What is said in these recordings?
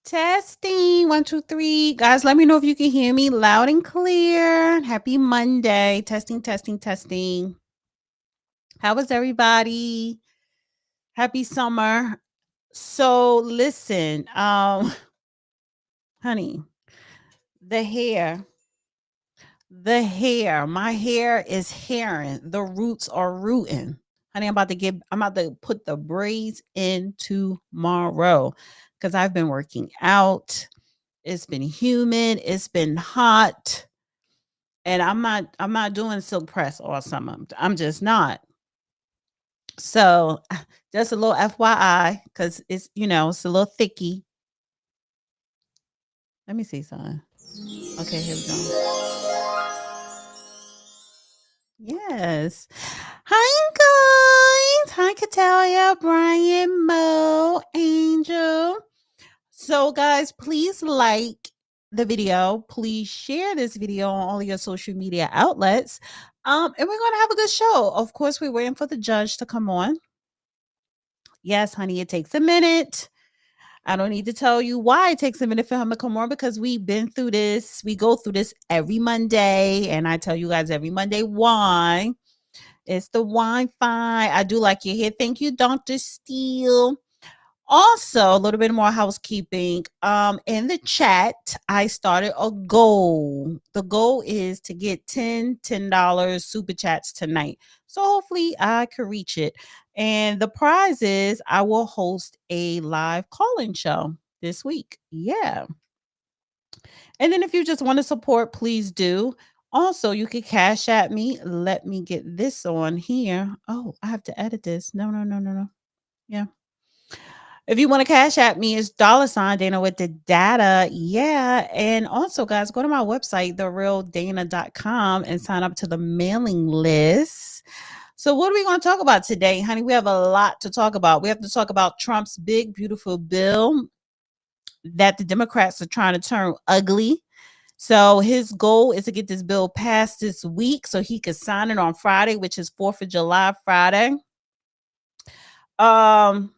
Testing 1, 2, 3. Guys, let me know if you can hear me loud and clear. Happy Monday. Testing, testing, testing. How was everybody? Happy summer. So listen, honey, the hair, my hair is hairing. The roots are rooting. Honey, I'm about to put the braids in tomorrow because I've been working out. It's been humid, it's been hot, and I'm not doing silk press all summer. I'm just not. So just a little FYI, because it's a little thicky. Let me see something. Okay, here we go. Yes. Hi guys. Hi Catalia, Brian, Mo, Angel. So guys, please like the video. Please share this video on all your social media outlets. And we're gonna have a good show. Of course, we're waiting for the judge to come on. Yes, honey, it takes a minute. I don't need to tell you why it takes a minute for him to come on because we've been through this. We go through this every Monday, and I tell you guys every Monday why. It's the Wi-Fi. I do like your hair. Thank you, Dr. Steele. Also, a little bit more housekeeping. In the chat, I started a goal. The goal is to get $10 super chats tonight. So hopefully I can reach it. And the prize is I will host a live call-in show this week. Yeah. And then if you just want to support, please do. Also, you can cash at me. Let me get this on here. Oh, I have to edit this. No. Yeah. If you want to cash at me, it's $ Dana with the data. Yeah. And also, guys, go to my website, therealdana.com, and sign up to the mailing list. So, what are we going to talk about today, honey? We have a lot to talk about. We have to talk about Trump's big, beautiful bill that the Democrats are trying to turn ugly. So his goal is to get this bill passed this week so he could sign it on Friday, which is 4th of July Friday. I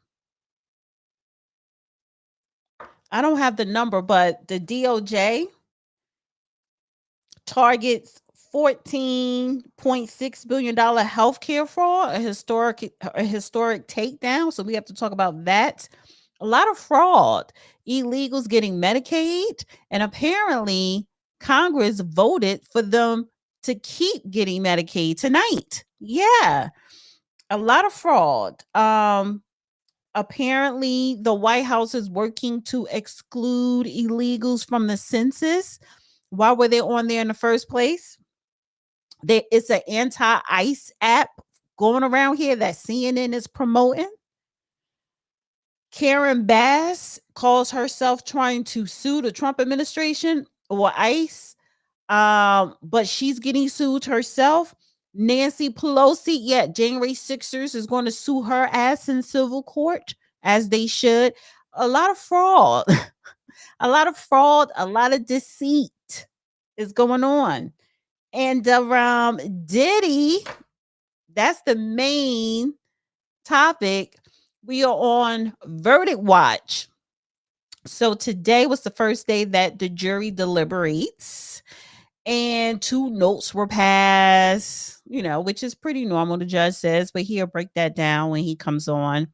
don't have the number, but the DOJ targets $14.6 billion healthcare fraud, a historic takedown. So we have to talk about that. A lot of fraud, illegals getting Medicaid, and apparently Congress voted for them to keep getting Medicaid tonight. Yeah, a lot of fraud. Apparently the White House is working to exclude illegals from the census. Why were they on there in the first place? It's an anti-ICE app going around here that CNN is promoting. Karen Bass calls herself trying to sue the Trump administration or ICE, but she's getting sued herself. Nancy Pelosi, January 6ers is going to sue her ass in civil court, as they should. A lot of fraud, a lot of deceit is going on. And Diddy, that's the main topic. We are on verdict watch. So today was the first day that the jury deliberates, and 2 notes were passed, which is pretty normal, the judge says, but he'll break that down when he comes on.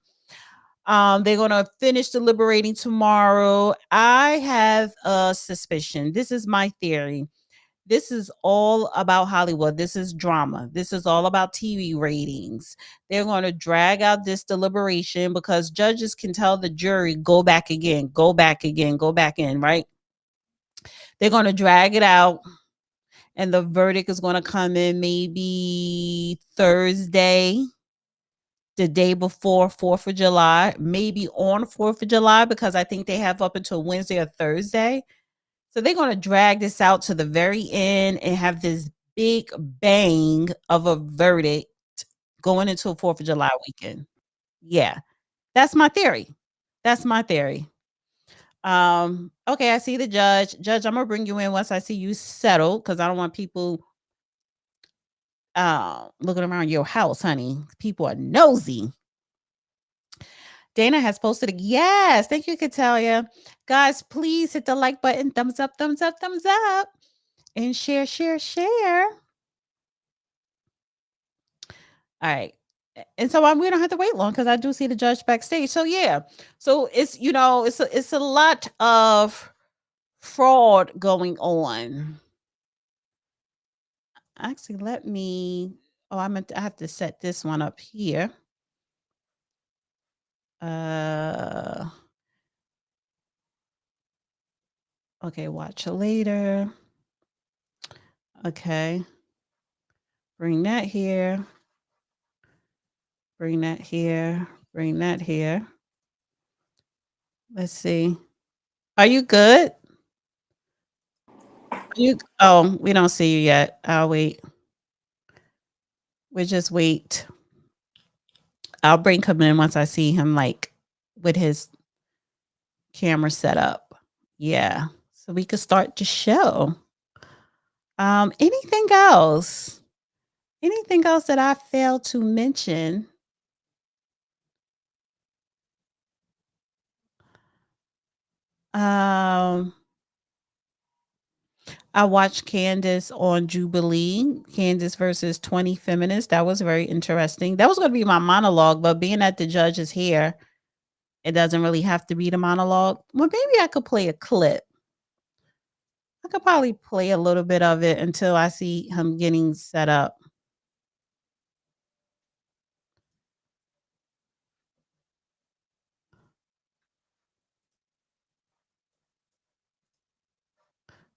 They're going to finish deliberating tomorrow. I have a suspicion. This is my theory. This is all about Hollywood. This is drama. This is all about TV ratings. They're going to drag out this deliberation because judges can tell the jury, go back again, go back again, go back in, right? They're going to drag it out, and the verdict is going to come in maybe Thursday, the day before 4th of July, maybe on 4th of July, because I think they have up until Wednesday or Thursday. So they're going to drag this out to the very end and have this big bang of a verdict going into a 4th of July weekend. Yeah, that's my theory. Okay, I see the judge. Judge, I'm going to bring you in once I see you settled because I don't want people looking around your house, honey. People are nosy. Dana has posted it. Yes, thank you, Katalia. Guys, please hit the like button, thumbs up, thumbs up, thumbs up, and share, share, share. All right. And so we don't have to wait long because I do see the judge backstage. So yeah. So it's it's a lot of fraud going on. Actually, let me I have to set this one up here. Okay, watch later. Okay. Bring that here. Bring that here. Bring that here. Let's see. Are you good? We don't see you yet. I'll wait. We just wait. I'll bring him in once I see him like with his camera set up. Yeah. So we could start the show. Anything else? Anything else that I failed to mention? I watched Candace on Jubilee, Candace versus 20 Feminists. That was very interesting. That was going to be my monologue, but being that the judge is here, it doesn't really have to be the monologue. Well, maybe I could play a clip. I could probably play a little bit of it until I see him getting set up.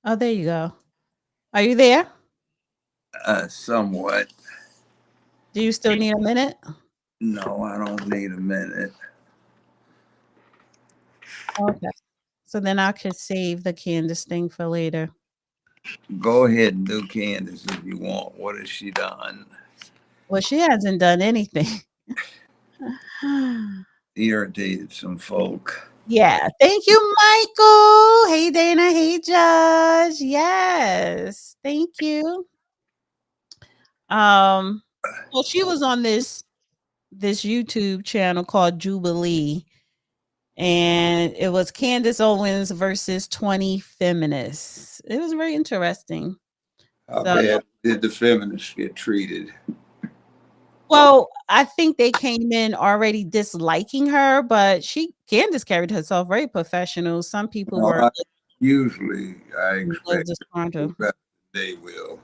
Oh, there you go. Are you there? Somewhat. Do you still need a minute? No, I don't need a minute. Okay. So then I could save the Candace thing for later. Go ahead and do Candace if you want. What has she done? Well, she hasn't done anything. Irritated some folk. Yeah. Thank you, Michael. Hey, Dana. Hey, Judge. Yes. Thank you. Well, she was on this YouTube channel called Jubilee, and it was Candace Owens versus 20 Feminists. It was very interesting. How bad did the feminists get treated? Well, I think they came in already disliking her, but Candace carried herself very professional. Some people were usually I expect they will.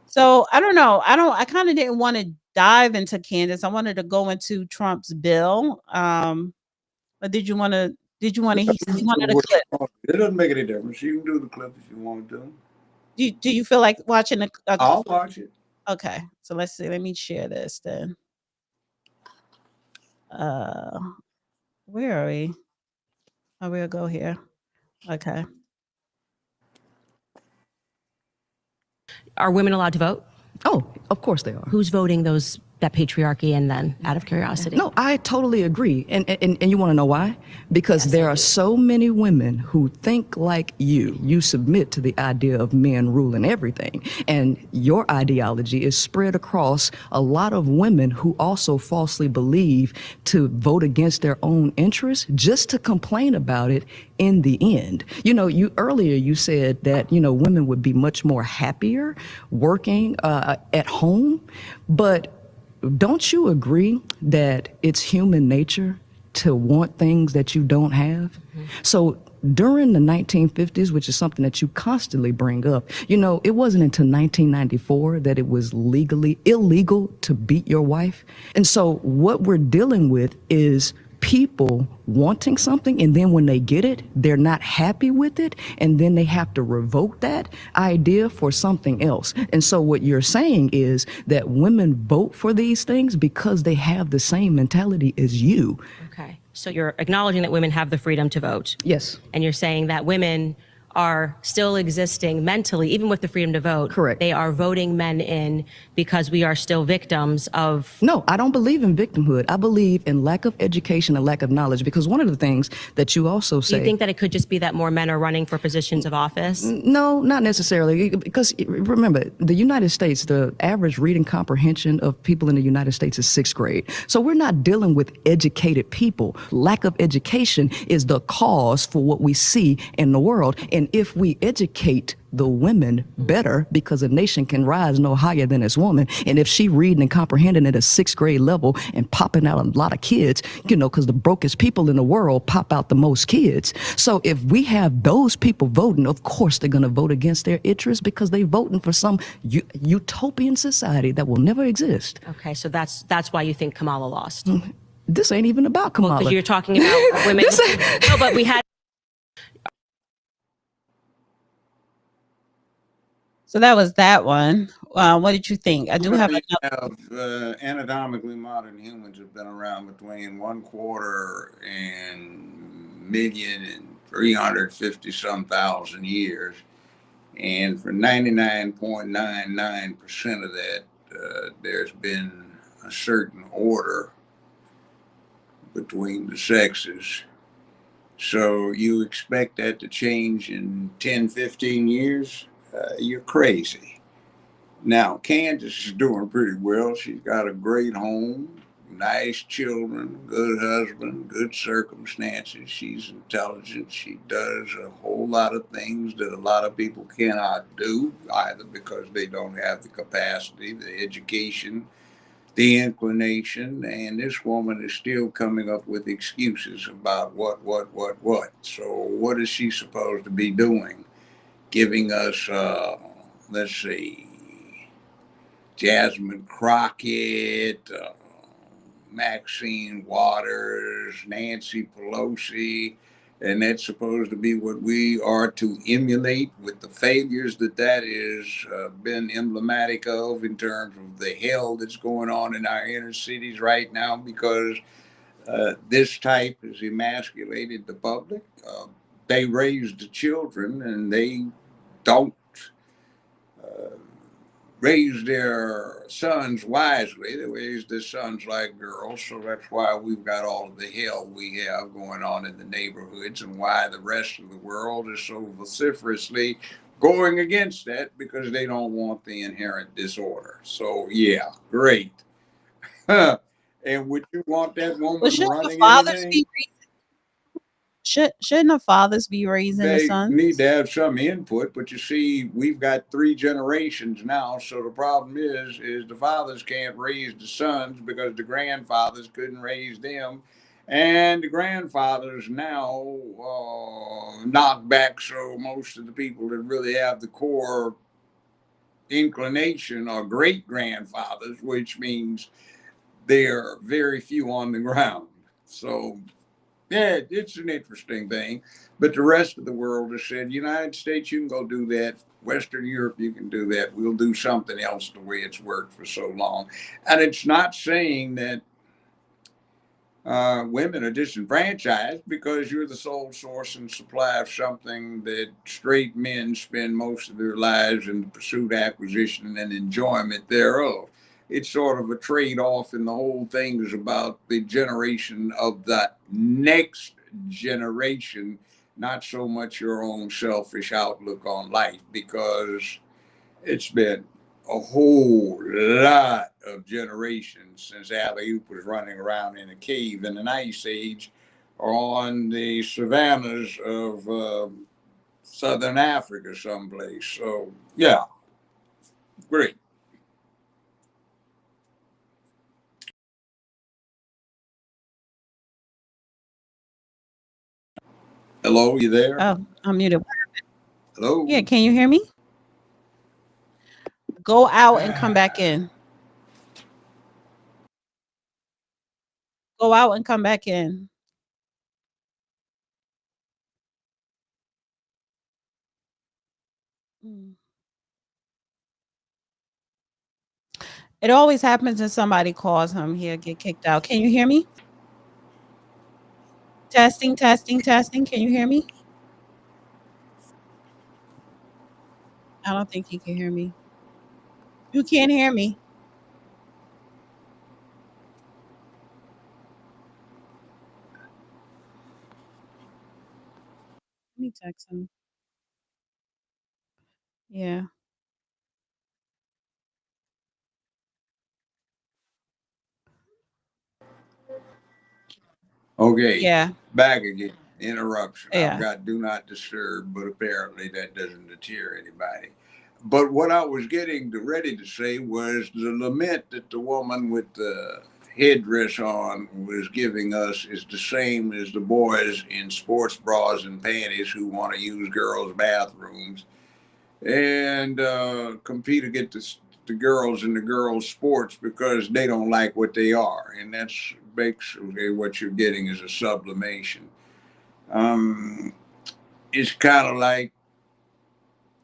So I don't know. I kind of didn't want to dive into Candace. I wanted to go into Trump's bill. But did you want to hear the clip? It doesn't make any difference. You can do the clip if you want to. Do you feel like watching a clip? I'll watch it. Okay. So let's see. Let me share this then. Where are we? Oh, we'll go here. Okay. Are women allowed to vote? Oh, of course they are. Who's voting that patriarchy and then out of curiosity? No, I totally agree. And you want to know why? Because there are so many women who think like you. You submit to the idea of men ruling everything. And your ideology is spread across a lot of women who also falsely believe to vote against their own interests just to complain about it in the end. Earlier you said that, women would be much more happier working at home, but don't you agree that it's human nature to want things that you don't have? Mm-hmm. So during the 1950s, which is something that you constantly bring up, it wasn't until 1994 that it was legally illegal to beat your wife. And so what we're dealing with is people wanting something, and then when they get it, they're not happy with it, and then they have to revoke that idea for something else. And so what you're saying is that women vote for these things because they have the same mentality as you. Okay. So you're acknowledging that women have the freedom to vote. Yes. And you're saying that women are still existing mentally, even with the freedom to vote. Correct. They are voting men in because we are still victims of. No, I don't believe in victimhood. I believe in lack of education and lack of knowledge, because one of the things that you also say. Do you think that it could just be that more men are running for positions of office? No, not necessarily, because remember, the United States, the average reading comprehension of people in the United States is 6th grade. So we're not dealing with educated people. Lack of education is the cause for what we see in the world. And if we educate the women better, because a nation can rise no higher than its woman. And if she reading and comprehending at a 6th grade level and popping out a lot of kids, because the brokest people in the world pop out the most kids. So if we have those people voting, of course they're going to vote against their interests, because they're voting for some utopian society that will never exist. Okay, so that's why you think Kamala lost. This ain't even about Kamala. Because you're talking about women. No, but we had. So that was that one. What did you think? I do have anatomically modern humans have been around between 1/4 and million and 350-some thousand years. And for 99.99% of that, there's been a certain order between the sexes. So you expect that to change in 10, 15 years? You're crazy. Now, Candace is doing pretty well. She's got a great home, nice children, good husband, good circumstances. She's intelligent. She does a whole lot of things that a lot of people cannot do, either because they don't have the capacity, the education, the inclination, and this woman is still coming up with excuses about what. So what is she supposed to be doing? Giving us, let's see, Jasmine Crockett, Maxine Waters, Nancy Pelosi, and that's supposed to be what we are to emulate, with the failures that is been emblematic of in terms of the hell that's going on in our inner cities right now, because this type has emasculated the public. They raise the children, and they don't raise their sons wisely. They raise their sons like girls. So that's why we've got all of the hell we have going on in the neighborhoods, and why the rest of the world is so vociferously going against that, because they don't want the inherent disorder. So yeah, great. And would you want that woman running anything? Shouldn't the fathers be raising the They sons? need to have some input, but you see, we've got 3 generations now. So the problem is the fathers can't raise the sons because the grandfathers couldn't raise them, and the grandfathers now knock back. So most of the people that really have the core inclination are great grandfathers, which means there are very few on the ground. So yeah, it's an interesting thing. But the rest of the world has said, United States, you can go do that. Western Europe, you can do that. We'll do something else the way it's worked for so long. And it's not saying that women are disenfranchised, because you're the sole source and supply of something that straight men spend most of their lives in the pursuit, acquisition, and enjoyment thereof. It's sort of a trade-off, and the whole thing is about the generation of the next generation, not so much your own selfish outlook on life, because it's been a whole lot of generations since Alley-oop was running around in a cave in an ice age, or on the savannas of southern Africa someplace. So yeah, great. Hello, you there? Oh, I'm muted. Hello? Yeah, can you hear me? Go out and come back in. Go out and come back in. It always happens when somebody calls him, he'll get kicked out. Can you hear me? Testing. Can you hear me? I don't think he can hear me. You can't hear me. Let me text him. Yeah. Okay, Yeah. back again. Interruption. I've Yeah. got do not disturb, but apparently that doesn't deter anybody. But what I was getting ready to say was the lament that the woman with the headdress on was giving us is the same as the boys in sports bras and panties who want to use girls' bathrooms and compete against the girls in the girls' sports because they don't like what they are. And that's basically what you're getting is a sublimation. Um, it's kind of like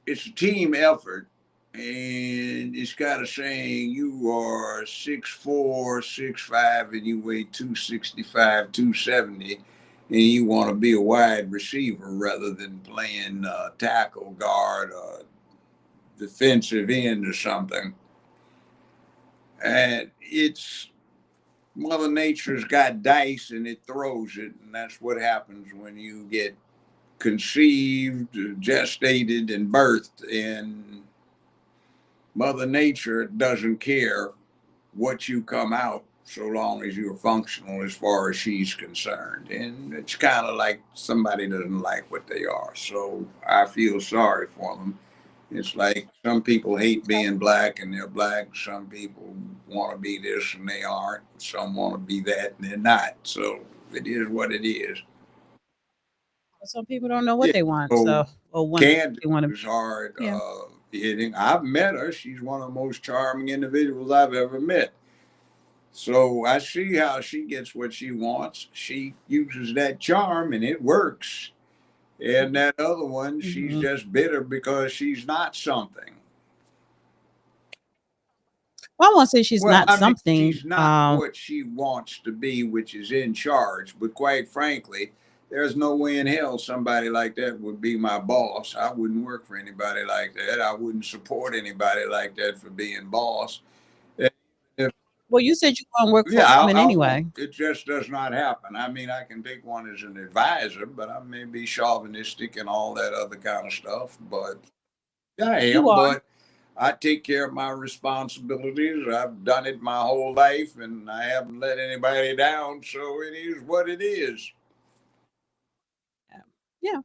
it's a team effort, and it's kind of saying you are 6'4", 6'5", and you weigh 265, 270, and you want to be a wide receiver rather than playing tackle, guard, or defensive end or something. And it's Mother Nature's got dice and it throws it, and that's what happens when you get conceived, gestated, and birthed. And Mother Nature doesn't care what you come out so long as you're functional as far as she's concerned. And it's kind of like somebody doesn't like what they are. So I feel sorry for them. It's like some people hate being black and they're black. Some people want to be this and they aren't. Some want to be that and they're not. So it is what it is. Some people don't know what Yeah. they want. So So, or when Candace they want to. is hard Yeah. hitting. I've met her. She's one of the most charming individuals I've ever met. So I see how she gets what she wants. She uses that charm and it works. And that other one, she's Mhm. just bitter because she's not something. Well, I won't say she's Well, not I mean, something. she's not what she wants to be, which is in charge. But quite frankly, there's no way in hell somebody like that would be my boss. I wouldn't work for anybody like that. I wouldn't support anybody like that for being boss. If, Well, you said you want to work for yeah, a woman I won't. anyway. It just does not happen. I mean, I can take one as an advisor, but I may be chauvinistic and all that other kind of stuff. But I You am. are. But I take care of my responsibilities. I've done it my whole life and I haven't let anybody down. So it is what it is. Yeah.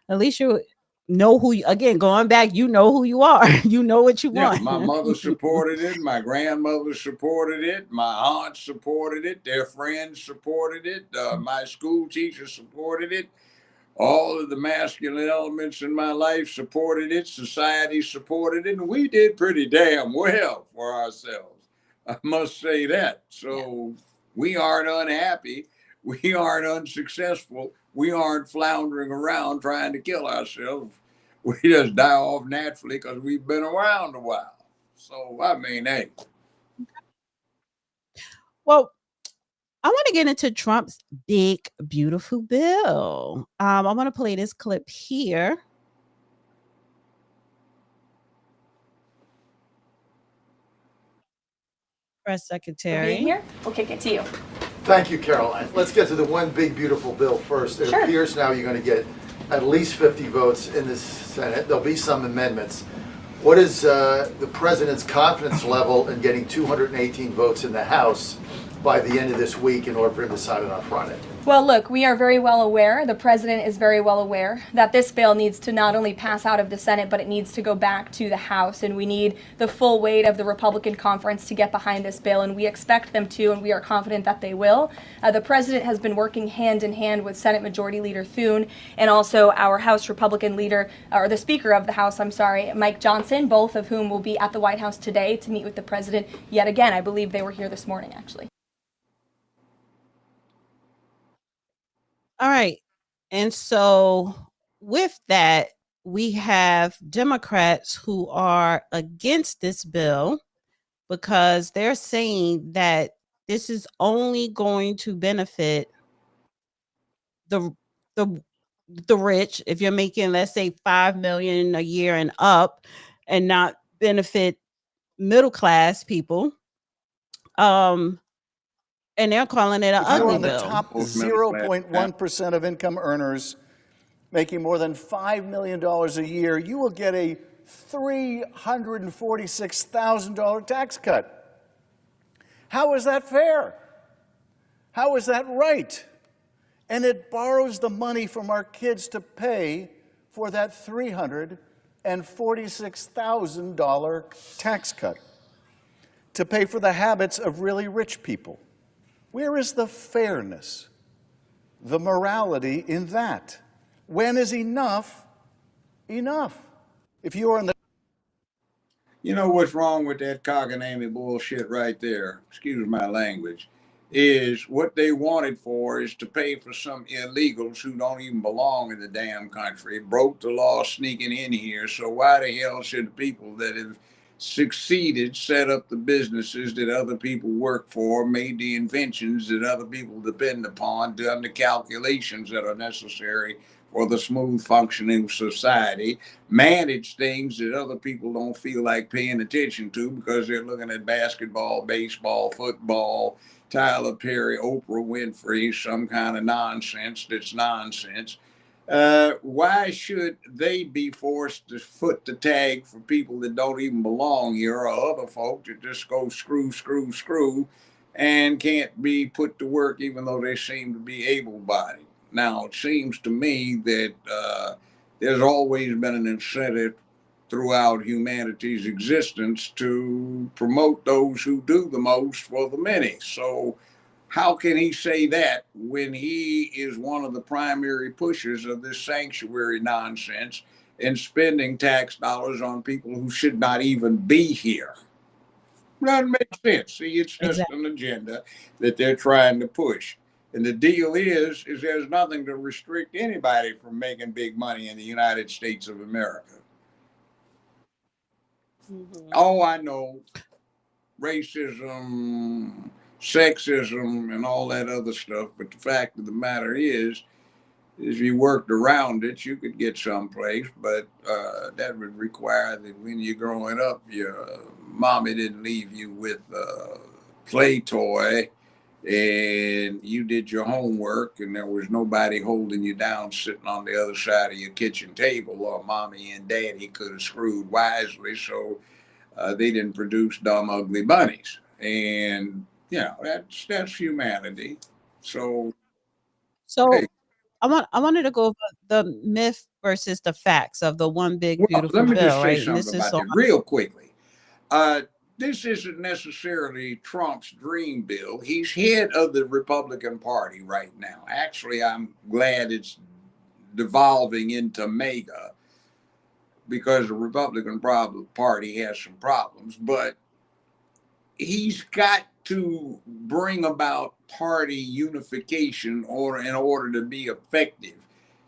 At least you know who you, again, going back, you know who you are. You know what you Yeah, want. my mother supported it. My grandmother supported it. My aunt supported it. Their friends supported it. My school teacher supported it. All of the masculine elements in my life supported it. Society supported it. And we did pretty damn well for ourselves. I must say that. So we aren't unhappy. We aren't unsuccessful. We aren't floundering around trying to kill ourselves. We just die off naturally because we've been around a while. So, I mean, hey. Well, I want to get into Trump's big, beautiful bill. I want to play this clip here. Press secretary. Being here, we'll kick it to you. Thank you, Caroline. Let's get to the one big, beautiful bill first. It Sure. appears now you're going to get at least 50 votes in the Senate. There'll be some amendments. What is the president's confidence level in getting 218 votes in the House by the end of this week in order for him to sign it on Friday? Well, look, we are very well aware, the president is very well aware, that this bill needs to not only pass out of the Senate, but it needs to go back to the House. And we need the full weight of the Republican conference to get behind this bill. And we expect them to, and we are confident that they will. The president has been working hand in hand with Senate Majority Leader Thune and also our House Republican leader, or the Speaker of the House, Mike Johnson, both of whom will be at the White House today to meet with the president yet again. I believe they were here this morning, actually. All right. And so with that, we have Democrats who are against this bill because they're saying that this is only going to benefit the the the rich. If you're making, let's say, 5 million a year and up, and not benefit middle class people. And they're calling it an If you're ugly in the bill. top Most middle class 0.1% of income earners making more than $5 million a year, you will get a $346,000 tax cut. How is that fair? How is that right? And it borrows the money from our kids to pay for that $346,000 tax cut, to pay for the habits of really rich people. Where is the fairness, the morality in that? When is enough enough? If you are in the You know what's wrong with that cockamamie bullshit right there? Excuse my language. Is what they wanted for is to pay for some illegals who don't even belong in the damn country, broke the law sneaking in here. So why the hell should the people that have succeeded set up the businesses that other people work for, made the inventions that other people depend upon, done the calculations that are necessary for the smooth functioning of society, manage things that other people don't feel like paying attention to because they're looking at basketball, baseball, football, Tyler Perry, Oprah Winfrey, some kind of nonsense that's nonsense. Why should they be forced to foot the tag for people that don't even belong here, or other folk that just go screw, screw, screw, and can't be put to work even though they seem to be able-bodied? Now, it seems to me that there's always been an incentive throughout humanity's existence to promote those who do the most for the many. So how can he say that when he is one of the primary pushers of this sanctuary nonsense and spending tax dollars on people who should not even be here? Doesn't make sense. See, it's just an agenda that they're trying to push. And the deal is there's nothing to restrict anybody from making big money in the United States of America. Oh, I know, racism, sexism, and all that other stuff. But the fact of the matter is if you worked around it, you could get someplace. But that would require that when you're growing up, your mommy didn't leave you with a play toy, and you did your homework, and there was nobody holding you down sitting on the other side of your kitchen table, or mommy and daddy could have screwed wisely, so they didn't produce dumb, ugly bunnies. And that's humanity. So hey, I wanted to go over the myth versus the facts of the one big well, beautiful let me bill, just say right? And this something is about so that real quickly. This isn't necessarily Trump's dream bill. He's head of the Republican Party right now. Actually, I'm glad it's devolving into MAGA because the Republican Party has some problems, but he's got to bring about party unification in order to be effective.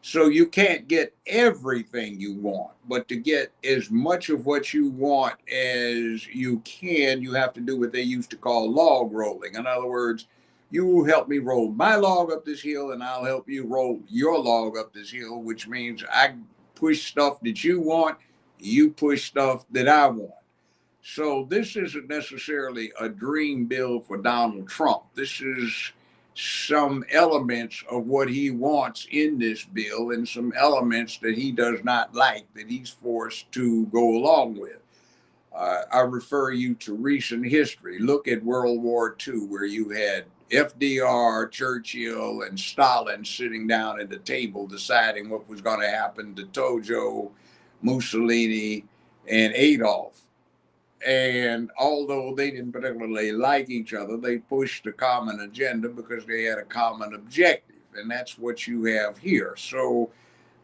So you can't get everything you want, but to get as much of what you want as you can, you have to do what they used to call log rolling. In other words, you help me roll my log up this hill, and I'll help you roll your log up this hill, which means I push stuff that you want, you push stuff that I want. So this isn't necessarily a dream bill for Donald Trump. This is some elements of what he wants in this bill and some elements that he does not like that he's forced to go along with. I refer you to recent history. Look at World War II, where you had FDR, Churchill, and Stalin sitting down at the table deciding what was going to happen to Tojo, Mussolini, and Adolf. And although they didn't particularly like each other, they pushed a common agenda because they had a common objective. And that's what you have here. So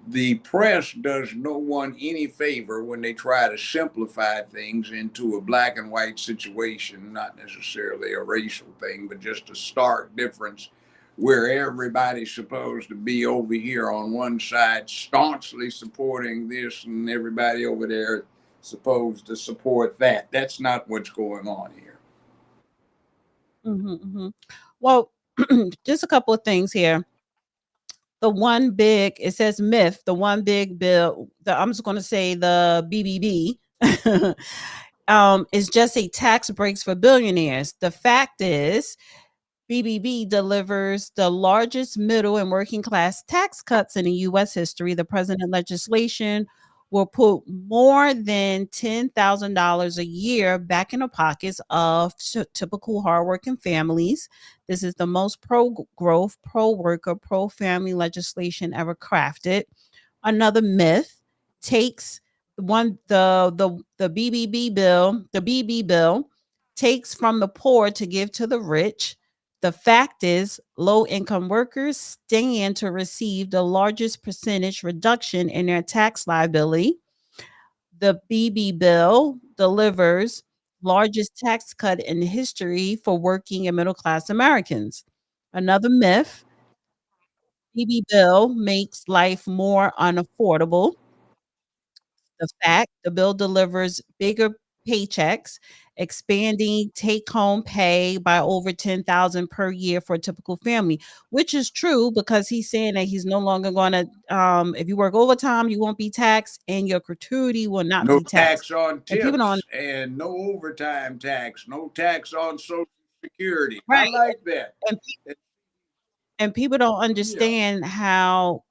the press does no one any favor when they try to simplify things into a black and white situation, not necessarily a racial thing, but just a stark difference where everybody's supposed to be over here on one side staunchly supporting this and everybody over there supposed to support that. That's not what's going on here. well, just a couple of things here. It says myth, the one big bill, I'm just going to say the BBB, is just a tax breaks for billionaires. The fact is, BBB delivers the largest middle and working class tax cuts in the U.S. history. The president legislation will put more than $10,000 a year back in the pockets of typical hardworking families. This is the most pro-growth, pro-worker, pro-family legislation ever crafted. Another myth takes the BBB bill, the BB bill takes from the poor to give to the rich. The fact is, low-income workers stand to receive the largest percentage reduction in their tax liability. The BB bill delivers largest tax cut in history for working and middle-class Americans. Another myth, BB bill makes life more unaffordable. The fact, the bill delivers bigger paychecks, expanding take-home pay by over 10,000 per year for a typical family, which is true because he's saying that he's no longer going to, if you work overtime, you won't be taxed, and your gratuity will not No be taxed. tax on And people don't tips and no overtime tax, no tax on Social Security. I right, like that. and and people don't Yeah. understand how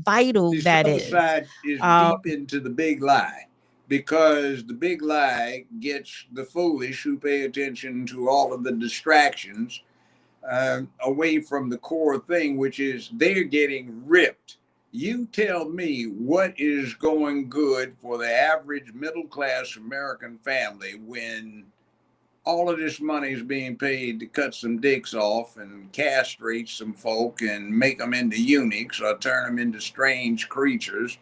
vital The that South is. Side is deep into the big lie because the big lie gets the foolish who pay attention to all of the distractions away from the core thing, which is they're getting ripped. You tell me what is going good for the average middle class American family when all of this money is being paid to cut some dicks off and castrate some folk and make them into eunuchs or turn them into strange creatures,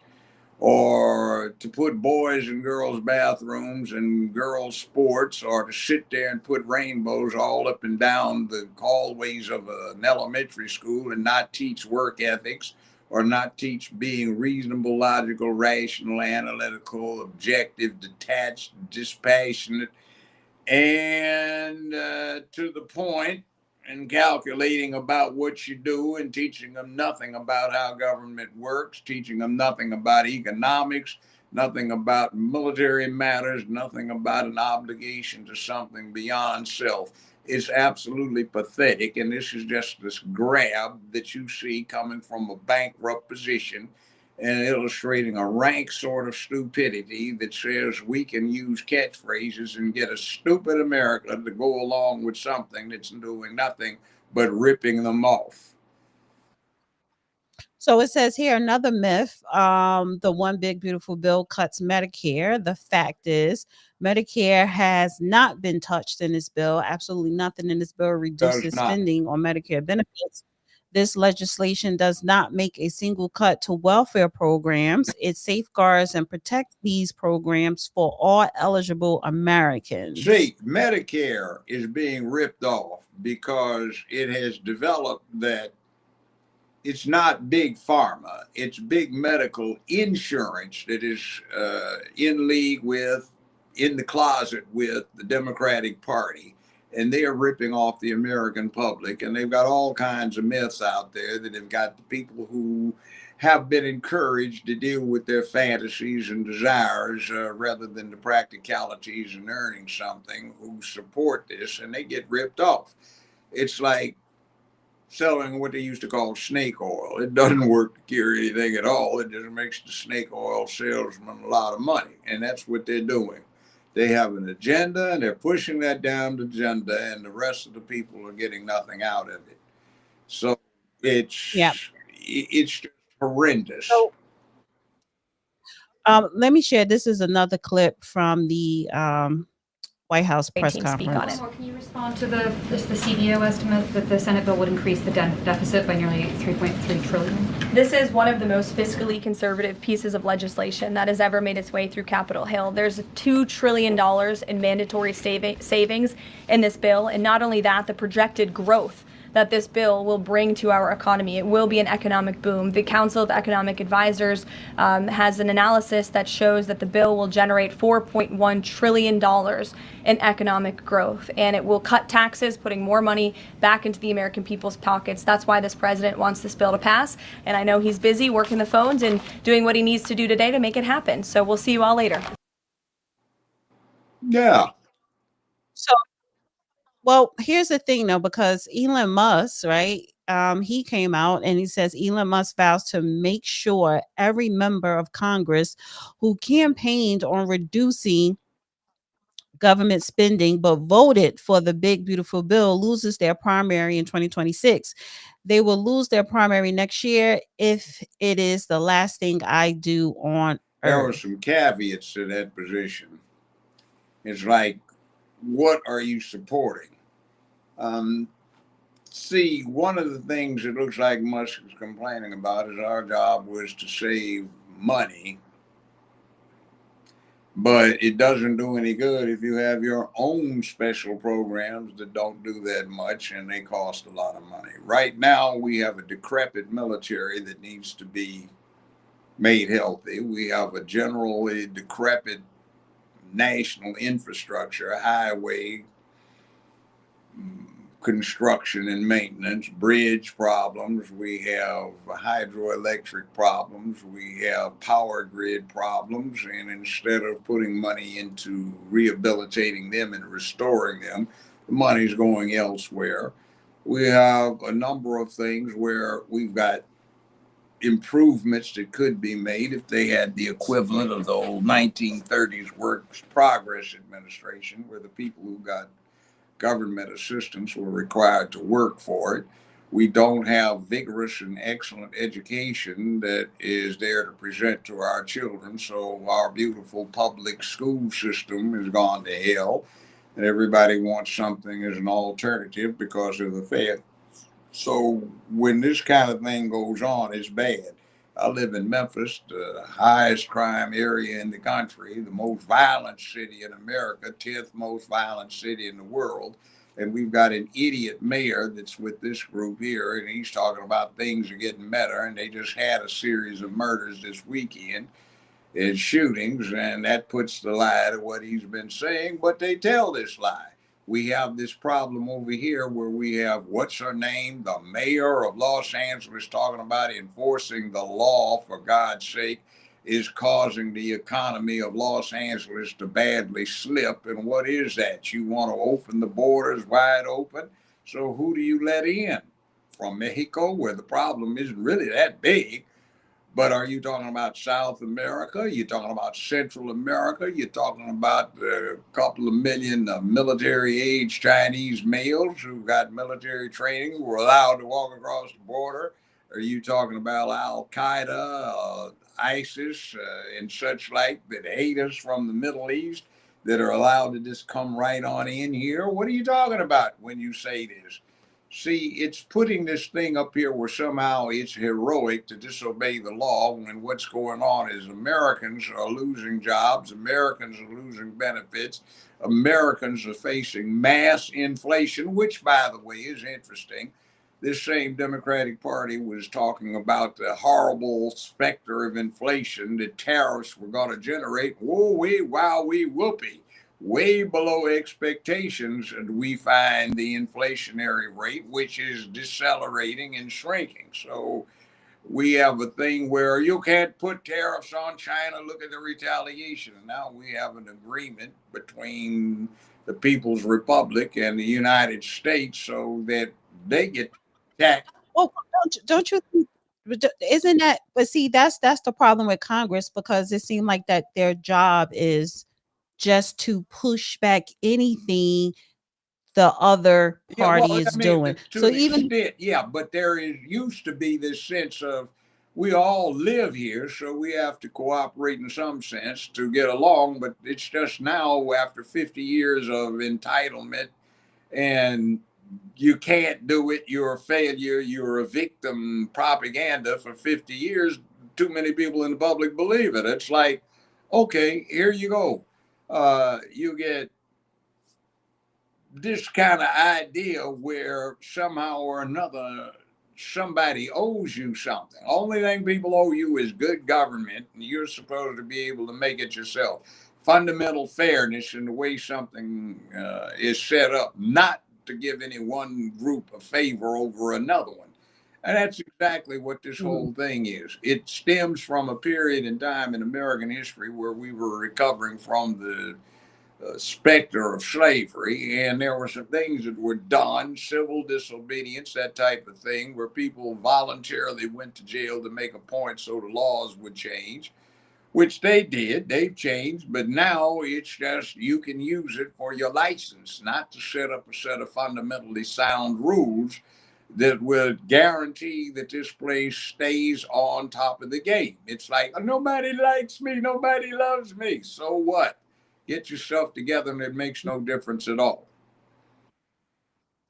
or to put boys in girls' bathrooms and girls' sports, or to sit there and put rainbows all up and down the hallways of an elementary school and not teach work ethics or not teach being reasonable, logical, rational, analytical, objective, detached, dispassionate, and to the point, and calculating about what you do and teaching them nothing about how government works, teaching them nothing about economics, nothing about military matters, nothing about an obligation to something beyond self. It's absolutely pathetic. And this is just this grab that you see coming from a bankrupt position and illustrating a rank sort of stupidity that says we can use catchphrases and get a stupid America to go along with something that's doing nothing but ripping them off. So it says here another myth. The one big beautiful bill cuts Medicare. The fact is, Medicare has not been touched in this bill. Absolutely nothing in this bill reduces spending on Medicare benefits. This legislation does not make a single cut to welfare programs. It safeguards and protects these programs for all eligible Americans. See, Medicare is being ripped off because it has developed that it's not big pharma, it's big medical insurance that is in league with, in the closet with the Democratic Party. And they are ripping off the American public. And they've got all kinds of myths out there that have got the people who have been encouraged to deal with their fantasies and desires rather than the practicalities and earning something, who support this, and they get ripped off. It's like selling what they used to call snake oil. It doesn't work to cure anything at all. It just makes the snake oil salesman a lot of money. And that's what they're doing. They have an agenda and they're pushing that down the agenda, and the rest of the people are getting nothing out of it. So it's just horrendous. So, let me share. This is another clip from the White House press conference. Can you respond to the CBO estimate that the Senate bill would increase the deficit by nearly $3.3 trillion? This is one of the most fiscally conservative pieces of legislation that has ever made its way through Capitol Hill. There's $2 trillion in mandatory savings in this bill, and not only that, the projected growth that this bill will bring to our economy. It will be an economic boom. The Council of Economic Advisors has an analysis that shows that the bill will generate $4.1 trillion in economic growth, and it will cut taxes, putting more money back into the American people's pockets. That's why this president wants this bill to pass, and I know he's busy working the phones and doing what he needs to do today to make it happen. So we'll see you all later. Yeah. So, well, here's the thing though, because Elon Musk, right? He came out and he says Elon Musk vows to make sure every member of Congress who campaigned on reducing government spending but voted for the big beautiful bill loses their primary in 2026. They will lose their primary next year if it is the last thing I do on There were earth. some caveats to that position. It's like, what are you supporting? Um, See, one of the things it looks like Musk is complaining about is our job was to save money, but it doesn't do any good if you have your own special programs that don't do that much and they cost a lot of money. Right now, we have a decrepit military that needs to be made healthy. We have a generally decrepit national infrastructure, highway construction and maintenance, bridge problems, we have hydroelectric problems, we have power grid problems, and instead of putting money into rehabilitating them and restoring them, the money's going elsewhere. We have a number of things where we've got improvements that could be made if they had the equivalent of the old 1930s Works Progress Administration, where the people who got government assistance were required to work for it. We don't have vigorous and excellent education that is there to present to our children. So our beautiful public school system has gone to hell, and everybody wants something as an alternative because of the fair. So when this kind of thing goes on, it's bad. I live in Memphis, the highest crime area in the country, the most violent city in America, 10th most violent city in the world. And we've got an idiot mayor that's with this group here, and he's talking about things are getting better. And they just had a series of murders this weekend and shootings, and that puts the lie to what he's been saying. But they tell this lie. We have this problem over here where we have, what's her name, the mayor of Los Angeles, talking about enforcing the law, for God's sake, is causing the economy of Los Angeles to badly slip. And what is that? You want to open the borders wide open? So who do you let in? From Mexico, where the problem isn't really that big. But are you talking about South America? You're talking about Central America? You're talking about a couple of million military age Chinese males who got military training who were allowed to walk across the border? Are you talking about Al Qaeda, ISIS, and such like that hate us from the Middle East that are allowed to just come right on in here? What are you talking about when you say this? See, it's putting this thing up here where somehow it's heroic to disobey the law when what's going on is Americans are losing jobs, Americans are losing benefits, Americans are facing mass inflation, which, by the way, is interesting. This same Democratic Party was talking about the horrible specter of inflation that tariffs were going to generate. Whoa, wee, wow, wee, whoopee, way below expectations, and we find the inflationary rate, which is decelerating and shrinking. So we have a thing where you can't put tariffs on China. Look at the retaliation. And now we have an agreement between the People's Republic and the United States so that they get taxed. Well, don't you think? Isn't that? But see, that's the problem with Congress, because it seemed like that their job is just to push back anything the other Yeah, well, party I is mean, doing. to So an even extent, yeah, but there is used to be this sense of we all live here, so we have to cooperate in some sense to get along. But it's just now, after 50 years of entitlement, and you can't do it, you're a failure, you're a victim propaganda for 50 years. Too many people in the public believe it. It's like, okay, here you go. You get this kind of idea where somehow or another somebody owes you something. Only thing people owe you is good government, and you're supposed to be able to make it yourself. Fundamental fairness in the way something is set up, not to give any one group a favor over another one. And that's exactly what this whole thing is. It stems from a period in time in American history where we were recovering from the specter of slavery, and there were some things that were done, civil disobedience, that type of thing, where people voluntarily went to jail to make a point so the laws would change, which they did. They've changed, but now it's just you can use it for your license, not to set up a set of fundamentally sound rules that will guarantee that this place stays on top of the game. It's like, nobody likes me, nobody loves me. So what? Get yourself together, and it makes no difference at all.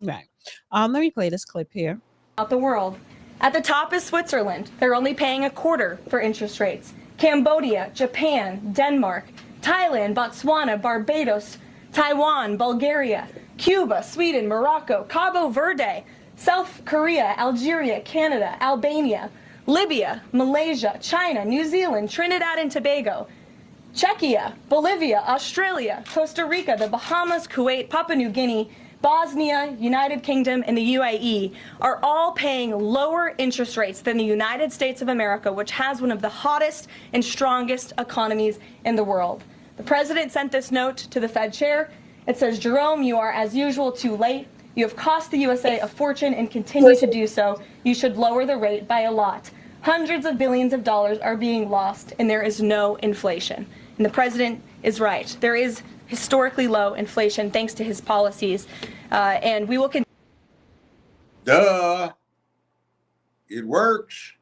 Right. Let me play this clip here. Out the world. At the top is Switzerland. They're only paying a quarter for interest rates. Cambodia, Japan, Denmark, Thailand, Botswana, Barbados, Taiwan, Bulgaria, Cuba, Sweden, Morocco, Cabo Verde, South Korea, Algeria, Canada, Albania, Libya, Malaysia, China, New Zealand, Trinidad and Tobago, Czechia, Bolivia, Australia, Costa Rica, the Bahamas, Kuwait, Papua New Guinea, Bosnia, United Kingdom, and the UAE are all paying lower interest rates than the United States of America, which has one of the hottest and strongest economies in the world. The president sent this note to the Fed chair. It says, Jerome, you are as usual too late. You have cost the USA a fortune and continue to do so. You should lower the rate by a lot. Hundreds of billions of dollars are being lost, and there is no inflation. And the president is right. There is historically low inflation thanks to his policies, and we will continue. Duh. It works.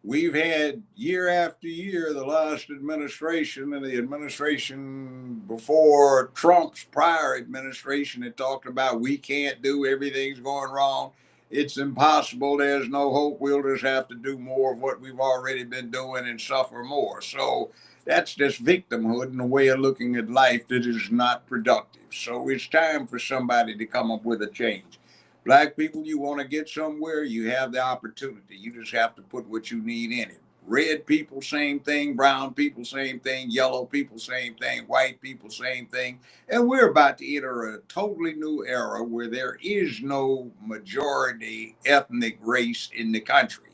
We've had year after year, the last administration and the administration before Trump's prior administration had talked about we can't do, everything's going wrong. It's impossible. There's no hope. We'll just have to do more of what we've already been doing and suffer more. So that's just victimhood and a way of looking at life that is not productive. So it's time for somebody to come up with a change. Black people, you want to get somewhere, you have the opportunity. You just have to put what you need in it. Red people, same thing. Brown people, same thing. Yellow people, same thing. White people, same thing. And we're about to enter a totally new era where there is no majority ethnic race in the country.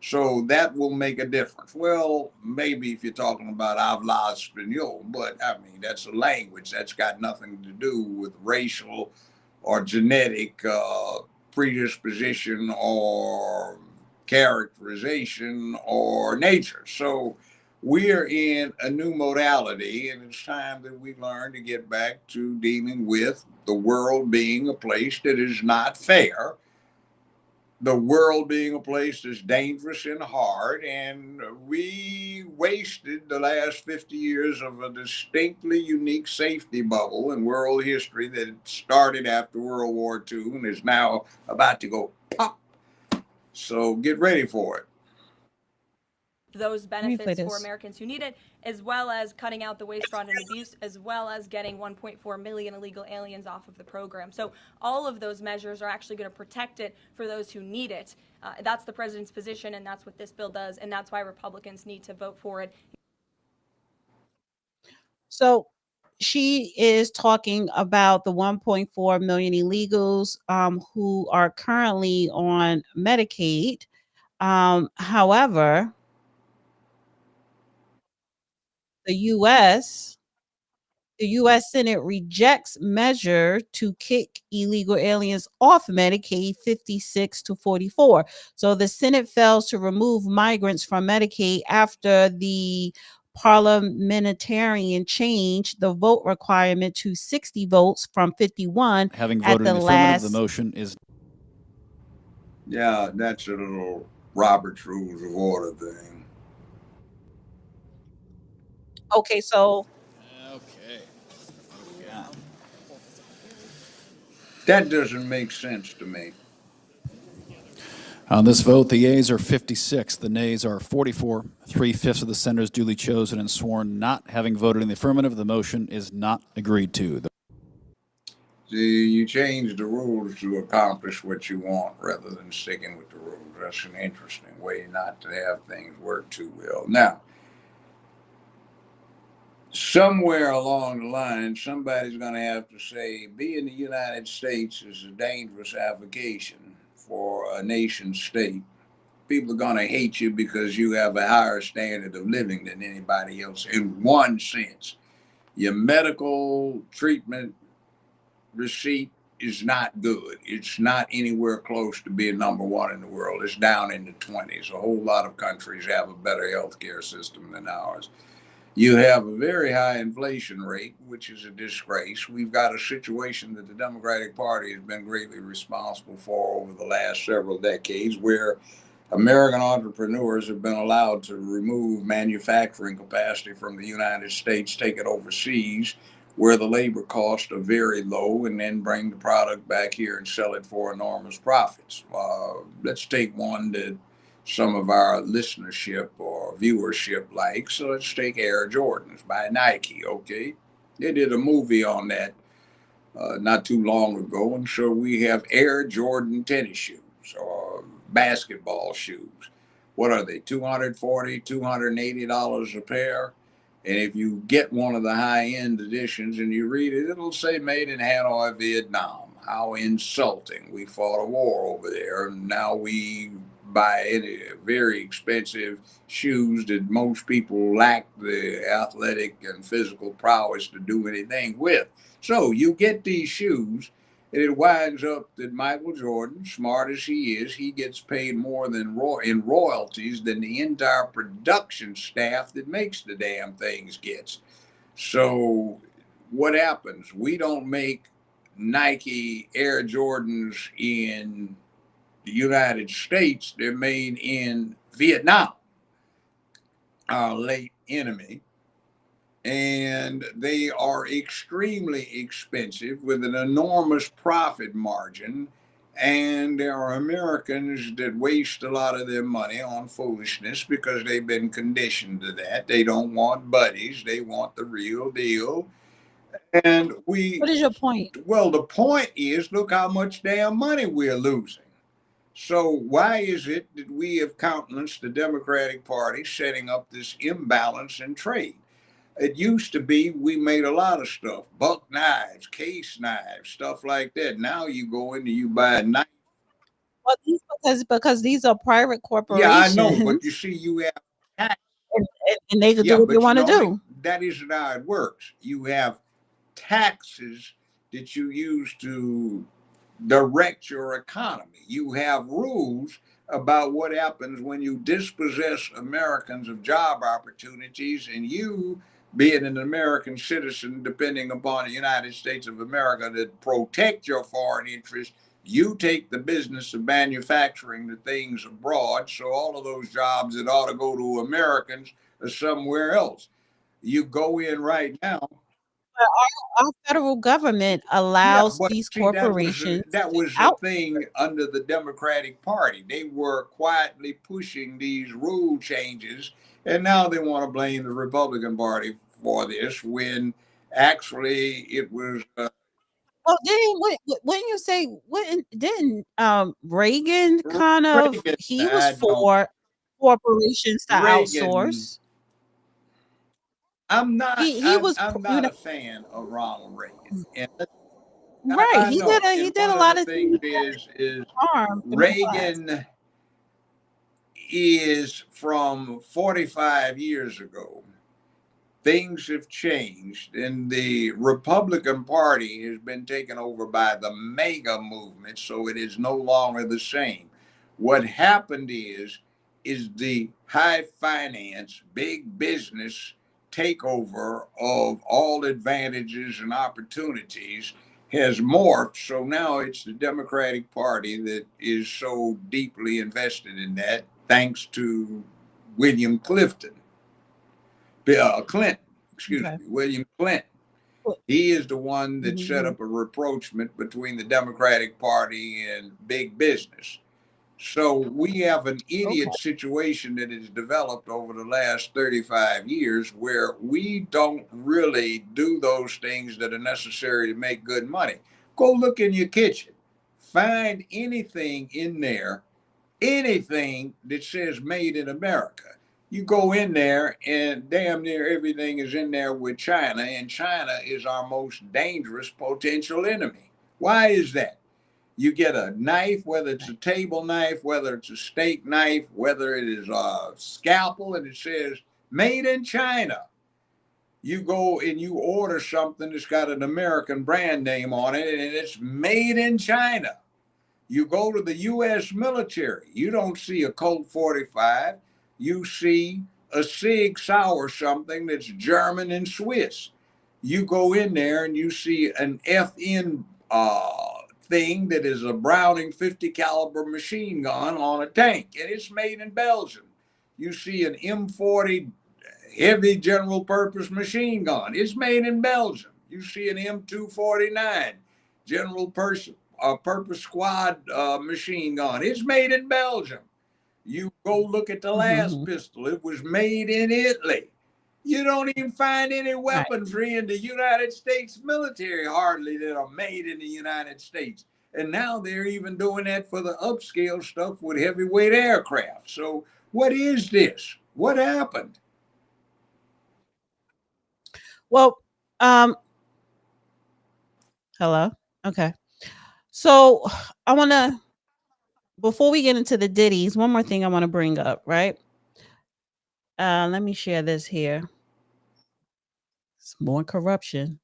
So that will make a difference. Well, maybe if you're talking about habla español, but I mean, that's a language. That's got nothing to do with racial or genetic predisposition or characterization or nature. So we're in a new modality, and it's time that we learn to get back to dealing with the world being a place that is not fair, the world being a place that's dangerous and hard. And we wasted the last 50 years of a distinctly unique safety bubble in world history that started after World War II and is now about to go pop. So get ready for it. Those benefits for Americans who need it, as well as cutting out the waste, fraud, and abuse, as well as getting 1.4 million illegal aliens off of the program. So all of those measures are actually going to protect it for those who need it. That's the president's position, and that's what this bill does, and that's why Republicans need to vote for it. So she is talking about the 1.4 million illegals who are currently on Medicaid. However, the U.S. Senate rejects measure to kick illegal aliens off Medicaid 56-44. So the Senate fails to remove migrants from Medicaid after the parliamentarian changed the vote requirement to 60 votes from 51. Having voted in the affirmative, the motion is. Yeah, that's a little Robert's Rules of Order thing. Okay, so. Okay. That doesn't make sense to me. On this vote, the yeas are 56, the nays are 44. 3/5 of the senators duly chosen and sworn not having voted in the affirmative. The motion is not agreed to. See, you change the rules to accomplish what you want rather than sticking with the rules. That's an interesting way not to have things work too well. Now, somewhere along the line, somebody's going to have to say, being the United States is a dangerous avocation for a nation state. People are going to hate you because you have a higher standard of living than anybody else in one sense. Your medical treatment receipt is not good. It's not anywhere close to being number one in the world. It's down in the 20s. A whole lot of countries have a better healthcare system than ours. You have a very high inflation rate, which is a disgrace. We've got a situation that the Democratic Party has been greatly responsible for over the last several decades, where American entrepreneurs have been allowed to remove manufacturing capacity from the United States, take it overseas, where the labor costs are very low, and then bring the product back here and sell it for enormous profits. Let's take one that some of our listenership or viewership likes. So let's take Air Jordans by Nike, okay? They did a movie on that not too long ago, and so we have Air Jordan tennis shoes or basketball shoes. What are they, $240, $280 a pair? And if you get one of the high-end editions and you read it, it'll say made in Hanoi, Vietnam. How insulting. We fought a war over there, and now we buy very expensive shoes that most people lack the athletic and physical prowess to do anything with. So you get these shoes, and it winds up that Michael Jordan, smart as he is, he gets paid more than in royalties than the entire production staff that makes the damn things gets. So what happens? We don't make Nike Air Jordans in the United States. They're made in Vietnam, our late enemy. And they are extremely expensive with an enormous profit margin. And there are Americans that waste a lot of their money on foolishness because they've been conditioned to that. They don't want buddies, they want the real deal. And What is your point? well, the point is, look how much damn money we're losing. So why is it that we have countenanced the Democratic Party setting up this imbalance in trade? It used to be we made a lot of stuff, buck knives, case knives, stuff like that. Now you go in and you buy a knife. Well, because these are private Yeah, I corporations. know, but you see, you have tax. And they can do what they want to do. That isn't how it works. You have taxes that you use to direct your economy. You have rules about what happens when you dispossess Americans of job opportunities, and you, being an American citizen, depending upon the United States of America to protect your foreign interests, you take the business of manufacturing the things abroad. So all of those jobs that ought to go to Americans are somewhere else. You go in right now. Our federal government allows these corporations that was out. a thing under the Democratic Party. They were quietly pushing these rule changes, and now they want to blame the Republican Party for this when actually it was. Well, when you say didn't Reagan kind of Reagan, he was for corporations to Reagan, outsource? I'm not. He was, I'm you not know, a fan of Ronald Reagan. And right. I He know. did And a one lot of of the things things is harm the middle class. Reagan is from 45 years ago. Things have changed, and the Republican Party has been taken over by the MAGA movement, so it is no longer the same. What happened is the high finance, big business takeover of all advantages and opportunities has morphed. So now it's the Democratic Party that is so deeply invested in that, thanks to William Clinton, William Clinton. He is the one that set up a rapprochement between the Democratic Party and big business. So we have an idiot situation that has developed over the last 35 years where we don't really do those things that are necessary to make good money. Go look in your kitchen. Find anything in there, anything that says made in America. You go in there and damn near everything is in there with China, and China is our most dangerous potential enemy. Why is that? You get a knife, whether it's a table knife, whether it's a steak knife, whether it is a scalpel, and it says made in China. You go and you order something that's got an American brand name on it and it's made in China. You go to the U.S. military, you don't see a Colt 45, you see a Sig Sauer something that's German and Swiss. You go in there and you see an FN thing that is a Browning 50 caliber machine gun on a tank, and it's made in Belgium. You see an M40 heavy general purpose machine gun. It's made in Belgium. You see an M249 general purpose squad machine gun. It's made in Belgium. You go look at the last pistol. It was made in Italy. You don't even find any weaponry in the United States military hardly that are made in the United States. And now they're even doing that for the upscale stuff with heavyweight aircraft. So what is this? What happened? Well, hello. Okay. So I want to, before we get into the ditties, one more thing I want to bring up, right? Let me share this here. It's more corruption.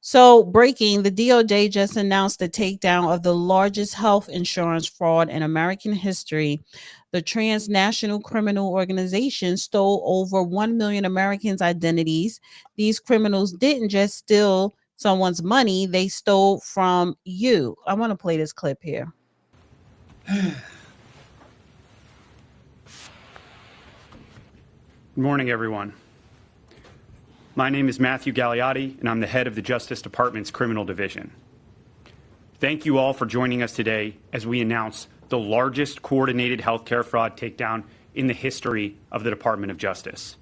So, breaking, the DOJ just announced the takedown of the largest health insurance fraud in American history. The transnational criminal organization stole over 1 million Americans' identities. These criminals didn't just steal someone's money, they stole from you. I want to play this clip here. Good morning, everyone. My name is Matthew Gagliotti, and I'm the head of the Justice Department's Criminal Division. Thank you all for joining us today as we announce the largest coordinated healthcare fraud takedown in the history of the Department of Justice.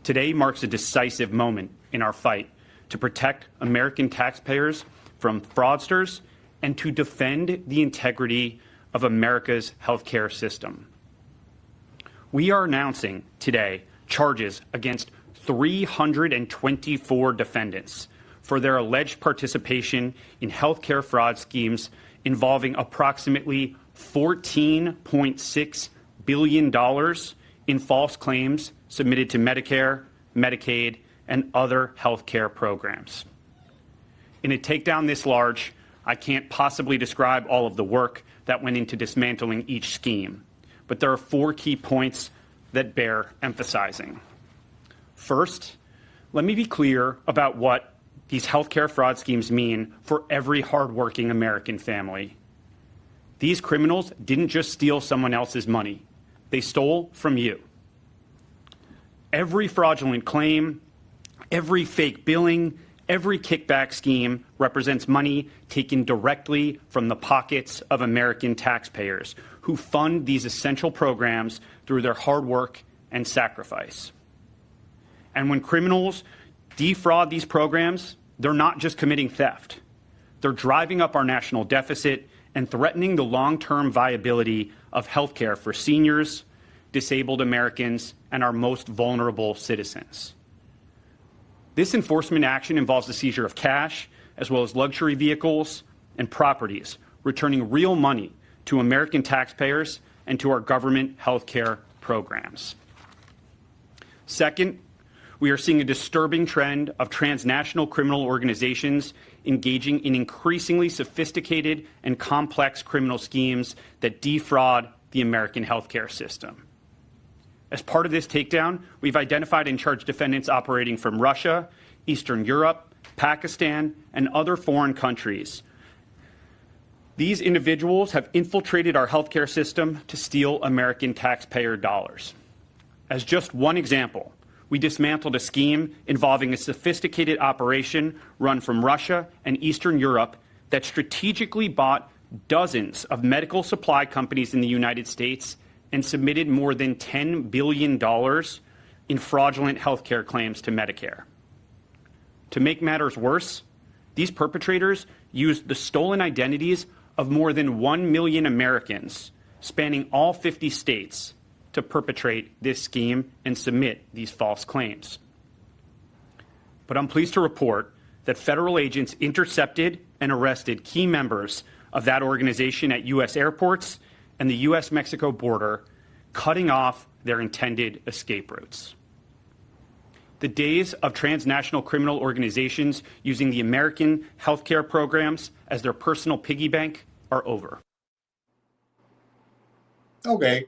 Today marks a decisive moment in our fight to protect American taxpayers from fraudsters and to defend the integrity of America's healthcare system. We are announcing today charges against 324 defendants for their alleged participation in healthcare fraud schemes involving approximately $14.6 billion in false claims submitted to Medicare, Medicaid, and other healthcare programs. In a takedown this large, I can't possibly describe all of the work that went into dismantling each scheme, but there are 4 key points that bear emphasizing. First, let me be clear about what these healthcare fraud schemes mean for every hardworking American family. These criminals didn't just steal someone else's money. They stole from you. Every fraudulent claim, every fake billing, every kickback scheme represents money taken directly from the pockets of American taxpayers who fund these essential programs through their hard work and sacrifice. And when criminals defraud these programs, they're not just committing theft. They're driving up our national deficit and threatening the long-term viability of healthcare for seniors, disabled Americans, and our most vulnerable citizens. This enforcement action involves the seizure of cash, as well as luxury vehicles and properties, returning real money to American taxpayers and to our government healthcare programs. Second, we are seeing a disturbing trend of transnational criminal organizations engaging in increasingly sophisticated and complex criminal schemes that defraud the American healthcare system. As part of this takedown, we've identified and charged defendants operating from Russia, Eastern Europe, Pakistan, and other foreign countries. These individuals have infiltrated our healthcare system to steal American taxpayer dollars. As just one example, we dismantled a scheme involving a sophisticated operation run from Russia and Eastern Europe that strategically bought dozens of medical supply companies in the United States and submitted more than $10 billion in fraudulent healthcare claims to Medicare. To make matters worse, these perpetrators used the stolen identities of more than 1 million Americans spanning all 50 states to perpetrate this scheme and submit these false claims. But I'm pleased to report that federal agents intercepted and arrested key members of that organization at U.S. airports and the U.S.-Mexico border, cutting off their intended escape routes. The days of transnational criminal organizations using the American healthcare programs as their personal piggy bank are over. Okay.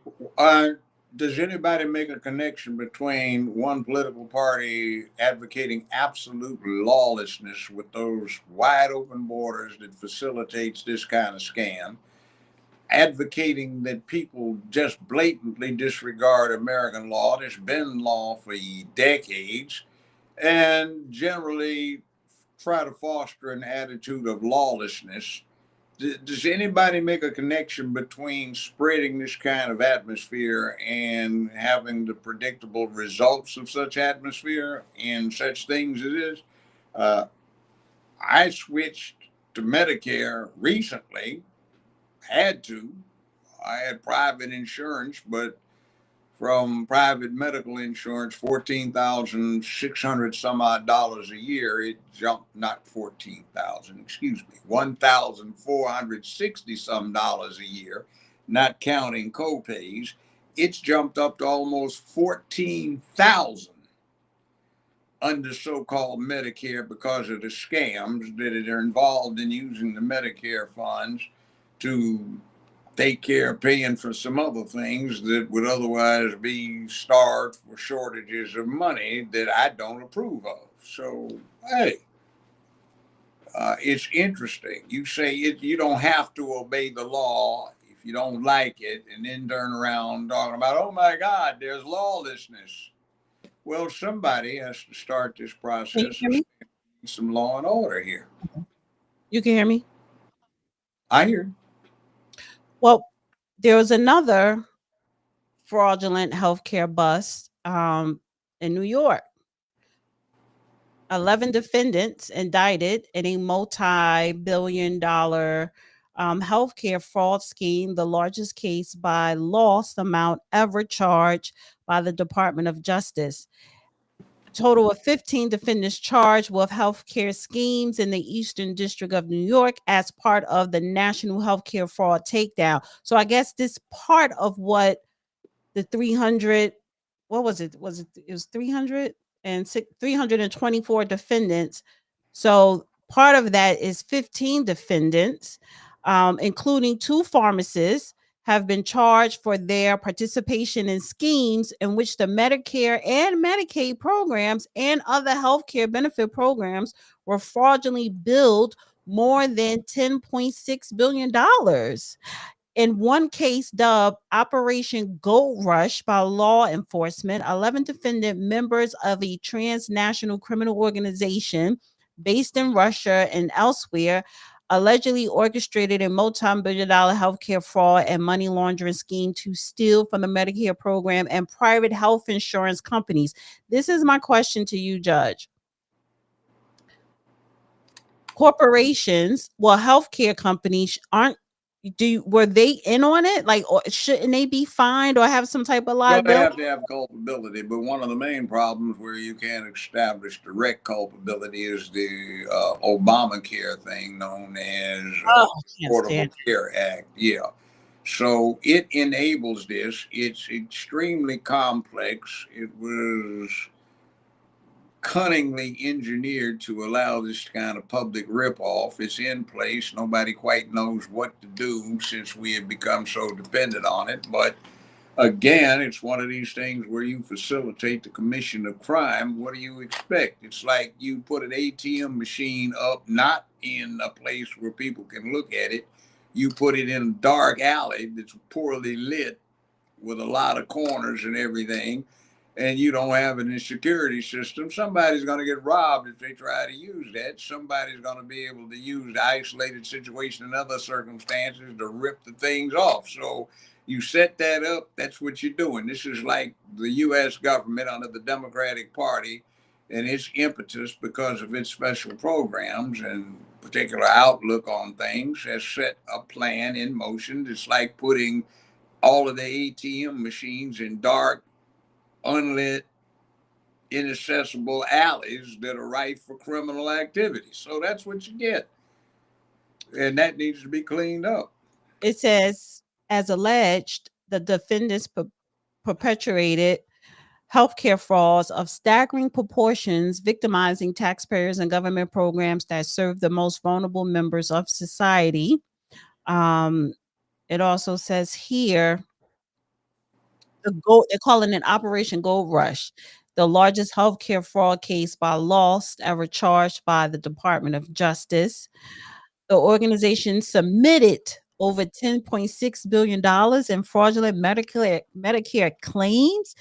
Does anybody make a connection between one political party advocating absolute lawlessness with those wide open borders that facilitates this kind of scam, advocating that people just blatantly disregard American law that's been law for decades, and generally try to foster an attitude of lawlessness? Does anybody make a connection between spreading this kind of atmosphere and having the predictable results of such atmosphere and such things as this? I switched to Medicare recently, had to. I had private insurance, but from private medical insurance, 14,600 some odd dollars a year, it jumped, not 14,000, excuse me, 1,460 some dollars a year, not counting copays. It's jumped up to almost 14,000 under so-called Medicare because of the scams that are involved in using the Medicare funds to take care of paying for some other things that would otherwise be starved for shortages of money that I don't approve of. So, hey, it's interesting. You say you don't have to obey the law if you don't like it, and then turn around talking about, oh my God, there's lawlessness. Well, somebody has to start this process of some law and order here. You can hear me? I hear. Well, there was another fraudulent healthcare bust in New York. 11 defendants indicted in a multi-billion-dollar healthcare fraud scheme, the largest case by loss amount ever charged by the Department of Justice. Total of 15 defendants charged with healthcare schemes in the Eastern District of New York as part of the National Healthcare Fraud Takedown. So I guess this part of what the 300, what was it? It was 324 defendants. So part of that is 15 defendants, including 2 pharmacists, have been charged for their participation in schemes in which the Medicare and Medicaid programs and other healthcare benefit programs were fraudulently billed more than $10.6 billion. In one case dubbed Operation Gold Rush by law enforcement, 11 defendant members of a transnational criminal organization based in Russia and elsewhere allegedly orchestrated a multi-billion-dollar healthcare fraud and money laundering scheme to steal from the Medicare program and private health insurance companies. This is my question to you, Judge. Corporations, well, healthcare companies were they in on it? Like, or shouldn't they be fined or have some type of liability? Well, they have to have culpability, but one of the main problems where you can't establish direct culpability is the Obamacare thing known as Affordable Care Act. Yeah. So it enables this. It's extremely complex. It was cunningly engineered to allow this kind of public ripoff. It's in place. Nobody quite knows what to do since we have become so dependent on it. But again, it's one of these things where you facilitate the commission of crime. What do you expect? It's like you put an ATM machine up, not in a place where people can look at it. You put it in a dark alley that's poorly lit with a lot of corners and everything, and you don't have a security system. Somebody's going to get robbed if they try to use that. Somebody's going to be able to use the isolated situation and other circumstances to rip the things off. So you set that up, that's what you're doing. This is like the U.S. government under the Democratic Party and its impetus because of its special programs and particular outlook on things has set a plan in motion. It's like putting all of the ATM machines in dark, unlit, inaccessible alleys that are rife for criminal activity. So that's what you get. And that needs to be cleaned up. It says, as alleged, the defendants perpetuated healthcare frauds of staggering proportions, victimizing taxpayers and government programs that serve the most vulnerable members of society. It also says here, they're calling it Operation Gold Rush, the largest healthcare fraud case by lost ever charged by the Department of Justice. The organization submitted over $10.6 billion in fraudulent Medicare claims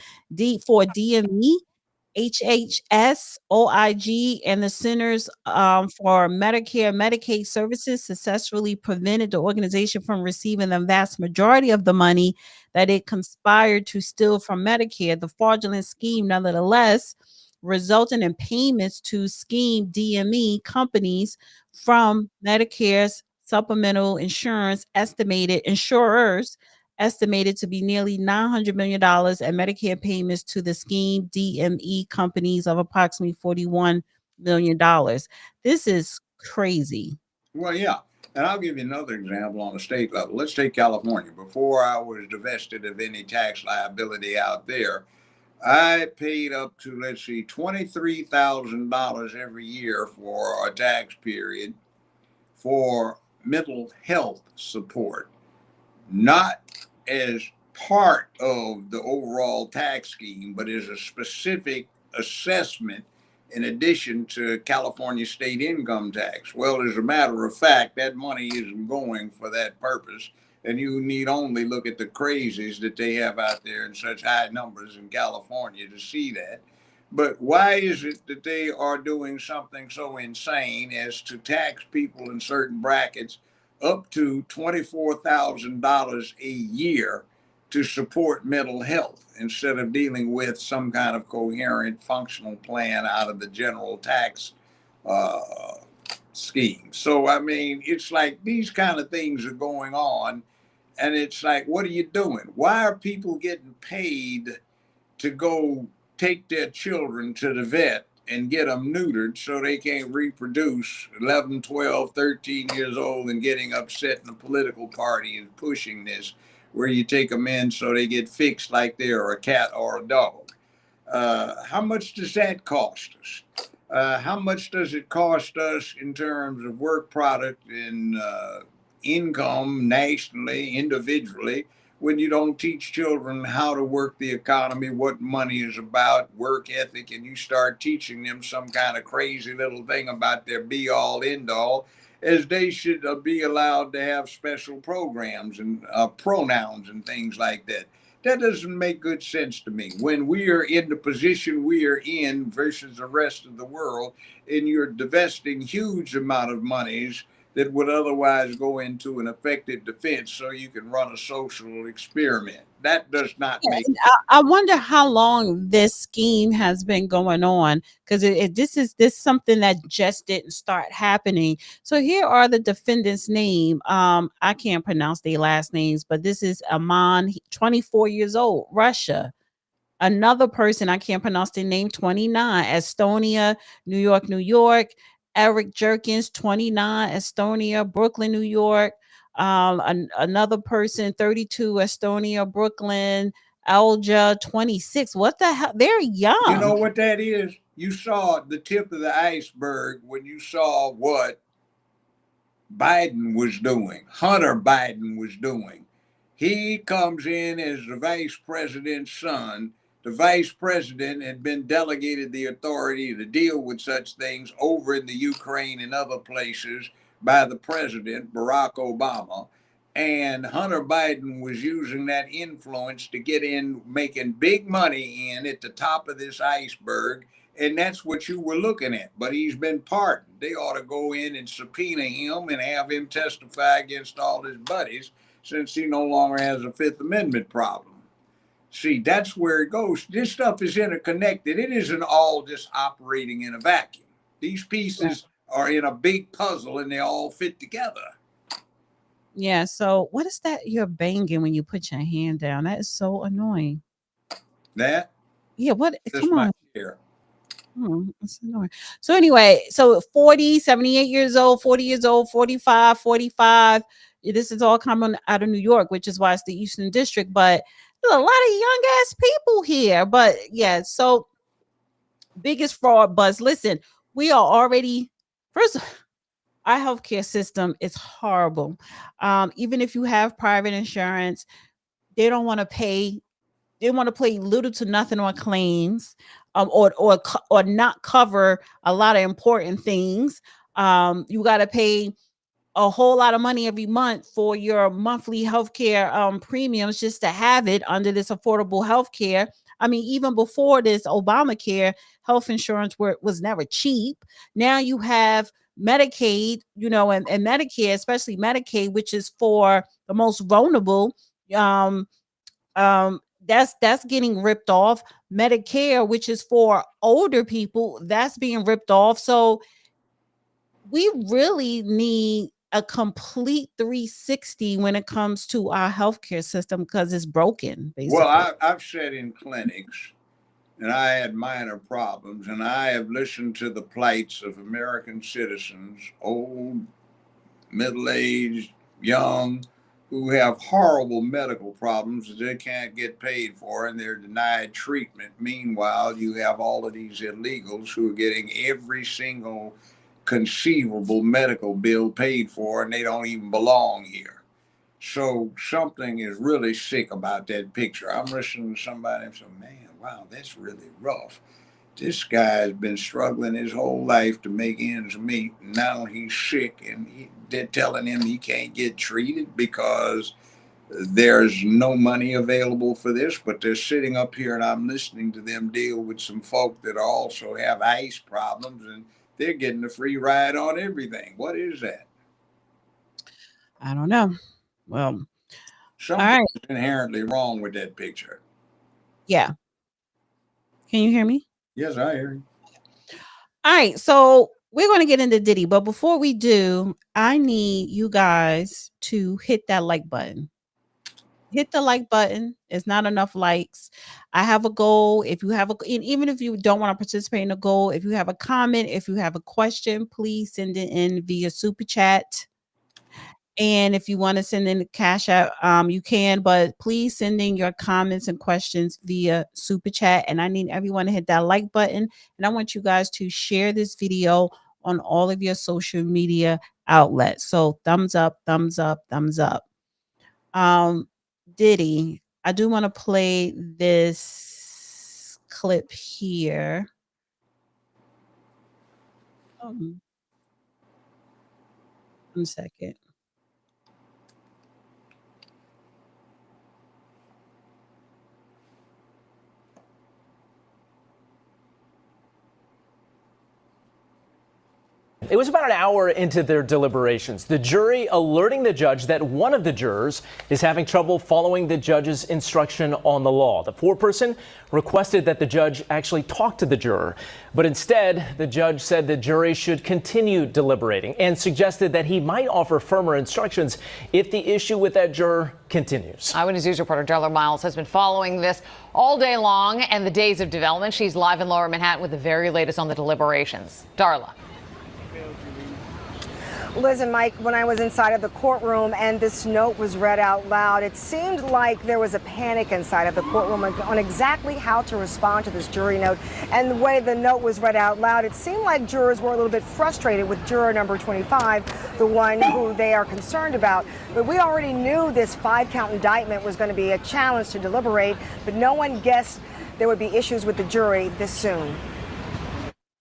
for DME, HHS, OIG, and the Centers for Medicare and Medicaid Services successfully prevented the organization from receiving the vast majority of the money that it conspired to steal from Medicare. The fraudulent scheme, nonetheless, resulting in payments to scheme DME companies from Medicare's supplemental insurers estimated to be nearly $900 million, and Medicare payments to the scheme DME companies of approximately $41 million. This is crazy. Well, yeah. And I'll give you another example on the state level. Let's take California. Before I was divested of any tax liability out there, I paid up to, let's see, $23,000 every year for a tax period for mental health support, not as part of the overall tax scheme, but as a specific assessment in addition to California state income tax. Well, as a matter of fact, that money isn't going for that purpose. And you need only look at the crazies that they have out there in such high numbers in California to see that. But why is it that they are doing something so insane as to tax people in certain brackets up to $24,000 a year to support mental health instead of dealing with some kind of coherent functional plan out of the general tax scheme? So, I mean, it's like these kind of things are going on. And it's like, what are you doing? Why are people getting paid to go take their children to the vet and get them neutered so they can't reproduce 11, 12, 13 years old and getting upset in the political party and pushing this, where you take them in so they get fixed like they're a cat or a dog? How much does that cost us? How much does it cost us in terms of work product and income nationally, individually, when you don't teach children how to work the economy, what money is about, work ethic, and you start teaching them some kind of crazy little thing about their be all end all, as they should be allowed to have special programs and pronouns and things like that. That doesn't make good sense to me. When we are in the position we are in versus the rest of the world, and you're divesting huge amount of monies that would otherwise go into an effective defense so you can run a social experiment. That does not make sense. I wonder how long this scheme has been going on, because this is something that just didn't start happening. So here are the defendants' name. I can't pronounce their last names, but this is Aman, 24 years old, Russia. Another person, I can't pronounce their name, 29, Estonia, New York. Eric Jerkins, 29, Estonia, Brooklyn, New York. Another person, 32, Estonia, Brooklyn. Alja, 26. What the hell? They're young. You know what that is? You saw the tip of the iceberg when you saw what Biden was doing, Hunter Biden was doing. He comes in as the vice president's son. The vice president had been delegated the authority to deal with such things over in the Ukraine and other places by the president, Barack Obama. And Hunter Biden was using that influence to get in, making big money in at the top of this iceberg. And that's what you were looking at. But he's been pardoned. They ought to go in and subpoena him and have him testify against all his buddies, since he no longer has a Fifth Amendment problem. See, that's where it goes. This stuff is interconnected. It isn't all just operating in a vacuum. These pieces are in a big puzzle and they all fit together. Yeah. So what is that you're banging when you put your hand down? That is so annoying. That? Yeah. What? That's Come on. my chair. That's annoying. So anyway, so 40, 78 years old, 40 years old, 45, 45. This is all coming out of New York, which is why it's the Eastern District. But There's a lot of young ass people here. But yeah, so biggest fraud buzz. Listen, we are already first. Our healthcare system is horrible. Even if you have private insurance, they don't want to pay. They want to pay little to nothing on claims, or not cover a lot of important things. You got to pay a whole lot of money every month for your monthly healthcare premiums just to have it under this affordable healthcare. I mean, even before this Obamacare, health insurance was never cheap. Now you have Medicaid, and Medicare, especially Medicaid, which is for the most vulnerable. That's getting ripped off. Medicare, which is for older people, that's being ripped off. So we really need a complete 360 when it comes to our healthcare system, because it's broken, basically. Well, I've sat in clinics and I had minor problems, and I have listened to the plights of American citizens, old, middle-aged, young, who have horrible medical problems that they can't get paid for, and they're denied treatment. Meanwhile, you have all of these illegals who are getting every single conceivable medical bill paid for, and they don't even belong here. So something is really sick about that picture. I'm listening to somebody and say, man, wow, that's really rough. This guy's been struggling his whole life to make ends meet. And now he's sick, and they're telling him he can't get treated because there's no money available for this. But they're sitting up here and I'm listening to them deal with some folk that also have ice problems, and they're getting a free ride on everything. What is that? I don't know. Well, something's inherently wrong with that picture. Yeah. Can you hear me? Yes, I hear you. All right, so we're going to get into Diddy, but before we do, I need you guys to hit that like button. Hit the like button. It's not enough likes. I have a goal. If you have even if you don't want to participate in the goal, if you have a comment, if you have a question, please send it in via super chat. And if you want to send in the Cash App, you can, but please send in your comments and questions via super chat. And I need everyone to hit that like button. And I want you guys to share this video on all of your social media outlets. So thumbs up, thumbs up, thumbs up. Diddy, I do want to play this clip here. 1 second. It was about an hour into their deliberations, the jury alerting the judge that one of the jurors is having trouble following the judge's instruction on the law. The foreperson requested that the judge actually talk to the juror, but instead the judge said the jury should continue deliberating and suggested that he might offer firmer instructions if the issue with that juror continues. Eyewitness News reporter Darla Miles has been following this all day long and the days of development. She's live in Lower Manhattan with the very latest on the deliberations. Darla. Liz and Mike, when I was inside of the courtroom and this note was read out loud, it seemed like there was a panic inside of the courtroom on exactly how to respond to this jury note. And the way the note was read out loud, it seemed like jurors were a little bit frustrated with juror number 25, the one who they are concerned about. But we already knew this 5-count indictment was going to be a challenge to deliberate, but no one guessed there would be issues with the jury this soon.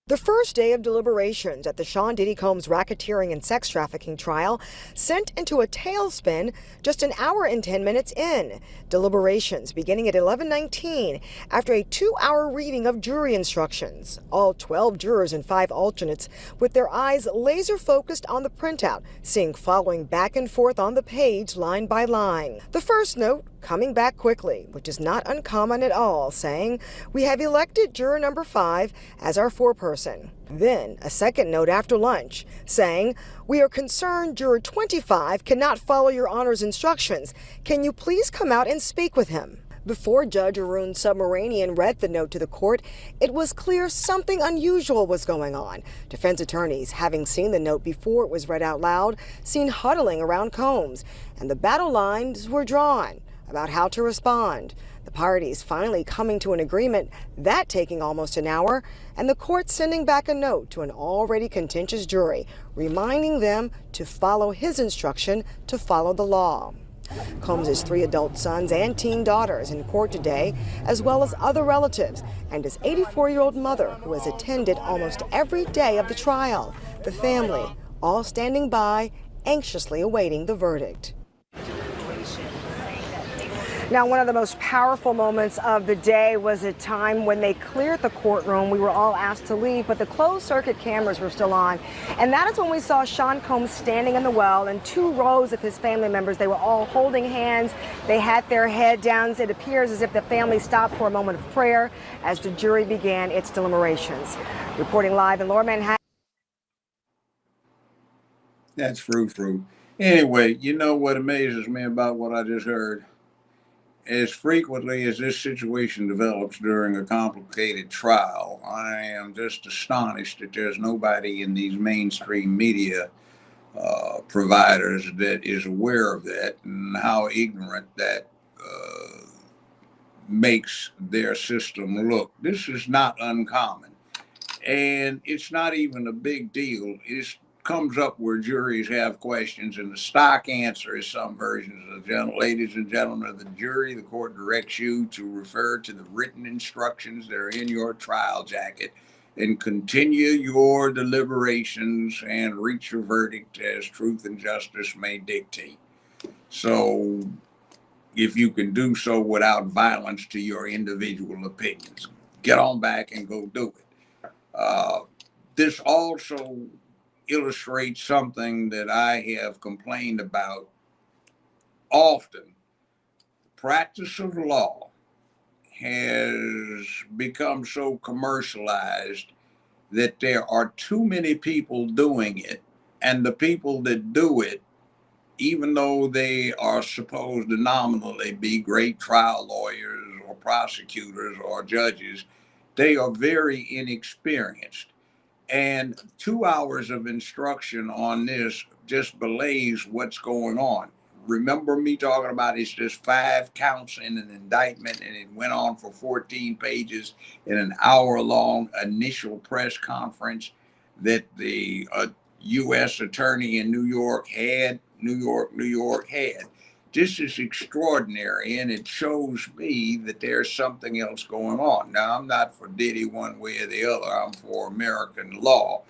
The first day of deliberations at the Sean Diddy Combs racketeering and sex trafficking trial sent into a tailspin just an hour and 10 minutes in. Deliberations beginning at 11:19 after a 2-hour reading of jury instructions. All 12 jurors and 5 alternates with their eyes laser focused on the printout, seeing following back and forth on the page line by line. The first note coming back quickly, which is not uncommon at all, saying, "We have elected juror number 5 as our foreperson." Then a second note after lunch saying, "We are concerned juror 25 cannot follow your honor's instructions. Can you please come out and speak with him?" Before Judge Arun Subramanian read the note to the court, it was clear something unusual was going on. Defense attorneys, having seen the note before it was read out loud, seen huddling around Combs, and the battle lines were drawn. about how to respond. The parties finally coming to an agreement, that taking almost an hour, and the court sending back a note to an already contentious jury, reminding them to follow his instruction to follow the law. Combs' 3 adult sons and teen daughters in court today, as well as other relatives, and his 84-year-old mother, who has attended almost every day of the trial. The family, all standing by, anxiously awaiting the verdict. Now, one of the most powerful moments of the day was a time when they cleared the courtroom. We were all asked to leave, but the closed circuit cameras were still on. And that is when we saw Sean Combs standing in the well and 2 rows of his family members. They were all holding hands. They had their head down. It appears as if the family stopped for a moment of prayer as the jury began its deliberations. Reporting live in Lower Manhattan. That's frou-frou. Anyway, you know what amazes me about what I just heard? As frequently as this situation develops during a complicated trial, I am just astonished that there's nobody in these mainstream media providers that is aware of that and how ignorant that makes their system look. This is not uncommon, and it's not even a big deal. It comes up where juries have questions, and the stock answer is some versions of ladies and gentlemen of the jury, the court directs you to refer to the written instructions that are in your trial jacket and continue your deliberations and reach your verdict as truth and justice may dictate. So if you can do so without violence to your individual opinions, get on back and go do it. This also illustrates something that I have complained about often. The practice of law has become so commercialized that there are too many people doing it, and the people that do it, even though they are supposed to nominally be great trial lawyers or prosecutors or judges, they are very inexperienced. And 2 hours of instruction on this just belays what's going on. Remember me talking about it's just 5 counts in an indictment, and it went on for 14 pages in an hour-long initial press conference that the U.S. attorney in New York had. This is extraordinary, and it shows me that there's something else going on. Now, I'm not for Diddy one way or the other. I'm for American law,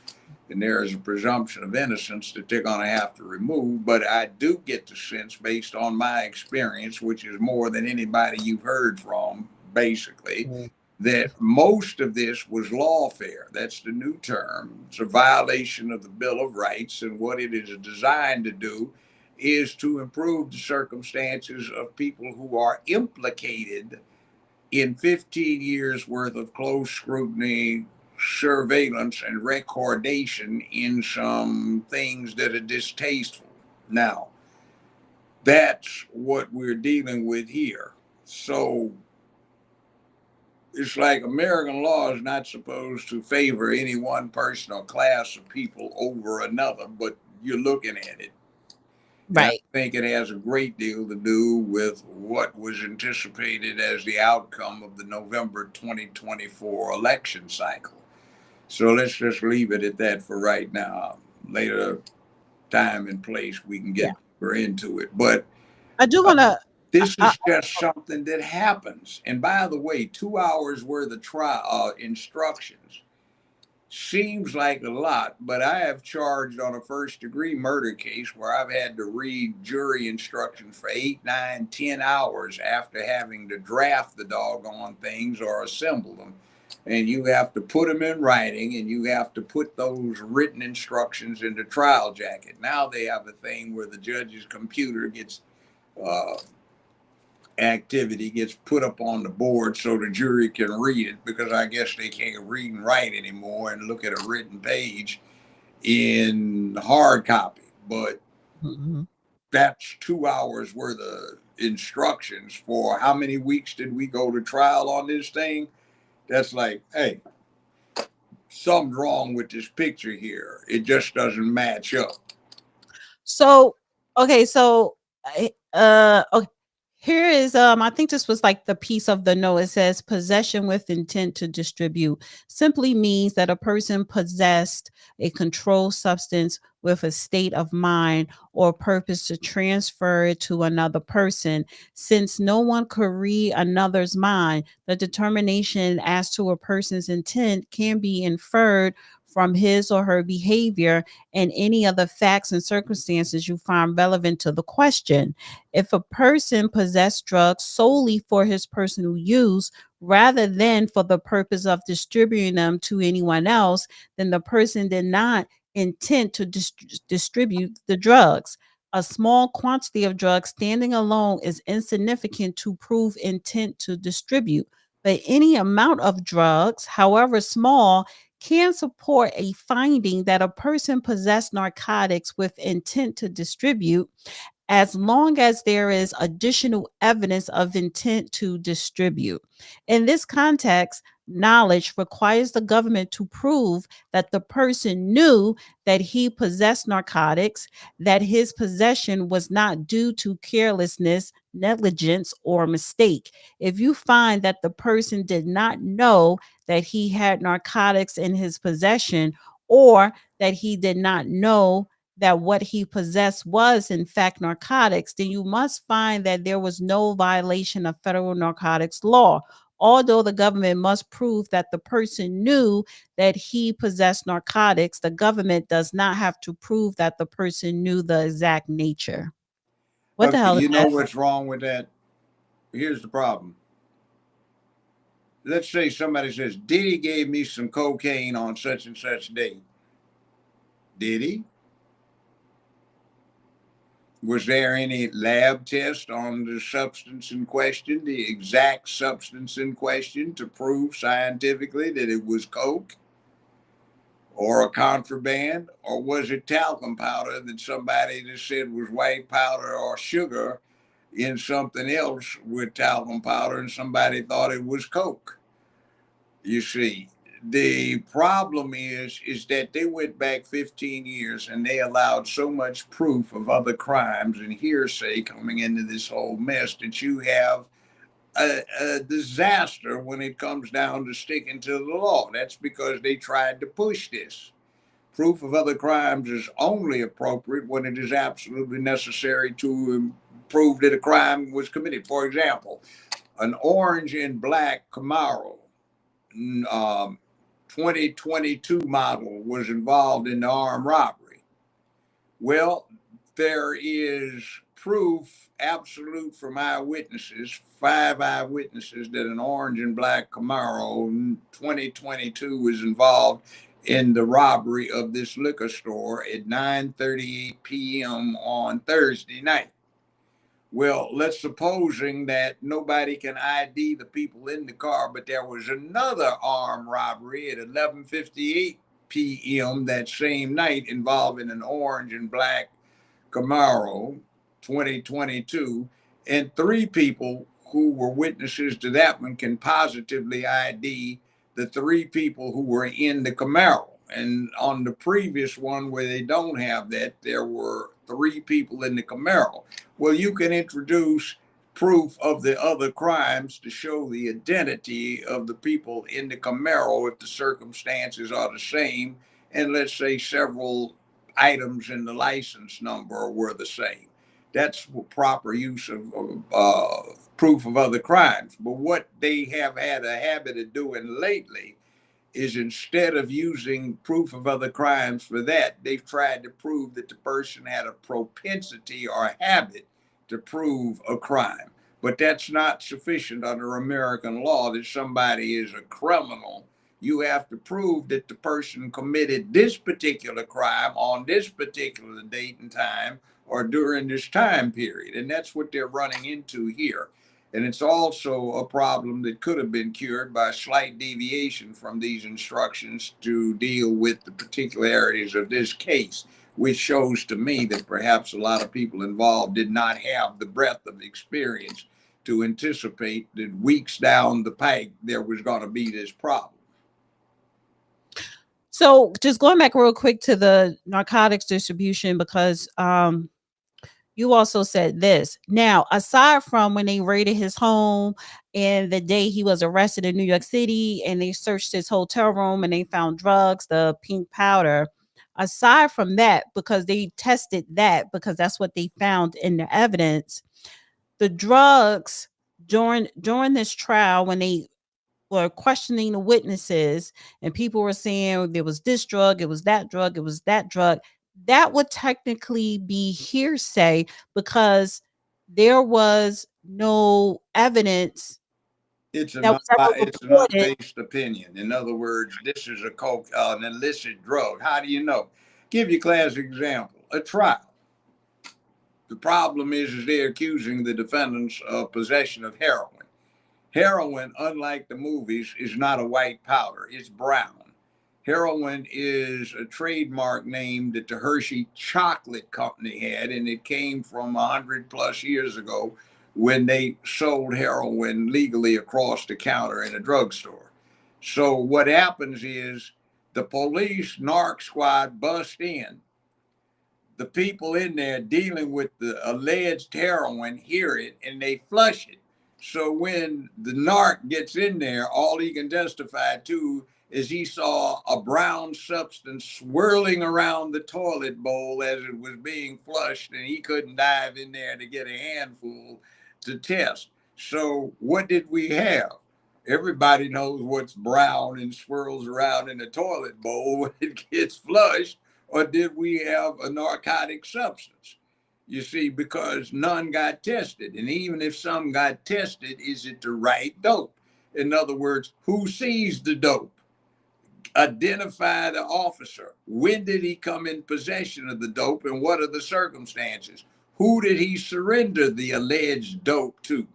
and there is a presumption of innocence that they're going to have to remove. But I do get the sense, based on my experience, which is more than anybody you've heard from, basically, that most of this was lawfare. That's the new term. It's a violation of the Bill of Rights, and what it is designed to do is to improve the circumstances of people who are implicated in 15 years worth of close scrutiny, surveillance, and recordation in some things that are distasteful. Now, that's what we're dealing with here. So it's like American law is not supposed to favor any one person or class of people over another, but you're looking at it. Right. I think it has a great deal to do with what was anticipated as the outcome of the November 2024 election cycle. So let's just leave it at that for right now. Later time and place, we can get deeper into it. But I do want to. This is just something that happens. And by the way, 2 hours worth of trial instructions seems like a lot, but I have charged on a first-degree murder case where I've had to read jury instructions for 8, 9, 10 hours after having to draft the doggone things or assemble them. And you have to put them in writing, and you have to put those written instructions in the trial jacket. Now they have a thing where the judge's computer gets activity gets put up on the board so the jury can read it, because I guess they can't read and write anymore and look at a written page in hard copy. But that's 2 hours worth of instructions for how many weeks did we go to trial on this thing? That's like, hey, something's wrong with this picture here. It just doesn't match up. So, okay, okay. Here is I think this was like the piece of the note. It says possession with intent to distribute simply means that a person possessed a controlled substance with a state of mind or purpose to transfer it to another person. Since no one could read another's mind, the determination as to a person's intent can be inferred from his or her behavior and any other facts and circumstances you find relevant to the question. If a person possessed drugs solely for his personal use rather than for the purpose of distributing them to anyone else, then the person did not intend to distribute the drugs. A small quantity of drugs standing alone is insignificant to prove intent to distribute, but any amount of drugs, however small, can support a finding that a person possessed narcotics with intent to distribute as long as there is additional evidence of intent to distribute. In this context, knowledge requires the government to prove that the person knew that he possessed narcotics, that his possession was not due to carelessness, negligence, or mistake. If you find that the person did not know that he had narcotics in his possession, or that he did not know that what he possessed was in fact narcotics, then you must find that there was no violation of federal narcotics law. Although the government must prove that the person knew that he possessed narcotics, the government does not have to prove that the person knew the exact nature. What the hell is You know that? what's wrong with that? Here's the problem. Let's say somebody says, Diddy gave me some cocaine on such and such date. Did he? Was there any lab test on the substance in question, the exact substance in question, to prove scientifically that it was coke or a contraband? Or was it talcum powder that somebody just said was white powder or sugar in something else with talcum powder and somebody thought it was coke? You see, the problem is that they went back 15 years and they allowed so much proof of other crimes and hearsay coming into this whole mess that you have a disaster when it comes down to sticking to the law. That's because they tried to push this. Proof of other crimes is only appropriate when it is absolutely necessary to prove that a crime was committed. For example, an orange and black Camaro 2022 model was involved in the armed robbery. Well, there is proof absolute from eyewitnesses, 5 eyewitnesses, that an orange and black Camaro 2022 was involved in the robbery of this liquor store at 9:38 p.m. on Thursday night. Well, let's supposing that nobody can ID the people in the car, but there was another armed robbery at 11:58 p.m. that same night involving an orange and black Camaro 2022, and 3 people who were witnesses to that one can positively ID the 3 people who were in the Camaro. And on the previous one where they don't have that, there were 3 people in the Camaro. Well, you can introduce proof of the other crimes to show the identity of the people in the Camaro if the circumstances are the same, and let's say several items in the license number were the same. That's proper use of proof of other crimes. But what they have had a habit of doing lately is, instead of using proof of other crimes for that, they've tried to prove that the person had a propensity or habit to prove a crime. But that's not sufficient under American law that somebody is a criminal. You have to prove that the person committed this particular crime on this particular date and time or during this time period. And that's what they're running into here. And it's also a problem that could have been cured by a slight deviation from these instructions to deal with the particularities of this case, which shows to me that perhaps a lot of people involved did not have the breadth of experience to anticipate that weeks down the pike there was going to be this problem. So just going back real quick to the narcotics distribution, because you also said this. Now, aside from when they raided his home and the day he was arrested in New York City and they searched his hotel room and they found drugs, the pink powder, aside from that, because they tested that because that's what they found in the evidence, the drugs during this trial, when they were questioning the witnesses and people were saying there was this drug, it was that drug, it was that drug, that would technically be hearsay because there was no evidence It's that was ever it's an reported. unbased opinion. In other words, this is an illicit drug. How do you know? Give you a classic example. A trial. The problem is they're accusing the defendants of possession of heroin. Heroin, unlike the movies, is not a white powder. It's brown. Heroin is a trademark name that the Hershey Chocolate Company had, and it came from 100+ years ago when they sold heroin legally across the counter in a drugstore. So what happens is the police narc squad bust in. The people in there dealing with the alleged heroin hear it and they flush it. So when the narc gets in there, all he can testify to is he saw a brown substance swirling around the toilet bowl as it was being flushed, and he couldn't dive in there to get a handful to test. So what did we have? Everybody knows what's brown and swirls around in the toilet bowl when it gets flushed. Or did we have a narcotic substance? You see, because none got tested. And even if some got tested, is it the right dope? In other words, who seized the dope? Identify the officer. When did he come in possession of the dope and what are the circumstances? Who did he surrender the alleged dope to?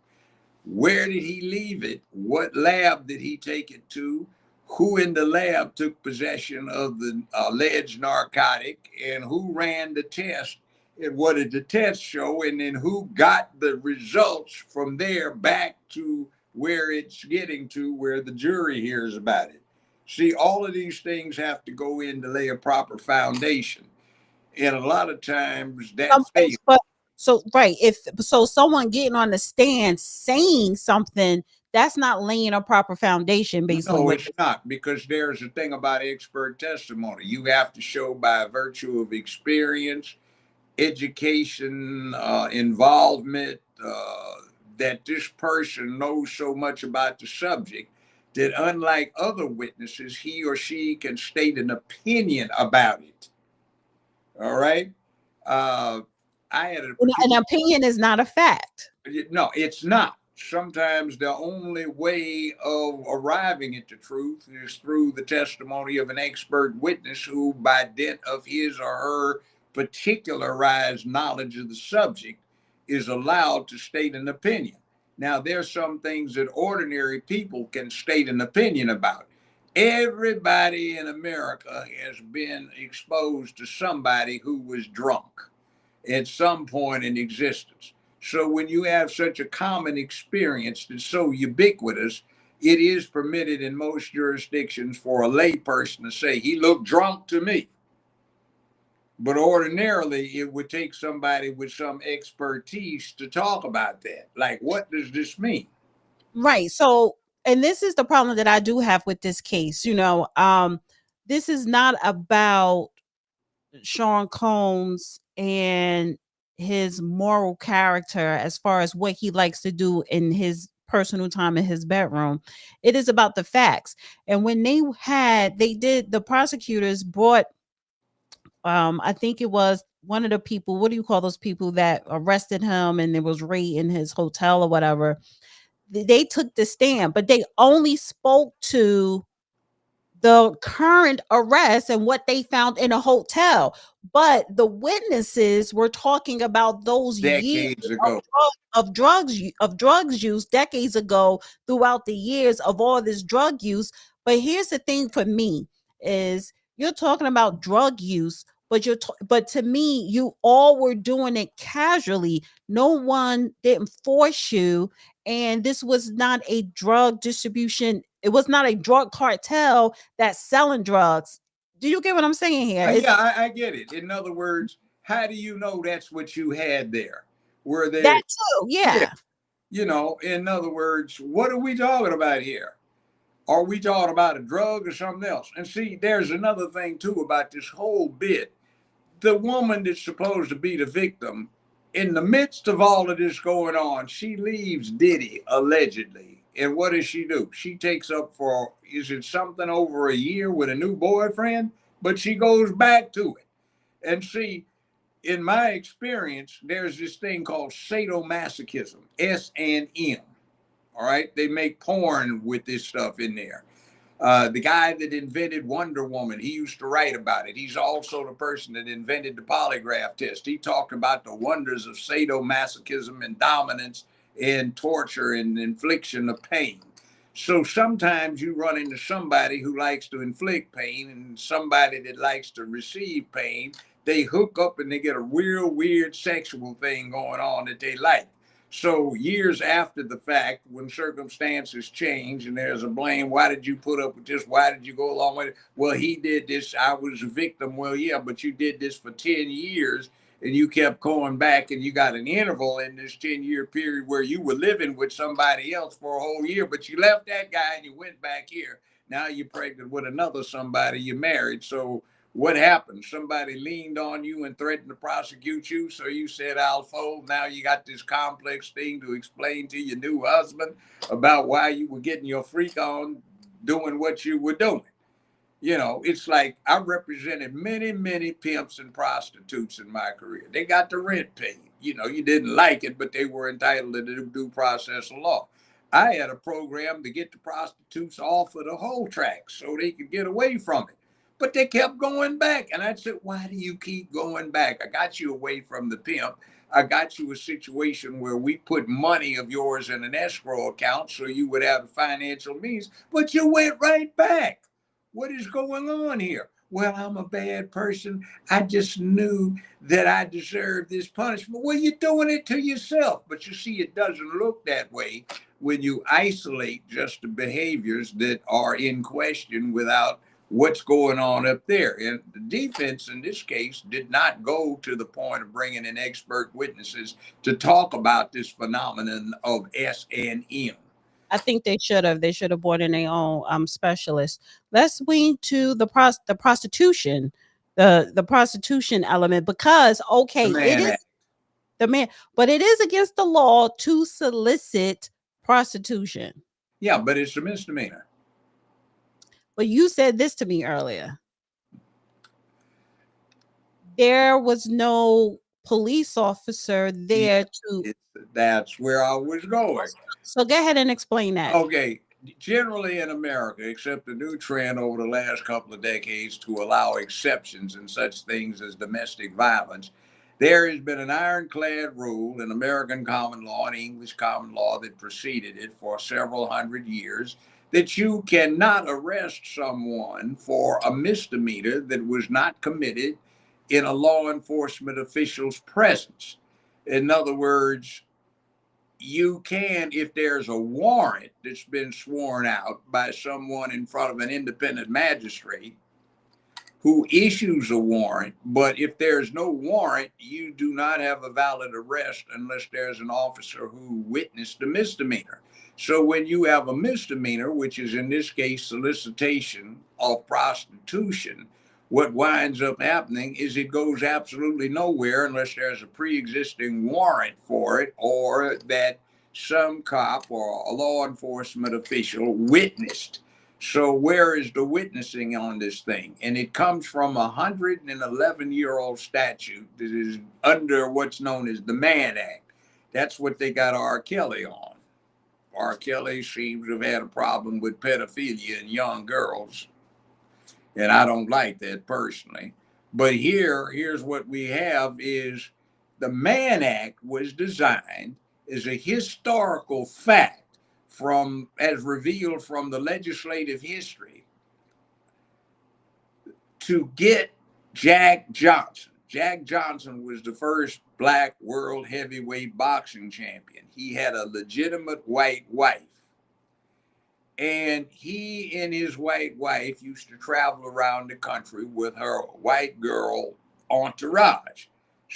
Where did he leave it? What lab did he take it to? Who in the lab took possession of the alleged narcotic and who ran the test and what did the test show? And then who got the results from there back to where it's getting to, where the jury hears about it. See, all of these things have to go in to lay a proper foundation. And a lot of times that fails. But so right, if so someone getting on the stand saying something, that's not laying a proper foundation based on No, what it's not, because there's a thing about expert testimony. You have to show by virtue of experience, education, involvement, that this person knows so much about the subject that unlike other witnesses, he or she can state an opinion about it. All right. I had an opinion is not a fact. No, it's not. Sometimes the only way of arriving at the truth is through the testimony of an expert witness who, by dint of his or her particularized knowledge of the subject, is allowed to state an opinion. Now, there's some things that ordinary people can state an opinion about. Everybody in America has been exposed to somebody who was drunk at some point in existence. So when you have such a common experience that's so ubiquitous, it is permitted in most jurisdictions for a layperson to say, he looked drunk to me. But ordinarily, it would take somebody with some expertise to talk about that. Like, what does this mean? Right. So, and this is the problem that I do have with this case. This is not about Sean Combs and his moral character as far as what he likes to do in his personal time in his bedroom. It is about the facts. And when the prosecutors brought, I think it was one of the people, what do you call those people that arrested him and there was raid in his hotel or whatever, they took the stand, but they only spoke to the current arrest and what they found in a hotel. But the witnesses were talking about those decades ago of drugs use decades ago, throughout the years of all this drug use. But here's the thing for me is you're talking about drug use, but to me, you all were doing it casually. No one didn't force you. And this was not a drug distribution. It was not a drug cartel that's selling drugs. Do you get what I'm saying here? Yeah, I get it. In other words, How do you know that's what you had there? Were there? That too, yeah. You know, in other words, what are we talking about here? Are we talking about a drug or something else? And see, there's another thing too about this whole bit. The woman that's supposed to be the victim, in the midst of all of this going on, she leaves Diddy allegedly. And what does she do? She takes up for, is it something over a year with a new boyfriend? But she goes back to it. And see, in my experience, there's this thing called sadomasochism, S&M. All right. They make porn with this stuff in there. The guy that invented Wonder Woman, he used to write about it. He's also the person that invented the polygraph test. He talked about the wonders of sadomasochism and dominance and torture and infliction of pain. So sometimes you run into somebody who likes to inflict pain and somebody that likes to receive pain. They hook up and they get a real weird sexual thing going on that they like. So years after the fact, when circumstances change and there's a blame, why did you put up with this? Why did you go along with it? Well, he did this. I was a victim. Well, yeah, but you did this for 10 years and you kept going back and you got an interval in this 10-year period where you were living with somebody else for a whole year, but you left that guy and you went back here. Now you're pregnant with another somebody you married. So what happened? Somebody leaned on you and threatened to prosecute you. So you said, I'll fold. Now you got this complex thing to explain to your new husband about why you were getting your freak on doing what you were doing. You know, it's like I represented many, many pimps and prostitutes in my career. They got the rent paid. You know, you didn't like it, but they were entitled to the due process of law. I had a program to get the prostitutes off of the whole track so they could get away from it. But they kept going back. And I said, why do you keep going back? I got you away from the pimp. I got you a situation where we put money of yours in an escrow account so you would have the financial means, but you went right back. What is going on here? Well, I'm a bad person. I just knew that I deserved this punishment. Well, you're doing it to yourself. But you see, it doesn't look that way when you isolate just the behaviors that are in question without what's going on up there. And the defense in this case did not go to the point of bringing in expert witnesses to talk about this phenomenon of S&M. I think they should have. They should have brought in their own specialist. Let's swing to the prostitution, the prostitution element, because it is the man, but it is against the law to solicit prostitution. Yeah, but it's a misdemeanor. But you said this to me earlier. There was no police officer there to. That's where I was going. So go ahead and explain that. Okay. Generally in America, except the new trend over the last couple of decades to allow exceptions in such things as domestic violence, there has been an ironclad rule in American common law and English common law that preceded it for several hundred years that you cannot arrest someone for a misdemeanor that was not committed in a law enforcement official's presence. In other words, you can, if there's a warrant that's been sworn out by someone in front of an independent magistrate who issues a warrant, but if there's no warrant, you do not have a valid arrest unless there's an officer who witnessed the misdemeanor. So when you have a misdemeanor, which is in this case solicitation of prostitution, what winds up happening is it goes absolutely nowhere unless there's a pre-existing warrant for it or that some cop or a law enforcement official witnessed. So where is the witnessing on this thing? And it comes from a 111-year-old statute that is under what's known as the Mann Act. That's what they got R. Kelly on. R. Kelly seems to have had a problem with pedophilia in young girls. And I don't like that personally. But here's what we have is the Mann Act was designed as a historical fact from, as revealed from the legislative history, to get Jack Johnson. Jack Johnson was the first black world heavyweight boxing champion. He had a legitimate white wife. And he and his white wife used to travel around the country with her white girl entourage.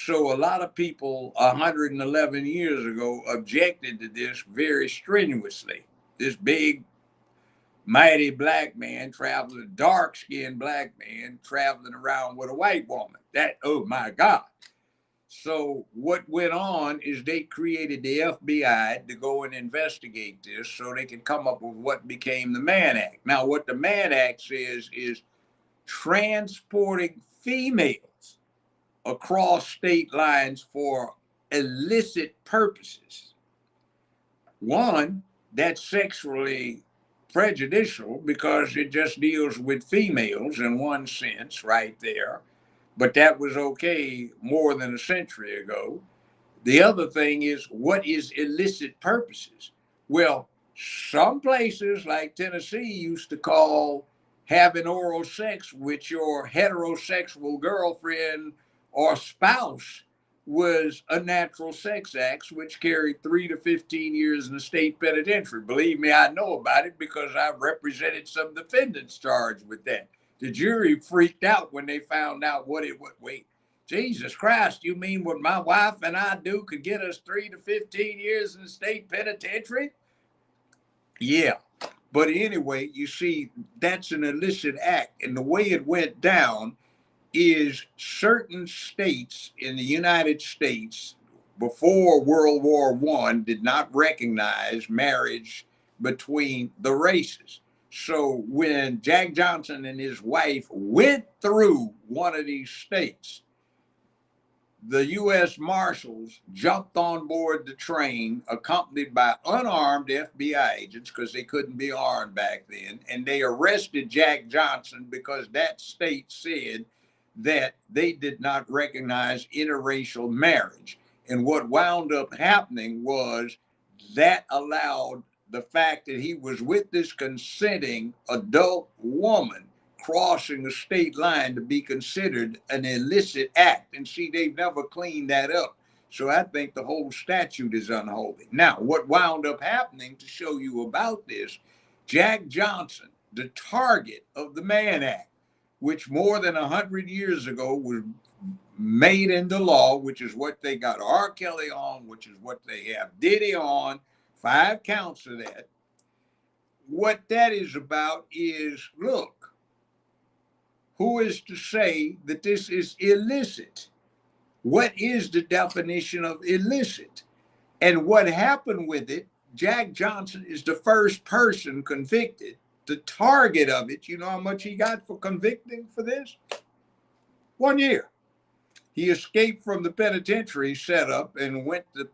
So a lot of people 111 years ago objected to this very strenuously. This big, mighty black man traveling, dark-skinned black man traveling around with a white woman. That, oh my God. So what went on is they created the FBI to go and investigate this so they could come up with what became the Mann Act. Now, what the Mann Act says is transporting females across state lines for illicit purposes. One, that's sexually prejudicial because it just deals with females in one sense right there. But that was okay more than a century ago. The other thing is, what is illicit purposes? Well, some places like Tennessee used to call having oral sex with your heterosexual girlfriend or spouse was a natural sex act, which carried 3 to 15 years in the state penitentiary. Believe me, I know about it because I represented some defendants charged with that. The jury freaked out when they found out what it would. Wait, Jesus Christ, you mean what my wife and I do could get us 3 to 15 years in the state penitentiary? Yeah. But anyway, you see, that's an illicit act. And the way it went down is certain states in the United States before World War I did not recognize marriage between the races. So when Jack Johnson and his wife went through one of these states, the U.S. Marshals jumped on board the train, accompanied by unarmed FBI agents, because they couldn't be armed back then, and they arrested Jack Johnson because that state said that they did not recognize interracial marriage. And what wound up happening was that allowed the fact that he was with this consenting adult woman crossing the state line to be considered an illicit act. And see, they've never cleaned that up. So I think the whole statute is unholy. Now, what wound up happening, to show you about this, Jack Johnson, the target of the Mann Act, which more than 100 years ago was made into law, which is what they got R. Kelly on, which is what they have Diddy on, 5 counts of that. What that is about is, look, who is to say that this is illicit? What is the definition of illicit? And what happened with it, Jack Johnson is the first person convicted. The target of it, you know how much he got for convicting for this? 1 year. He escaped from the penitentiary setup and went to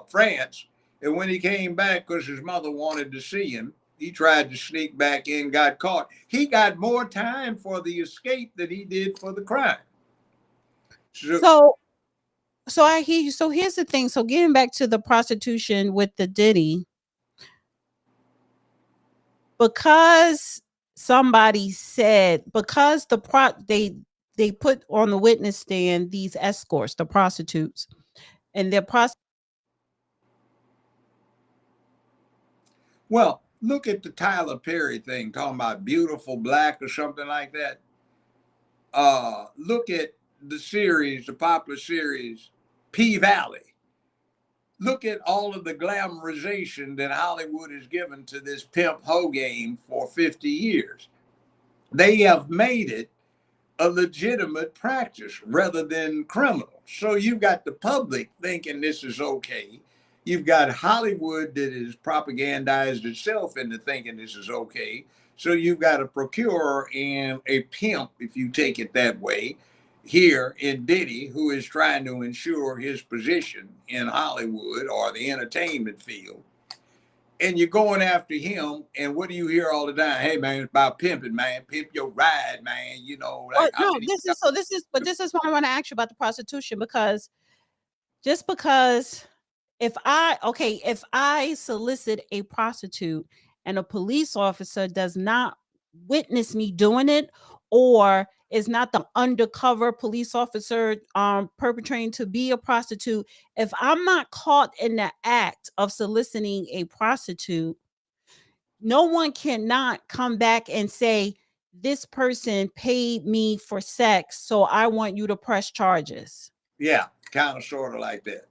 France. And when he came back, because his mother wanted to see him, he tried to sneak back in, got caught. He got more time for the escape than he did for the crime. So I hear you. So here's the thing. So getting back to the prostitution with the Diddy, because somebody said, because they put on the witness stand these escorts, the prostitutes, and they're Well, look at the Tyler Perry thing, talking about beautiful black or something like that. Look at the series, the popular series, P-Valley. Look at all of the glamorization that Hollywood has given to this pimp hoe game for 50 years. They have made it a legitimate practice rather than criminal. So you've got the public thinking this is okay. You've got Hollywood that has propagandized itself into thinking this is okay. So you've got a procurer and a pimp, if you take it that way, here in Diddy, who is trying to ensure his position in Hollywood or the entertainment field. And you're going after him, and what do you hear all the time? Hey man, it's about pimping, man. Pimp your ride, man. You know, like this is why I want to ask you about the prostitution, because just because if I solicit a prostitute and a police officer does not witness me doing it, or is not the undercover police officer perpetrating to be a prostitute, if I'm not caught in the act of soliciting a prostitute, no one cannot come back and say, this person paid me for sex, so I want you to press charges. Yeah, kind of sort of like that.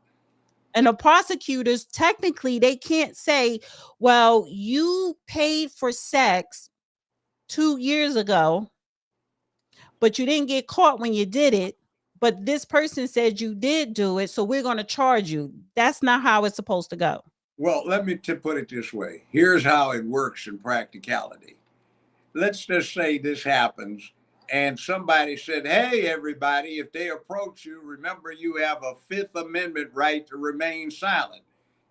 And the prosecutors, technically, they can't say, well, you paid for sex 2 years ago, but you didn't get caught when you did it. But this person said you did do it, so we're going to charge you. That's not how it's supposed to go. Well, let me put it this way. Here's how it works in practicality. Let's just say this happens and somebody said, hey, everybody, if they approach you, remember you have a Fifth Amendment right to remain silent.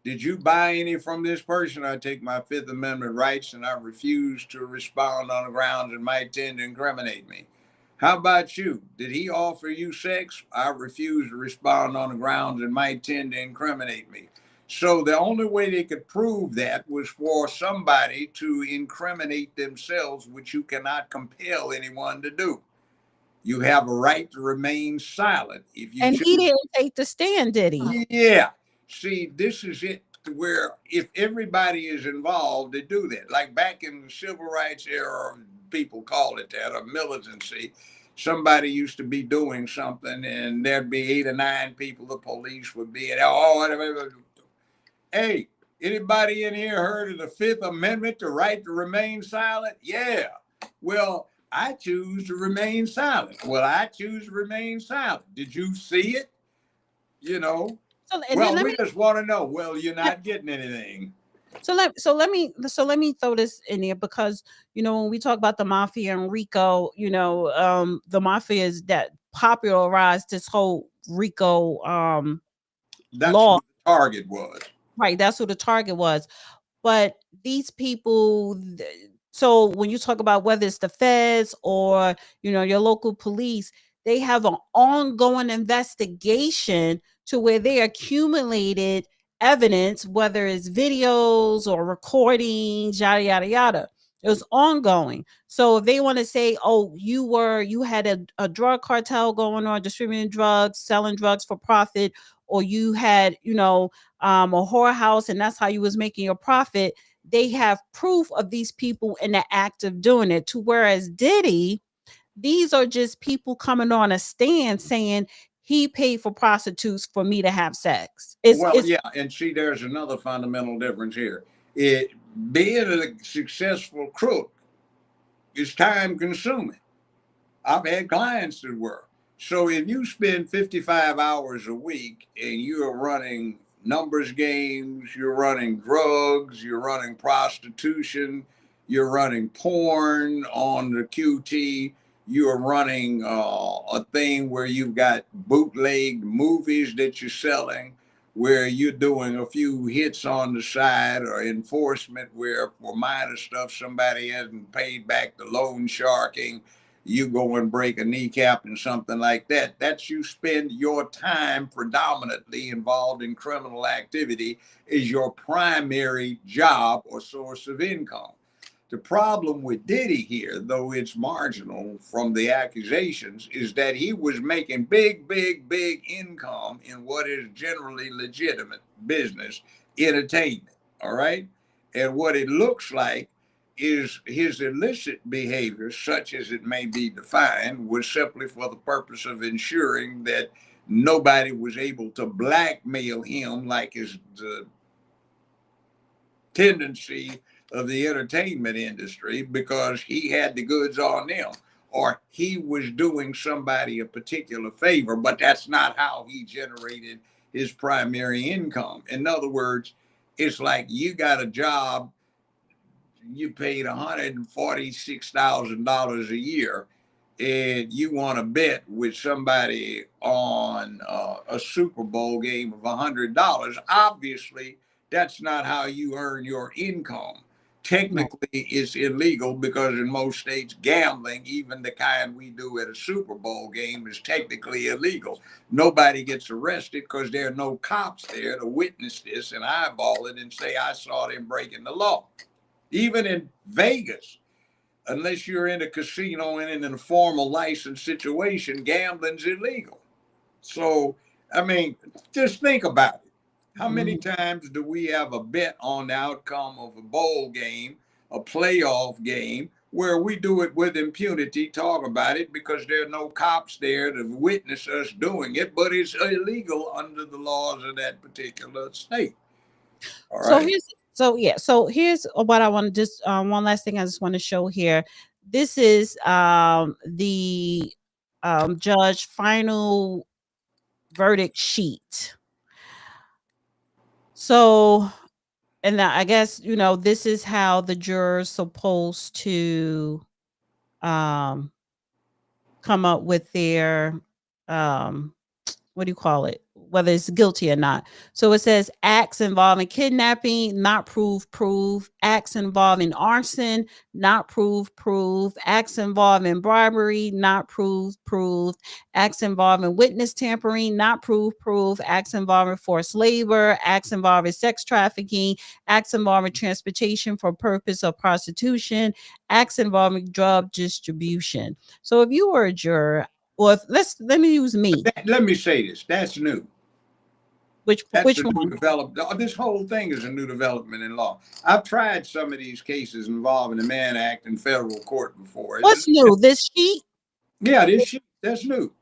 Did you buy any from this person? I take my Fifth Amendment rights and I refuse to respond on the grounds it might tend to incriminate me. How about you? Did he offer you sex? I refuse to respond on the grounds it might tend to incriminate me. So the only way they could prove that was for somebody to incriminate themselves, which you cannot compel anyone to do. You have a right to remain silent. If you And choose. he didn't take the stand, did he? Yeah. See, this is it, where if everybody is involved, they do that. Like back in the civil rights era, people call it that, a militancy. Somebody used to be doing something and there'd be 8 or 9 people, the police would be, hey, anybody in here heard of the Fifth Amendment, the right to remain silent? Yeah. Well, I choose to remain silent. Well, I choose to remain silent. Did you see it? You know, well, we just want to know. Well, you're not getting anything. So let me throw this in there, because when we talk about the mafia and RICO, the mafia is that popularized this whole RICO That's law. who the target was. Right, that's who the target was. But these people, so when you talk about whether it's the feds or your local police, they have an ongoing investigation to where they accumulated evidence, whether it's videos or recordings, yada yada yada. It was ongoing. So if they want to say, oh, you had a drug cartel going on, distributing drugs, selling drugs for profit, or you had a whorehouse and that's how you was making your profit, they have proof of these people in the act of doing it. To whereas Diddy, these are just people coming on a stand saying he paid for prostitutes for me to have sex. Yeah, and see, there's another fundamental difference here. Being a successful crook is time consuming. I've had clients that were. So if you spend 55 hours a week and you're running numbers games, you're running drugs, you're running prostitution, you're running porn on the QT, you're running a thing where you've got bootleg movies that you're selling, where you're doing a few hits on the side, or enforcement where for minor stuff somebody hasn't paid back the loan sharking, you go and break a kneecap and something like that. That's you spend your time predominantly involved in criminal activity is your primary job or source of income. The problem with Diddy here, though it's marginal from the accusations, is that he was making big income in what is generally legitimate business, entertainment, all right? And what it looks like is his illicit behavior, such as it may be defined, was simply for the purpose of ensuring that nobody was able to blackmail him like is the tendency of the entertainment industry, because he had the goods on them, or he was doing somebody a particular favor, but that's not how he generated his primary income. In other words, it's like you got a job, you paid $146,000 a year, and you want to bet with somebody on a Super Bowl game of $100. Obviously, that's not how you earn your income. Technically, it's illegal, because in most states, gambling, even the kind we do at a Super Bowl game, is technically illegal. Nobody gets arrested because there are no cops there to witness this and eyeball it and say, I saw them breaking the law. Even in Vegas, unless you're in a casino and in a formal license situation, gambling's illegal. So, I mean, just think about it. How many times do we have a bet on the outcome of a bowl game, a playoff game, where we do it with impunity, talk about it because there are no cops there to witness us doing it, but it's illegal under the laws of that particular state. All So right. here's what I want to just one last thing I just want to show here. This is the judge final verdict sheet. So, and I guess this is how the jurors supposed to come up with their what do you call it, whether it's guilty or not. So it says acts involving kidnapping, not prove, acts involving arson, not prove, acts involving bribery, not prove, acts involving witness tampering, not prove, acts involving forced labor, acts involving sex trafficking, acts involving transportation for purpose of prostitution, acts involving drug distribution. So if you were a juror, or let me use me. Let me say this. That's new. Which New one? This whole thing is a new development in law. I've tried some of these cases involving the Mann Act in federal court before. What's new? This sheet? Yeah, this sheet. That's new.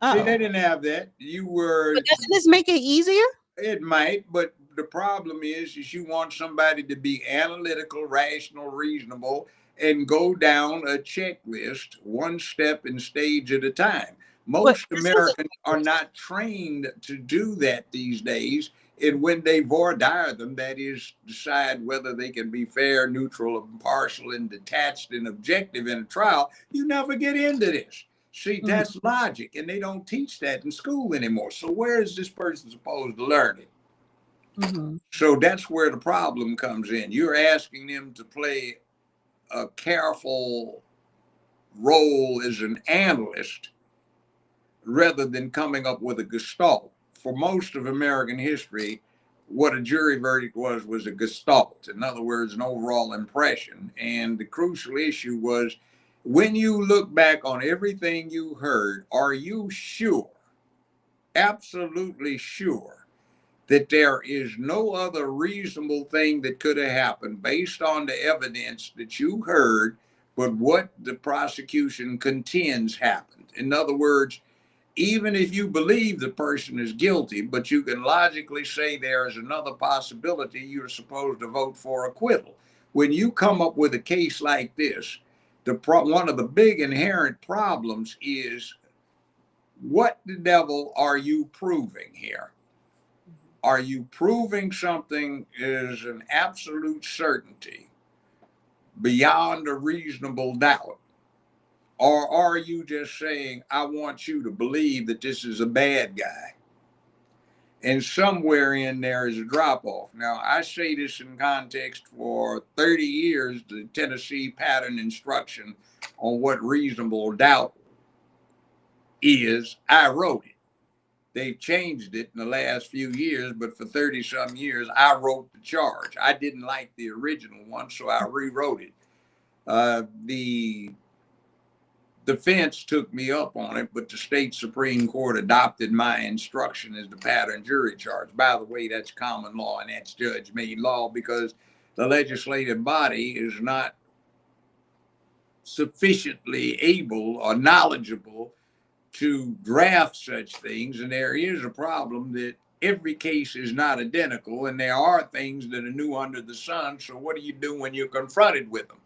Uh-oh. See, they didn't have that. But doesn't this make it easier? It might, but the problem is you want somebody to be analytical, rational, reasonable, and go down a checklist one step and stage at a time. Most Americans are not trained to do that these days. And when they voir dire them, that is, decide whether they can be fair, neutral, impartial, and detached and objective in a trial, you never get into this. See, that's logic, and they don't teach that in school anymore. So where is this person supposed to learn it? So that's where the problem comes in. You're asking them to play a careful role as an analyst rather than coming up with a gestalt. For most of American history, what a jury verdict was a gestalt. In other words, an overall impression. And the crucial issue was, when you look back on everything you heard, are you sure, absolutely sure, that there is no other reasonable thing that could have happened based on the evidence that you heard, but what the prosecution contends happened? In other words, even if you believe the person is guilty, but you can logically say there is another possibility, you're supposed to vote for acquittal. When you come up with a case like this, one of the big inherent problems is, what the devil are you proving here? Are you proving something is an absolute certainty beyond a reasonable doubt? Or are you just saying, I want you to believe that this is a bad guy? And somewhere in there is a drop off. Now, I say this in context for 30 years, the Tennessee pattern instruction on what reasonable doubt is, I wrote it. They've changed it in the last few years, but for 30 some years, I wrote the charge. I didn't like the original one, so I rewrote it. The defense took me up on it, but the state Supreme Court adopted my instruction as the pattern jury charge. By the way, that's common law and that's judge-made law, because the legislative body is not sufficiently able or knowledgeable to draft such things. And there is a problem that every case is not identical, and there are things that are new under the sun. So what do you do when you're confronted with them?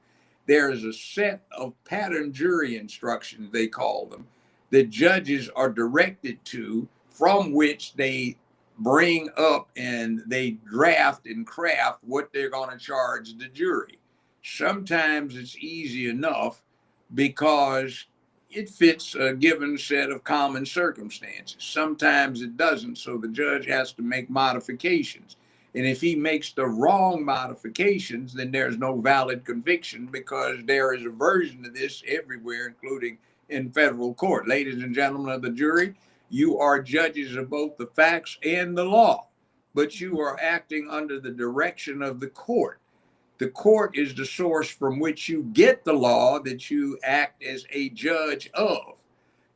There is a set of pattern jury instructions, they call them, that judges are directed to, from which they bring up and they draft and craft what they're going to charge the jury. Sometimes it's easy enough because it fits a given set of common circumstances. Sometimes it doesn't, so the judge has to make modifications. And if he makes the wrong modifications, then there's no valid conviction, because there is a version of this everywhere, including in federal court. Ladies and gentlemen of the jury, you are judges of both the facts and the law, but you are acting under the direction of the court. The court is the source from which you get the law that you act as a judge of.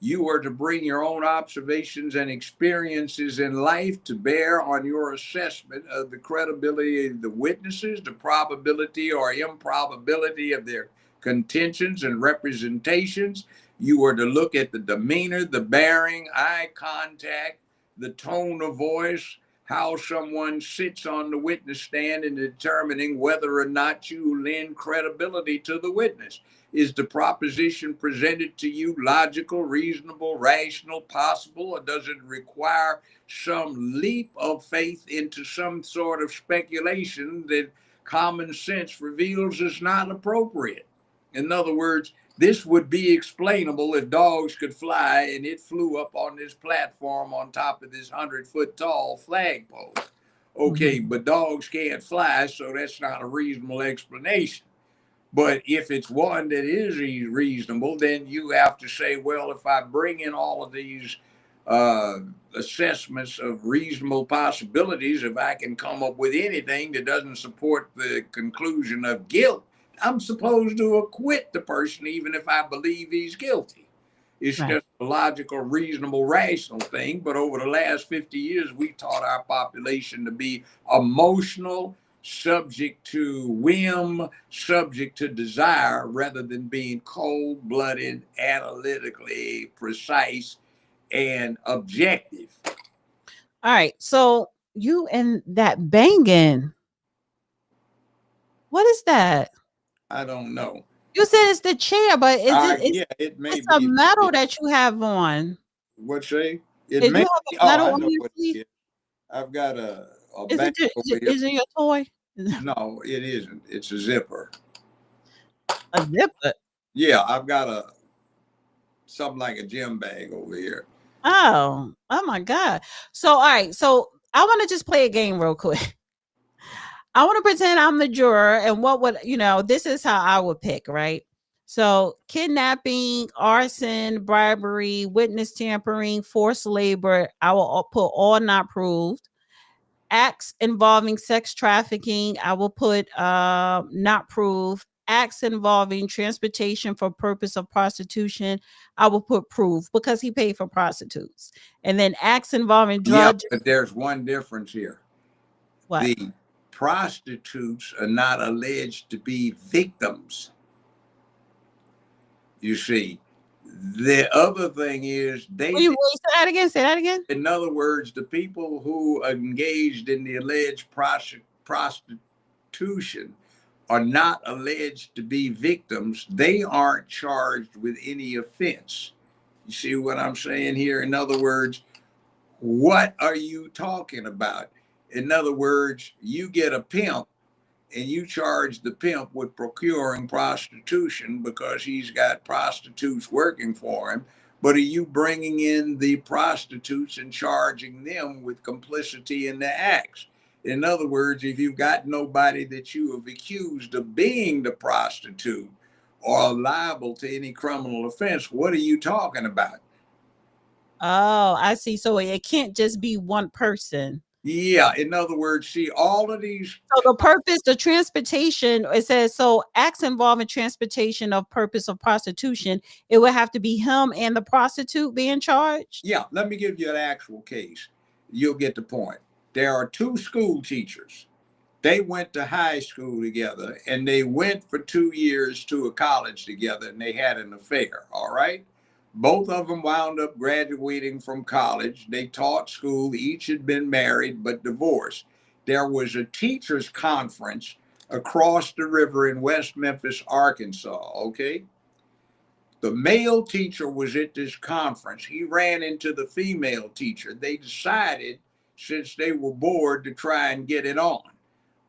You are to bring your own observations and experiences in life to bear on your assessment of the credibility of the witnesses, the probability or improbability of their contentions and representations. You are to look at the demeanor, the bearing, eye contact, the tone of voice, how someone sits on the witness stand in determining whether or not you lend credibility to the witness. Is the proposition presented to you logical, reasonable, rational, possible, or does it require some leap of faith into some sort of speculation that common sense reveals is not appropriate? In other words, this would be explainable if dogs could fly and it flew up on this platform on top of this 100-foot tall flagpole. Okay, but dogs can't fly, so that's not a reasonable explanation. But if it's one that is reasonable, then you have to say, well, if I bring in all of these assessments of reasonable possibilities, if I can come up with anything that doesn't support the conclusion of guilt, I'm supposed to acquit the person even if I believe he's guilty. It's just a logical, reasonable, rational thing. But over the last 50 years, we taught our population to be emotional, subject to whim, subject to desire, rather than being cold-blooded, analytically precise, and objective. All right. So you and that banging. What is that? I don't know. You said it's the chair, but is it? Yeah, it may It's be. a metal that you have on. What say? It If may you be. have a metal I on know your what it sleeve, is. I've got a is bag it, over here. is it your toy? No, it isn't. It's a zipper. A zipper? Yeah, I've got something like a gym bag over here. Oh my God. So, all right. So I want to just play a game real quick. I want to pretend I'm the juror, and what would, this is how I would pick, right? So kidnapping, arson, bribery, witness tampering, forced labor, I will put all not proved. Acts involving sex trafficking, I will put not proved. Acts involving transportation for purpose of prostitution, I will put proof, because he paid for prostitutes. And then acts involving drug. Yeah, but there's one difference here. What? The prostitutes are not alleged to be victims. You see, the other thing is Say that again. Say that again. In other words, the people who engaged in the alleged prostitution are not alleged to be victims. They aren't charged with any offense. You see what I'm saying here? In other words, what are you talking about? In other words, you get a pimp and you charge the pimp with procuring prostitution because he's got prostitutes working for him. But are you bringing in the prostitutes and charging them with complicity in the acts? In other words, if you've got nobody that you have accused of being the prostitute or liable to any criminal offense, what are you talking about? Oh, I see. So it can't just be one person. Yeah. In other words, see, all of these. So the purpose, the transportation, it says, so acts involving transportation of purpose of prostitution, it would have to be him and the prostitute being charged? Yeah. Let me give you an actual case. You'll get the point. There are two school teachers. They went to high school together and they went for 2 years to a college together and they had an affair. All right. Both of them wound up graduating from college. They taught school. Each had been married but divorced. There was a teachers' conference across the river in West Memphis, Arkansas. Okay. The male teacher was at this conference. He ran into the female teacher. They decided, since they were bored, to try and get it on.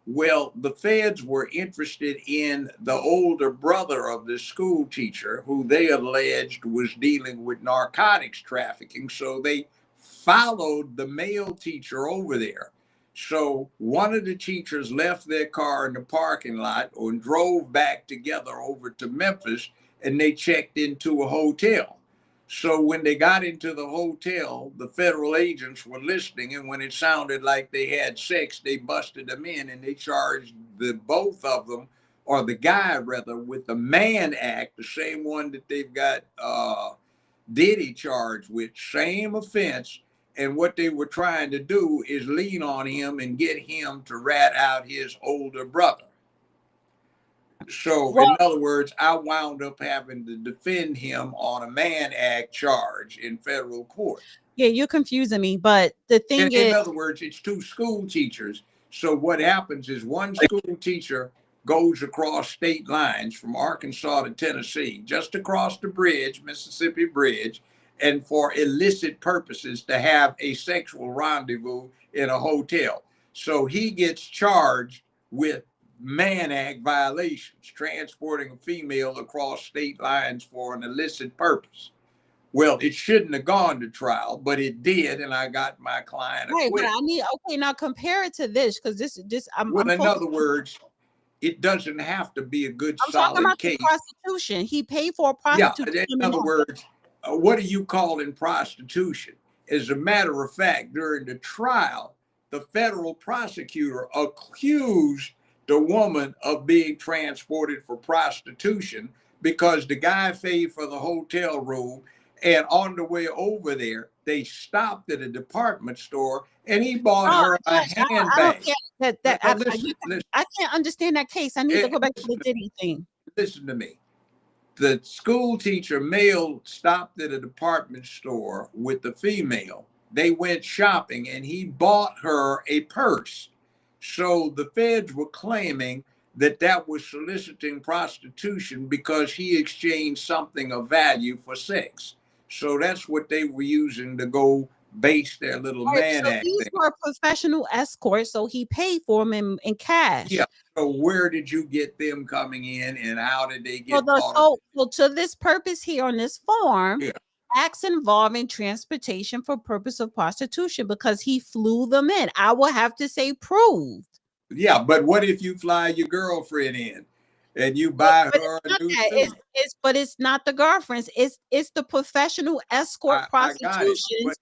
Well, the feds were interested in the older brother of the school teacher, who they alleged was dealing with narcotics trafficking. So they followed the male teacher over there. So one of the teachers left their car in the parking lot and drove back together over to Memphis, and they checked into a hotel. So when they got into the hotel, the federal agents were listening, and when it sounded like they had sex, they busted them in and they charged both of them, or the guy rather, with the Mann Act, the same one that they've got Diddy charged with, same offense. And what they were trying to do is lean on him and get him to rat out his older brother. So in other words, I wound up having to defend him on a Mann Act charge in federal court. Yeah, you're confusing me, but the thing In is, other words, it's two school teachers. So what happens is one school teacher goes across state lines from Arkansas to Tennessee, just across the bridge, Mississippi Bridge, and for illicit purposes to have a sexual rendezvous in a hotel. So he gets charged with Mann Act violations, transporting a female across state lines for an illicit purpose. Well, it shouldn't have gone to trial, but it did, and I got my client right, but acquitted. I need, okay, now compare it to this, because I'm Well, in focused- other words, it doesn't have to be a good, I'm talking solid about case. the prostitution. He paid for a Yeah, prostitute. in other words, what are you calling prostitution? As a matter of fact, during the trial, the federal prosecutor accused the woman of being transported for prostitution because the guy paid for the hotel room, and on the way over there, they stopped at a department store and he bought her a handbag. I don't get that. Now, listen. I can't understand that case. I need to go back to the Diddy thing. Listen to me. The school teacher male stopped at a department store with the female. They went shopping and he bought her a purse. So the feds were claiming that that was soliciting prostitution because he exchanged something of value for sex. So that's what they were using to go base their little Mann Act These thing. were professional escorts, so he paid for them in cash. Yeah. So where did you get them coming in, and how did they get caught up? So to this purpose here on this form, acts involving transportation for purpose of prostitution, because he flew them in. I will have to say proved. Yeah, but what if you fly your girlfriend in and you buy her a new suit? But it's not the girlfriends. It's the professional escort prostitutions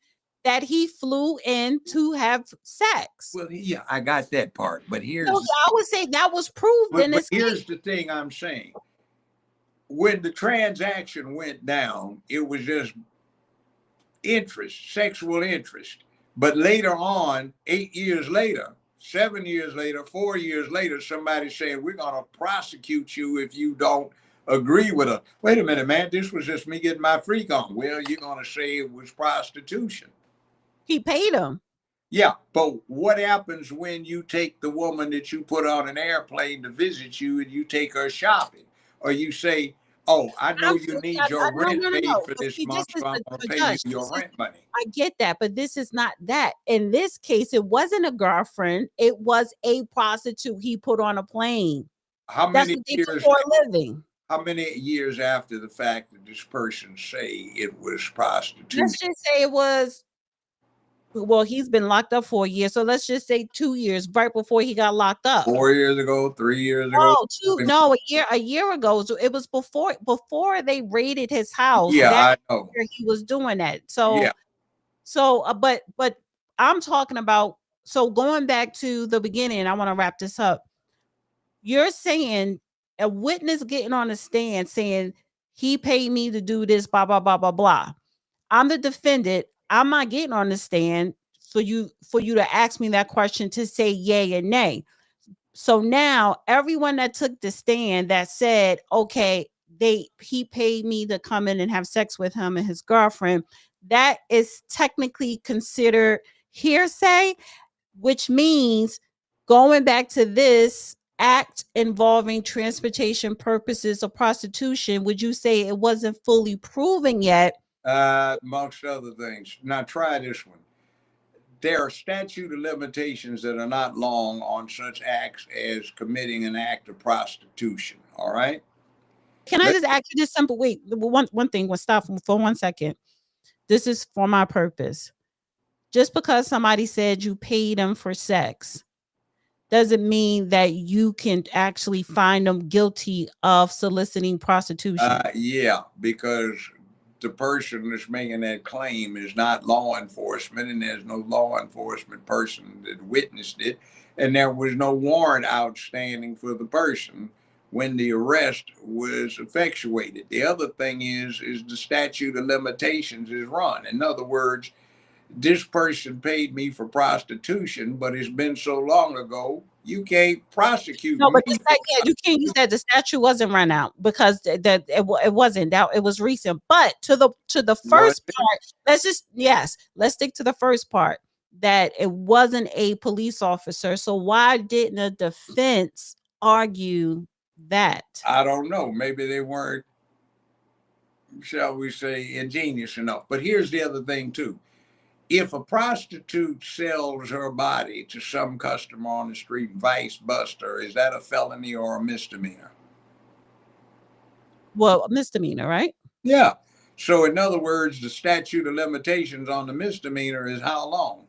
that he flew in to have sex. Well, yeah, I got that part. But here's I would say that was proved in this here's case. the thing I'm saying. When the transaction went down, it was just interest, sexual interest. But later on, 8 years later, 7 years later, 4 years later, somebody said, we're going to prosecute you if you don't agree with us. Wait a minute, man, this was just me getting my freak on. Well, you're going to say it was prostitution. He paid him. Yeah, but what happens when you take the woman that you put on an airplane to visit you and you take her shopping? Or you say, oh, I know you need your rent paid for this month, so I'm going to pay you your rent money. I get that, but this is not that. In this case, it wasn't a girlfriend. It was a prostitute he put on a plane. How That's many what they years do for a living. How many years after the fact did this person say it was prostitution? Let's just say it was, well, he's been locked up for a year. So let's just say 2 years, right before he got locked up. 4 years ago, 3 years ago? A year ago. So it was before they raided his house. Yeah, I That's know. where he was doing that. So, Yeah. But I'm talking about, so going back to the beginning, I want to wrap this up. You're saying a witness getting on the stand saying he paid me to do this, blah, blah, blah, blah, blah. I'm the defendant. I'm not getting on the stand for you to ask me that question to say yay or nay. So now everyone that took the stand that said, okay, he paid me to come in and have sex with him and his girlfriend, that is technically considered hearsay, which means going back to this act involving transportation purposes of prostitution, would you say it wasn't fully proven yet? Amongst other things. Now try this one. There are statute of limitations that are not long on such acts as committing an act of prostitution. All right. Can I just ask you this simple? Wait, one thing. We'll stop for 1 second. This is for my purpose. Just because somebody said you paid them for sex doesn't mean that you can actually find them guilty of soliciting prostitution. Yeah, because the person that's making that claim is not law enforcement, and there's no law enforcement person that witnessed it, and there was no warrant outstanding for the person when the arrest was effectuated. The other thing is the statute of limitations is run. In other words, this person paid me for prostitution, but it's been so long ago, you can't prosecute No, but me. you can't use that. The statute wasn't run out because it wasn't that, it was recent. But to the first part, let's stick to the first part, that it wasn't a police officer. So why didn't the defense argue that? I don't know. Maybe they weren't, shall we say, ingenious enough. But here's the other thing too. If a prostitute sells her body to some customer on the street, vice buster, is that a felony or a misdemeanor? Well, a misdemeanor, right? Yeah. So in other words, the statute of limitations on the misdemeanor is how long?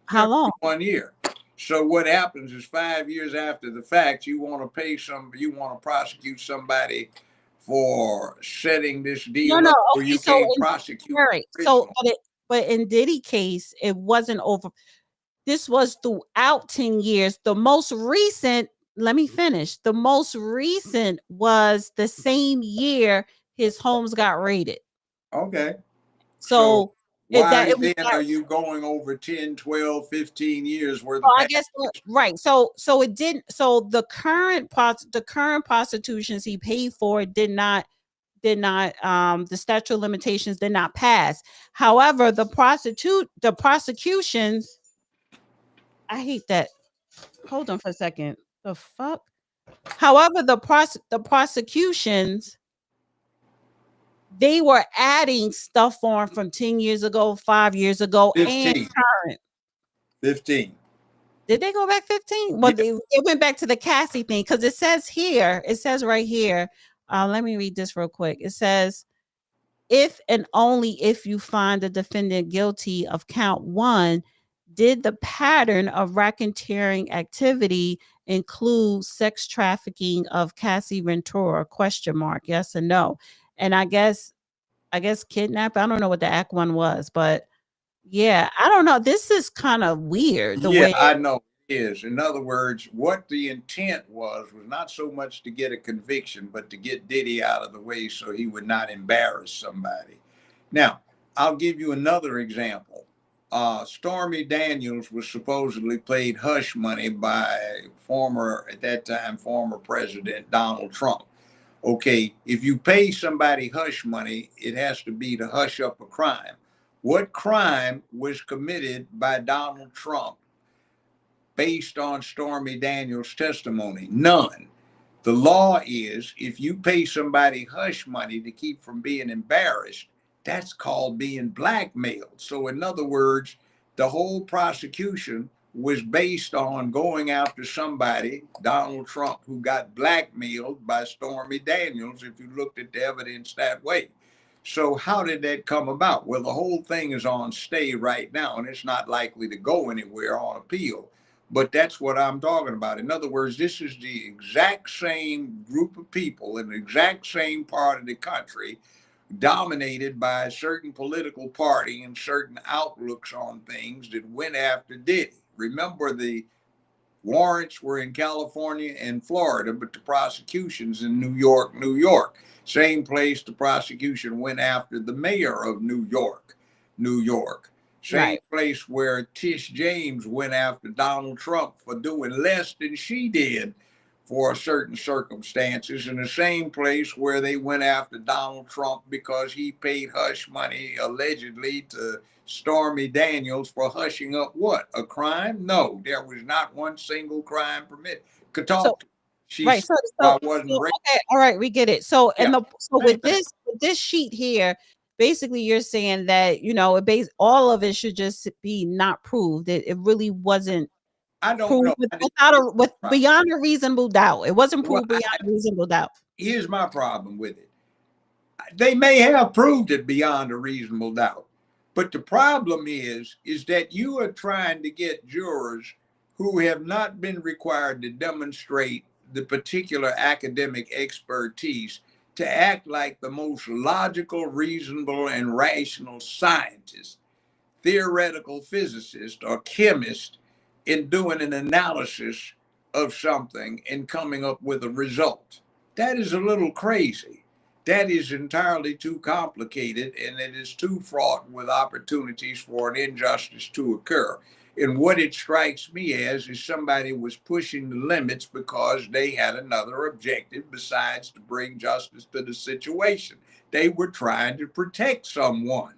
How long? 1 year. So what happens is 5 years after the fact, you want to prosecute somebody for setting this deal No, up, or okay, you so can't prosecute. right. So but in Diddy case, it wasn't over. This was throughout 10 years. The most recent, let me finish. The most recent was the same year his homes got raided. Okay. So why then are you going over 10, 12, 15 years worth of I guess right. So it didn't. So the current prostitutions he paid for did not the statute of limitations did not pass. However, the prosecutions, I hate that. Hold on for a second. The fuck? However, the prosecutions, they were adding stuff on from 10 years ago, 5 years ago, 15. and current. 15. Did they go back 15? Well, yeah. They went back to the Cassie thing because it says right here. Let me read this real quick. It says, if and only if you find the defendant guilty of count 1, did the pattern of racketeering activity include sex trafficking of Cassie Ventura? ? Yes or no? And I guess kidnap. I don't know what the act 1 was, but yeah, I don't know. This is kind of weird. I know it is. In other words, what the intent was not so much to get a conviction, but to get Diddy out of the way so he would not embarrass somebody. Now, I'll give you another example. Stormy Daniels was supposedly paid hush money by at that time, former President Donald Trump. Okay, if you pay somebody hush money, it has to be to hush up a crime. What crime was committed by Donald Trump based on Stormy Daniels' testimony? None. The law is if you pay somebody hush money to keep from being embarrassed, that's called being blackmailed. So in other words, the whole prosecution was based on going after somebody, Donald Trump, who got blackmailed by Stormy Daniels, if you looked at the evidence that way. So how did that come about? Well, the whole thing is on stay right now, and it's not likely to go anywhere on appeal. But that's what I'm talking about. In other words, this is the exact same group of people in the exact same part of the country, dominated by a certain political party and certain outlooks on things, that went after Diddy. Remember, the warrants were in California and Florida, but the prosecution's in New York. Same place the prosecution went after the mayor of New York. Same place where Tish James went after Donald Trump for doing less than she did for certain circumstances, and the same place where they went after Donald Trump because he paid hush money allegedly to Stormy Daniels for hushing up what? A crime? No, there was not one single crime permitted. Okay, all right, we get it. So with this sheet here, basically you're saying that all of it should just be not proved. It really wasn't. I don't know. Beyond a reasonable doubt. It wasn't proved beyond a reasonable doubt. Here's my problem with it. They may have proved it beyond a reasonable doubt, but the problem is that you are trying to get jurors who have not been required to demonstrate the particular academic expertise to act like the most logical, reasonable, and rational scientist, theoretical physicist, or chemist in doing an analysis of something and coming up with a result. That is a little crazy. That is entirely too complicated, and it is too fraught with opportunities for an injustice to occur. And what it strikes me as is somebody was pushing the limits because they had another objective besides to bring justice to the situation. They were trying to protect someone.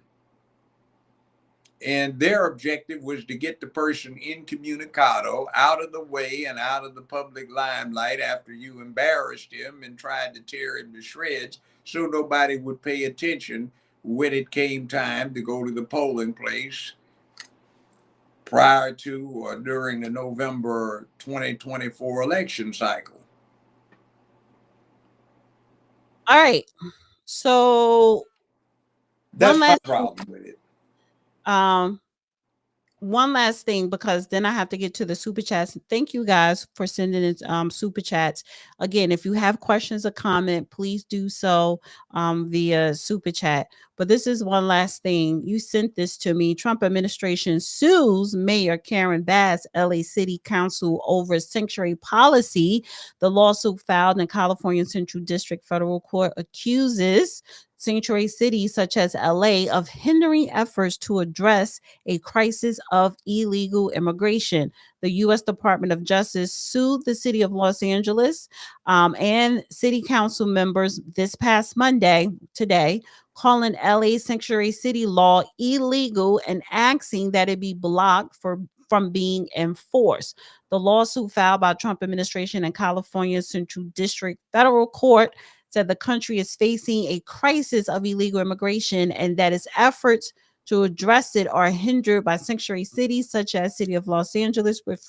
And their objective was to get the person incommunicado, out of the way and out of the public limelight after you embarrassed him and tried to tear him to shreds, so nobody would pay attention when it came time to go to the polling place prior to or during the November 2024 election cycle. All right. So that's my problem with it. One last thing, because then I have to get to the super chats. Thank you guys for sending in super chats. Again, if you have questions or comment, please do so via super chat. But this is one last thing. You sent this to me. Trump administration sues Mayor Karen Bass, LA City Council, over sanctuary policy. The lawsuit filed in California Central District Federal Court accuses sanctuary cities such as LA of hindering efforts to address a crisis of illegal immigration. The U.S. Department of Justice sued the city of Los Angeles and city council members this past Monday, today, calling LA sanctuary city law illegal and asking that it be blocked from being enforced. The lawsuit filed by Trump administration and California Central District Federal Court said the country is facing a crisis of illegal immigration and that its efforts to address it are hindered by sanctuary cities such as City of Los Angeles, which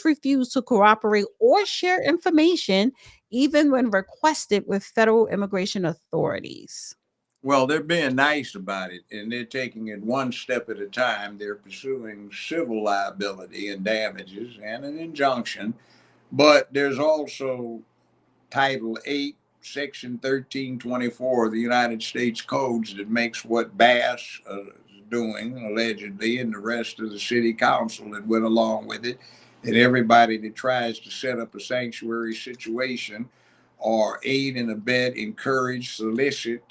refuse to cooperate or share information even when requested with federal immigration authorities. Well, they're being nice about it, and they're taking it one step at a time. They're pursuing civil liability and damages and an injunction, but there's also Title 8, Section 1324 of the United States Codes that makes what Bass is doing, allegedly, and the rest of the city council that went along with it, and everybody that tries to set up a sanctuary situation or aid and abet, encourage, solicit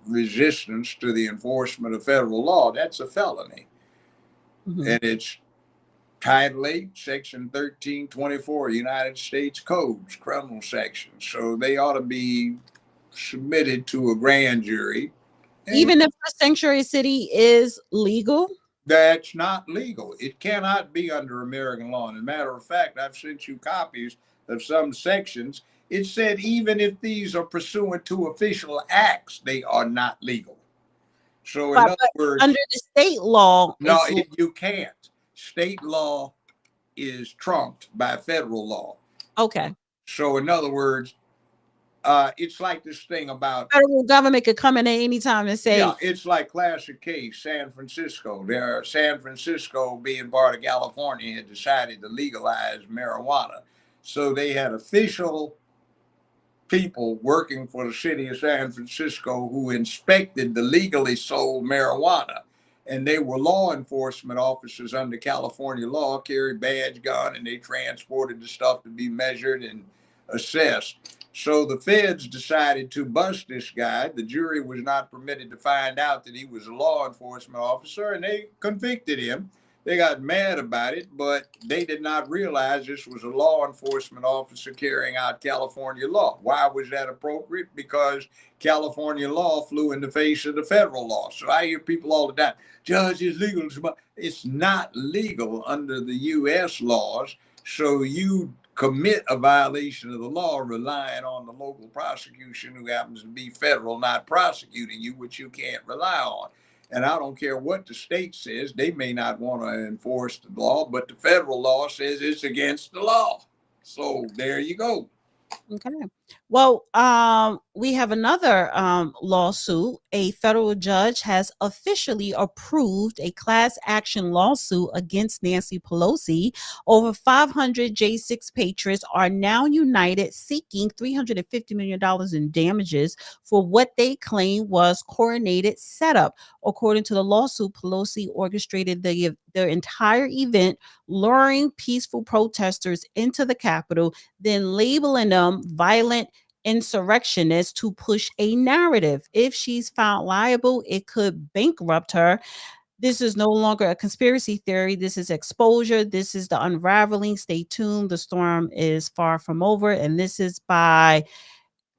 resistance to the enforcement of federal law, that's a felony. Mm-hmm. And it's Title 8, Section 1324, United States Codes, criminal section. So they ought to be submitted to a grand jury. Even if a sanctuary city is legal? That's not legal. It cannot be under American law. And as a matter of fact, I've sent you copies of some sections. It said even if these are pursuant to official acts, they are not legal. So in other words, under the state law, no, you can't. State law is trumped by federal law. Okay. So in other words, it's like this thing about federal government could come in at any time and say, yeah, it's like classic case, San Francisco. San Francisco, being part of California, had decided to legalize marijuana. So they had official people working for the city of San Francisco who inspected the legally sold marijuana. And they were law enforcement officers under California law, carried badge, gun, and they transported the stuff to be measured and assessed. So the feds decided to bust this guy. The jury was not permitted to find out that he was a law enforcement officer, and they convicted him. They got mad about it, but they did not realize this was a law enforcement officer carrying out California law. Why was that appropriate? Because California law flew in the face of the federal law. So I hear people all the time, Judge, it's legal. It's not legal under the U.S. laws. So you commit a violation of the law relying on the local prosecution who happens to be federal, not prosecuting you, which you can't rely on. And I don't care what the state says, they may not want to enforce the law, but the federal law says it's against the law. So there you go. Okay. Well, we have another lawsuit. A federal judge has officially approved a class action lawsuit against Nancy Pelosi. Over 500 J6 patrons are now united seeking $350 million in damages for what they claim was coordinated setup. According to the lawsuit, Pelosi orchestrated the entire event, luring peaceful protesters into the Capitol, then labeling them violent insurrectionist to push a narrative. If she's found liable, it could bankrupt her. This is no longer a conspiracy theory. This is exposure. This is the unraveling. Stay tuned. The storm is far from over. And this is by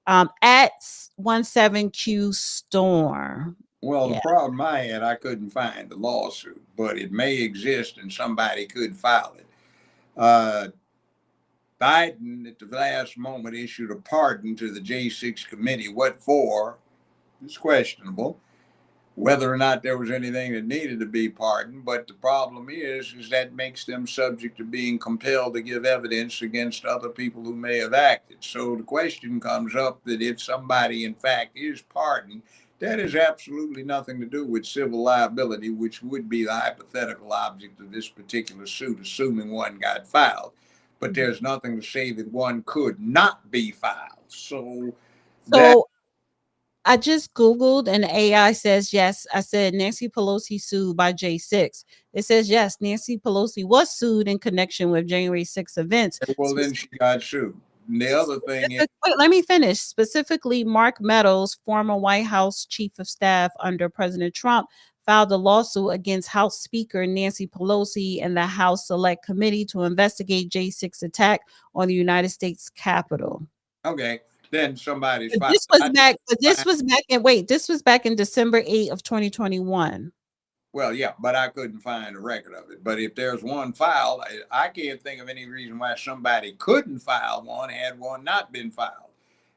at 17Q Storm. Well, Yeah. the problem I had, I couldn't find the lawsuit, but it may exist and somebody could file it. Biden, at the last moment, issued a pardon to the J6 committee. What for? It's questionable whether or not there was anything that needed to be pardoned. But the problem is that makes them subject to being compelled to give evidence against other people who may have acted. So the question comes up that if somebody, in fact, is pardoned, that has absolutely nothing to do with civil liability, which would be the hypothetical object of this particular suit, assuming one got filed. But there's nothing to say that one could not be filed. So I just Googled and the AI says yes. I said Nancy Pelosi sued by J6. It says yes, Nancy Pelosi was sued in connection with January 6 events. Well, then she got sued. And the other thing is, wait, let me finish. Specifically, Mark Meadows, former White House chief of staff under President Trump, filed a lawsuit against House Speaker Nancy Pelosi and the House Select Committee to investigate J6 attack on the United States Capitol. okay, then somebody's filed. This was back in December 8 of 2021. Well, yeah, but I couldn't find a record of it. But if there's one filed, I can't think of any reason why somebody couldn't file one had one not been filed.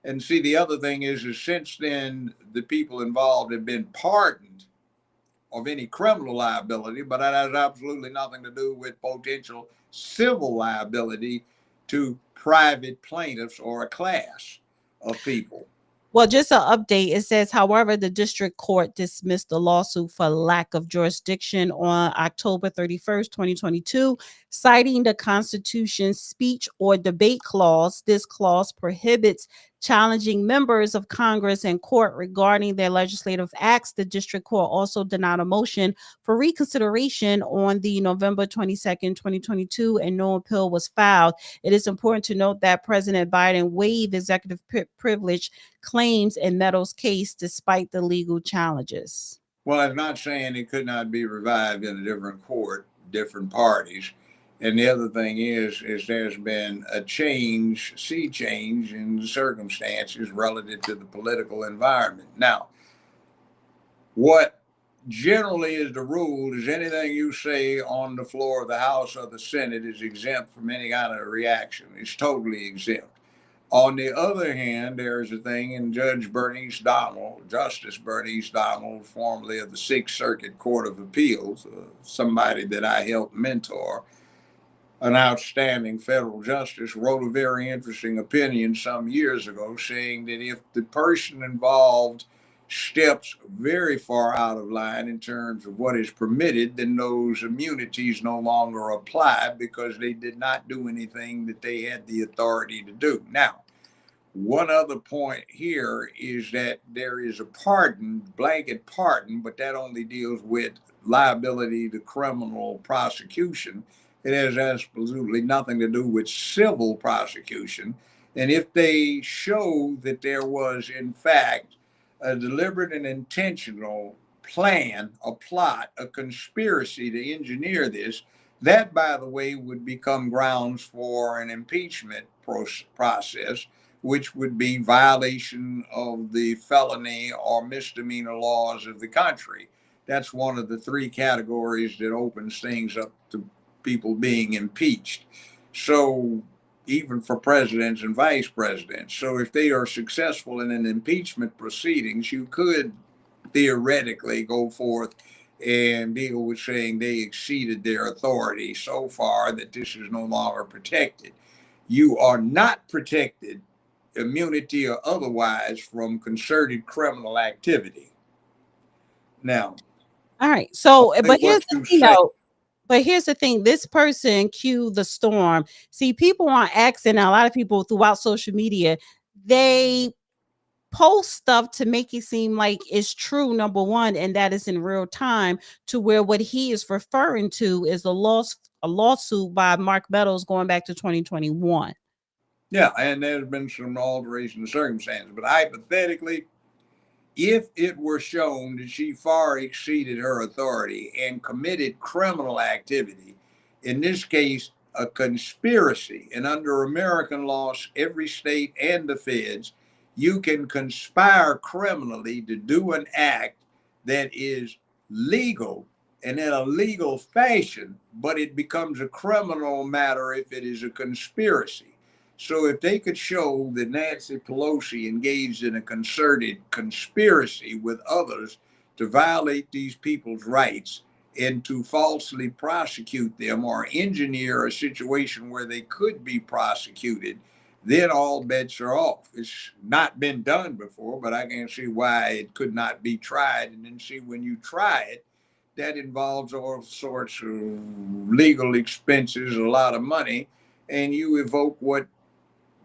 And see, the other thing is since then, the people involved have been pardoned of any criminal liability, but that has absolutely nothing to do with potential civil liability to private plaintiffs or a class of people. Well, just an update. It says, however, the district court dismissed the lawsuit for lack of jurisdiction on October 31st, 2022, citing the Constitution's speech or debate clause. This clause prohibits challenging members of Congress and court regarding their legislative acts. The district court also denied a motion for reconsideration on the November 22nd, 2022, and no appeal was filed. It is important to note that President Biden waived executive privilege claims in Meadows' case despite the legal challenges. Well, I'm not saying it could not be revived in a different court, different parties. And the other thing is there's been a sea change in the circumstances relative to the political environment. Now, what generally is the rule is anything you say on the floor of the House or the Senate is exempt from any kind of reaction. It's totally exempt. On the other hand, there's a thing in Justice Bernice Donald, formerly of the Sixth Circuit Court of Appeals, somebody that I helped mentor, an outstanding federal justice, wrote a very interesting opinion some years ago saying that if the person involved steps very far out of line in terms of what is permitted, then those immunities no longer apply because they did not do anything that they had the authority to do. Now, one other point here is that there is a blanket pardon, but that only deals with liability to criminal prosecution. It has absolutely nothing to do with civil prosecution. And if they show that there was, in fact, a deliberate and intentional plan, a plot, a conspiracy to engineer this, that, by the way, would become grounds for an impeachment process, which would be violation of the felony or misdemeanor laws of the country. That's one of the three categories that opens things up to people being impeached. So even for presidents and vice presidents. So if they are successful in an impeachment proceedings, you could theoretically go forth and deal with saying they exceeded their authority so far that this is no longer protected. You are not protected, immunity or otherwise, from concerted criminal activity. Now, all right. So, but here's the thing, though. But here's the thing, this person, Q the Storm, see, people on X and a lot of people throughout social media, they post stuff to make it seem like it's true, number one, and that is in real time, to where what he is referring to is a lawsuit by Mark Meadows going back to 2021. Yeah, and there's been some alteration of circumstances. But hypothetically, if it were shown that she far exceeded her authority and committed criminal activity, in this case, a conspiracy, and under American law, every state and the feds, you can conspire criminally to do an act that is legal and in a legal fashion, but it becomes a criminal matter if it is a conspiracy. So if they could show that Nancy Pelosi engaged in a concerted conspiracy with others to violate these people's rights and to falsely prosecute them or engineer a situation where they could be prosecuted, then all bets are off. It's not been done before, but I can't see why it could not be tried. And then see, when you try it, that involves all sorts of legal expenses, a lot of money, and you evoke what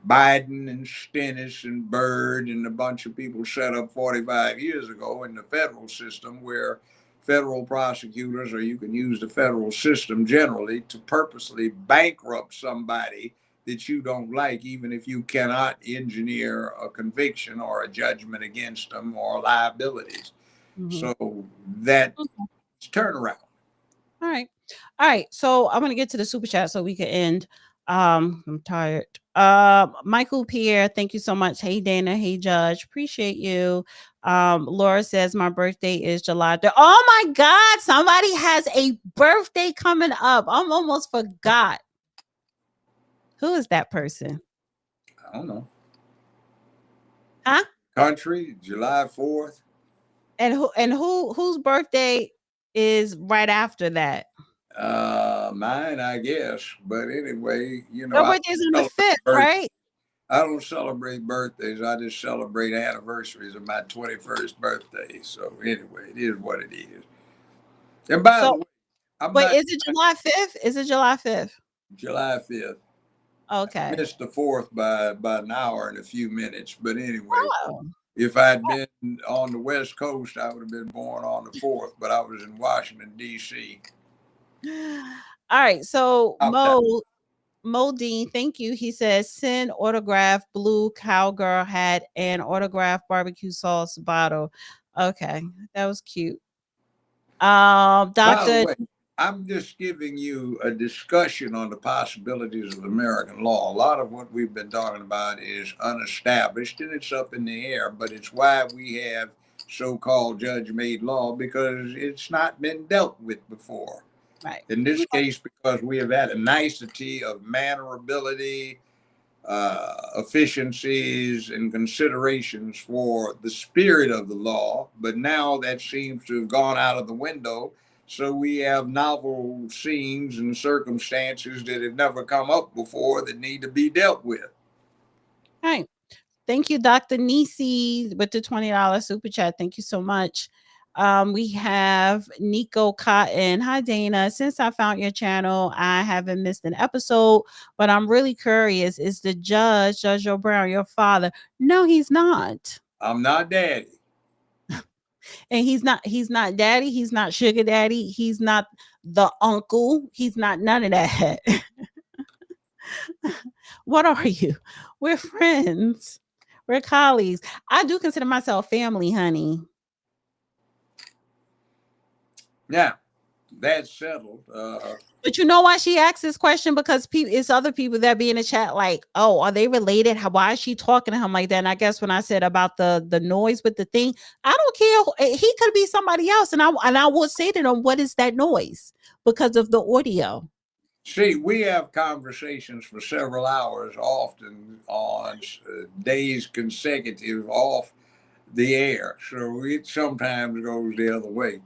Biden and Stennis and Byrd and a bunch of people set up 45 years ago in the federal system, where federal prosecutors, or you can use the federal system generally, to purposely bankrupt somebody that you don't like, even if you cannot engineer a conviction or a judgment against them or liabilities. So that's turnaround. All right. All right. So I'm gonna get to the super chat so we can end. I'm tired. Michael Pierre, thank you so much. Hey Dana, hey Judge, appreciate you. Laura says my birthday is July 3rd. Oh my God, somebody has a birthday coming up. I'm almost forgot. Who is that person? I don't know. Huh? Country, July 4th. And whose birthday is right after that? Mine, I guess. But anyway, you know, Your birthday's on the 5th, right? I don't celebrate birthdays. I just celebrate anniversaries of my 21st birthday. So anyway, it is what it is. And by the way, is it July 5th? Is it July 5th? July 5th. Okay. I missed the 4th by an hour and a few minutes. But anyway, if I'd been on the West Coast, I would have been born on the 4th. But I was in Washington, D.C. All right. So Mo Dean, thank you. He says send autographed blue cowgirl hat and autographed barbecue sauce bottle. Okay, that was cute. By the Doctor, way, I'm just giving you a discussion on the possibilities of American law. A lot of what we've been talking about is unestablished and it's up in the air, but it's why we have so-called judge-made law, because it's not been dealt with before. Right. In this case, because we have had a nicety of mannerability, efficiencies, and considerations for the spirit of the law, but now that seems to have gone out of the window. So we have novel scenes and circumstances that have never come up before that need to be dealt with. All right. Thank you, Dr. Nisi, with the $20 super chat. Thank you so much. We have Nico Cotton. Hi, Dana. Since I found your channel, I haven't missed an episode, but I'm really curious. Is the Judge Joe Brown, your father? No, he's not. I'm not daddy. And he's not daddy. He's not sugar daddy. He's not the uncle. He's not none of that. What are you? We're friends. We're colleagues. I do consider myself family, honey. Yeah, that's settled. But you know why she asked this question? Because it's other people that be in the chat like, oh, are they related? Why is she talking to him like that? And I guess when I said about the noise with the thing, I don't care. He could be somebody else. And I would say to them, what is that noise? Because of the audio. See, we have conversations for several hours, often on days consecutive off the air. So it sometimes goes the other way.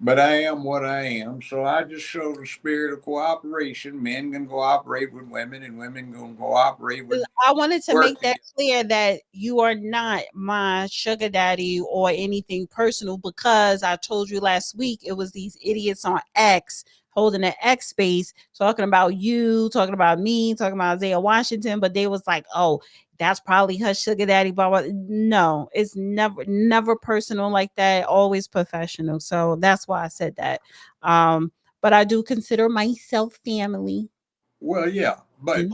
But I am what I am. So I just show the spirit of cooperation. Men can cooperate with women and women can cooperate with. I wanted to make that clear that you are not my sugar daddy or anything personal, because I told you last week it was these idiots on X holding an X space talking about you, talking about me, talking about Isaiah Washington, but they was like, oh, that's probably her sugar daddy, blah, blah. No, it's never personal like that, always professional. So that's why I said that. But I do consider myself family. Well, yeah, but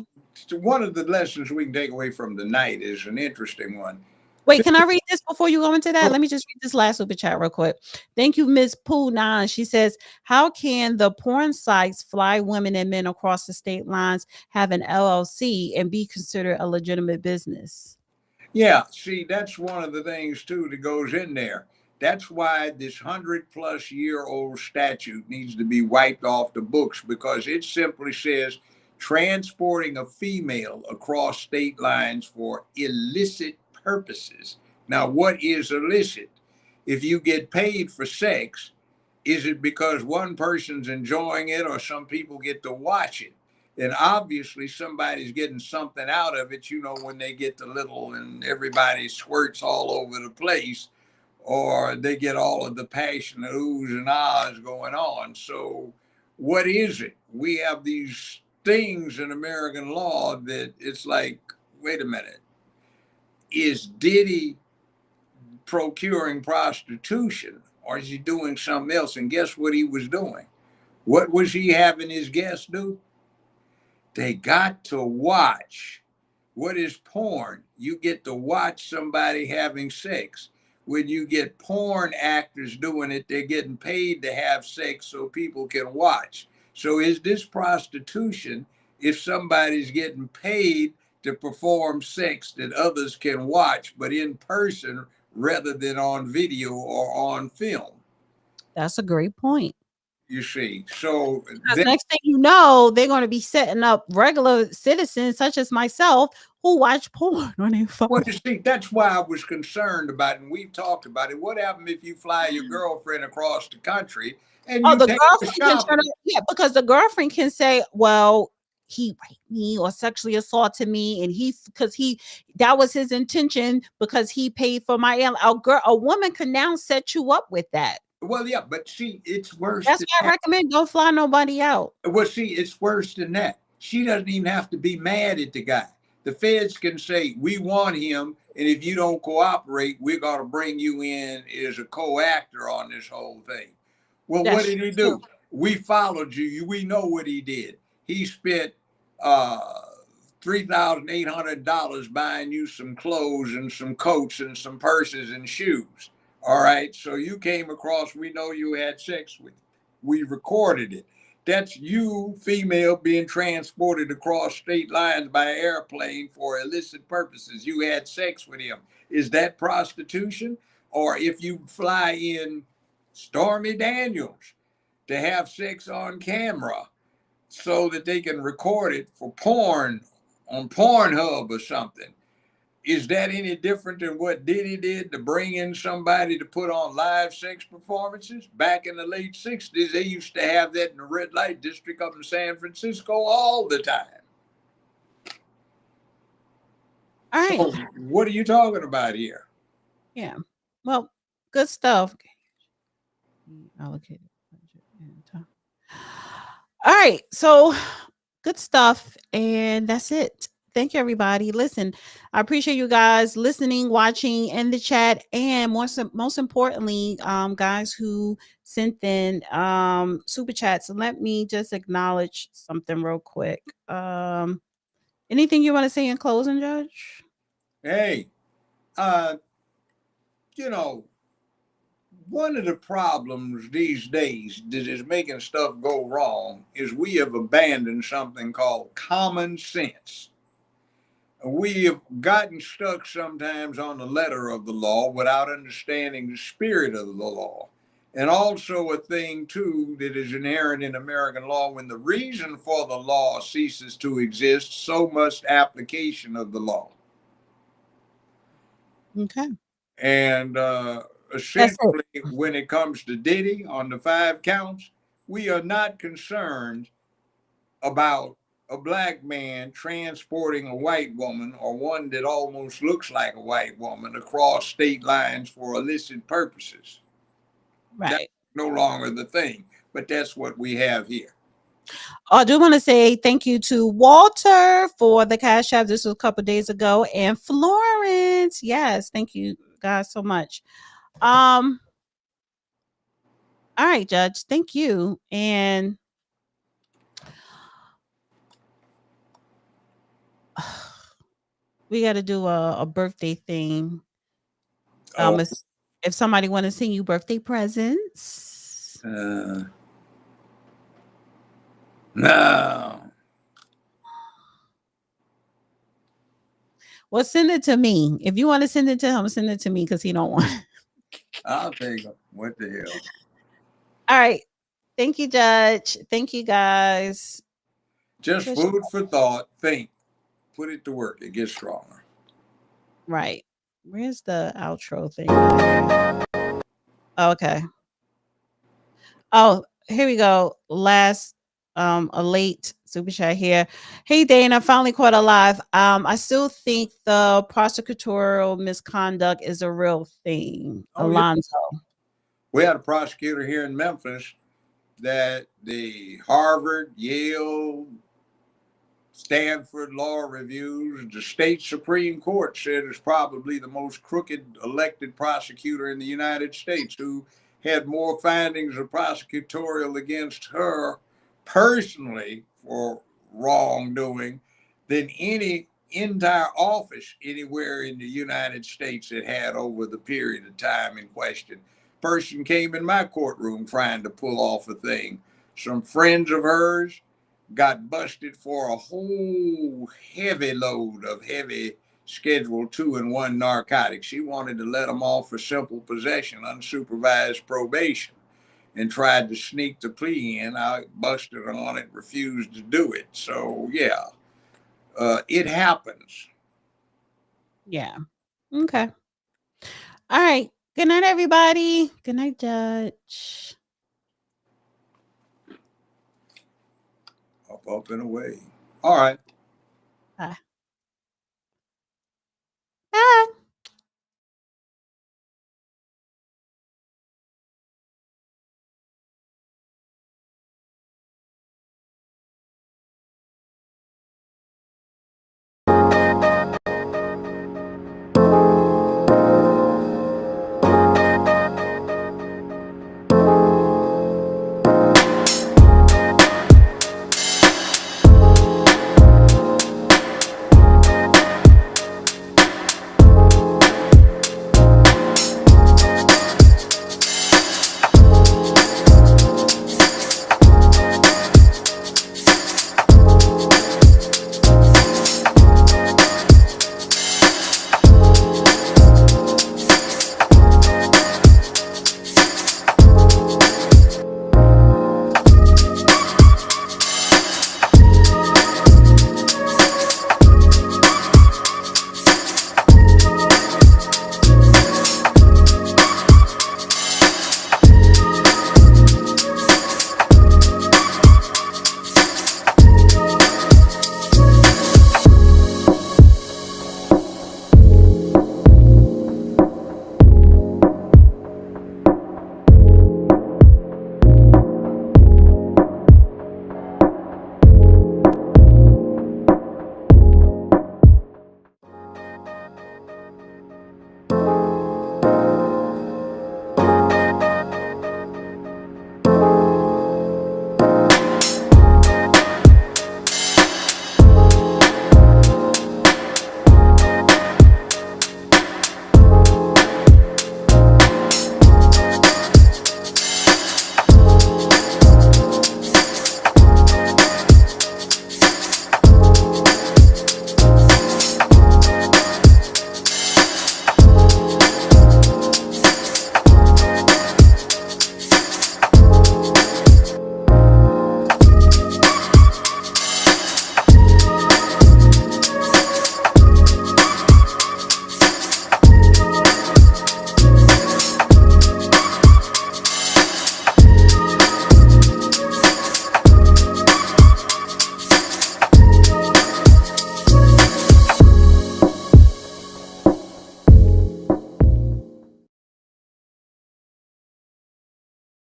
one of the lessons we can take away from the night is an interesting one. Wait, can I read this before you go into that? Let me just read this last super chat real quick. Thank you, Ms. Pooh9. She says, how can the porn sites fly women and men across the state lines, have an LLC, and be considered a legitimate business? Yeah, see, that's one of the things, too, that goes in there. That's why this 100-plus-year-old statute needs to be wiped off the books, because it simply says transporting a female across state lines for illicit purposes. Now, what is illicit? If you get paid for sex, is it because one person's enjoying it or some people get to watch it? And obviously somebody's getting something out of it, you know, when they get the little and everybody squirts all over the place, or they get all of the passionate oohs and ahs going on. So what is it? We have these things in American law that it's like, wait a minute, is Diddy procuring prostitution, or is he doing something else? And guess what he was doing? What was he having his guests do? They got to watch. What is porn? You get to watch somebody having sex. When you get porn actors doing it, they're getting paid to have sex so people can watch. So is this prostitution if somebody's getting paid to perform sex that others can watch, but in person rather than on video or on film? That's a great point. You see, so next thing you know, they're going to be setting up regular citizens such as myself who watch porn on their phone. Well, you see, that's why I was concerned about it, and we've talked about it. What happens if you fly your girlfriend across the country and you the take girlfriend her can shopping? yeah, because the girlfriend can say, well, he raped me or sexually assaulted me, and that was his intention because he paid for my a woman can now set you up with that. Well, yeah, but see, it's worse. That's why I recommend don't fly nobody out. Well, see, it's worse than that. She doesn't even have to be mad at the guy. The feds can say, we want him, and if you don't cooperate, we're going to bring you in as a co-actor on this whole thing. Well, what did he do? We followed you. We know what he did. He spent $3,800 buying you some clothes and some coats and some purses and shoes. All right. So you came across, we know you had sex with him. We recorded it. That's you, female, being transported across state lines by airplane for illicit purposes. You had sex with him. Is that prostitution? Or if you fly in Stormy Daniels to have sex on camera so that they can record it for porn on Pornhub or something, is that any different than what Diddy did to bring in somebody to put on live sex performances? Back in the late 60s, they used to have that in the red light district up in San Francisco all the time. All right. So what are you talking about here? Yeah. Well, good stuff. Allocated. All right. So good stuff. And that's it. Thank you, everybody. Listen, I appreciate you guys listening, watching in the chat, and most importantly, guys who sent in super chats. Let me just acknowledge something real quick. Anything you want to say in closing, Judge? Hey, you know, one of the problems these days that is making stuff go wrong is we have abandoned something called common sense. We have gotten stuck sometimes on the letter of the law without understanding the spirit of the law. And also a thing, too, that is inherent in American law, when the reason for the law ceases to exist, so must application of the law. Okay. And essentially, when it comes to Diddy on the 5 counts, we are not concerned about a black man transporting a white woman, or one that almost looks like a white woman, across state lines for illicit purposes. Right. That's no longer the thing, but that's what we have here. I do want to say thank you to Walter for the Cash App. This was a couple days ago, and Florence. Yes, thank you guys so much. All right, Judge. Thank you. And we got to do a birthday thing. Oh, If somebody want to send you birthday presents. no. Well, send it to me. If you want to send it to him, send it to me because he don't want it. I'll take it. What the hell? All right. Thank you, Judge. Thank you, guys. Just food for thought. Think. Put it to work. It gets stronger. Right. Where's the outro thing? Okay. Oh, here we go. Last a late super chat here. Hey Dana, finally caught alive. I still think the prosecutorial misconduct is a real thing. Oh, Alonzo. yeah. We had a prosecutor here in Memphis that the Harvard, Yale, Stanford law reviews, the state Supreme Court said is probably the most crooked elected prosecutor in the United States, who had more findings of prosecutorial against her personally for wrongdoing than any entire office anywhere in the United States had over the period of time in question. Person came in my courtroom trying to pull off a thing. Some friends of hers got busted for a whole heavy load of heavy Schedule 2 and 1 narcotics. She wanted to let them off for simple possession, unsupervised probation, and tried to sneak the plea in. I busted her on it, refused to do it. So, yeah, it happens. Yeah. Okay. All right. Good night, everybody. Good night, Judge. Up and away. All right. Bye.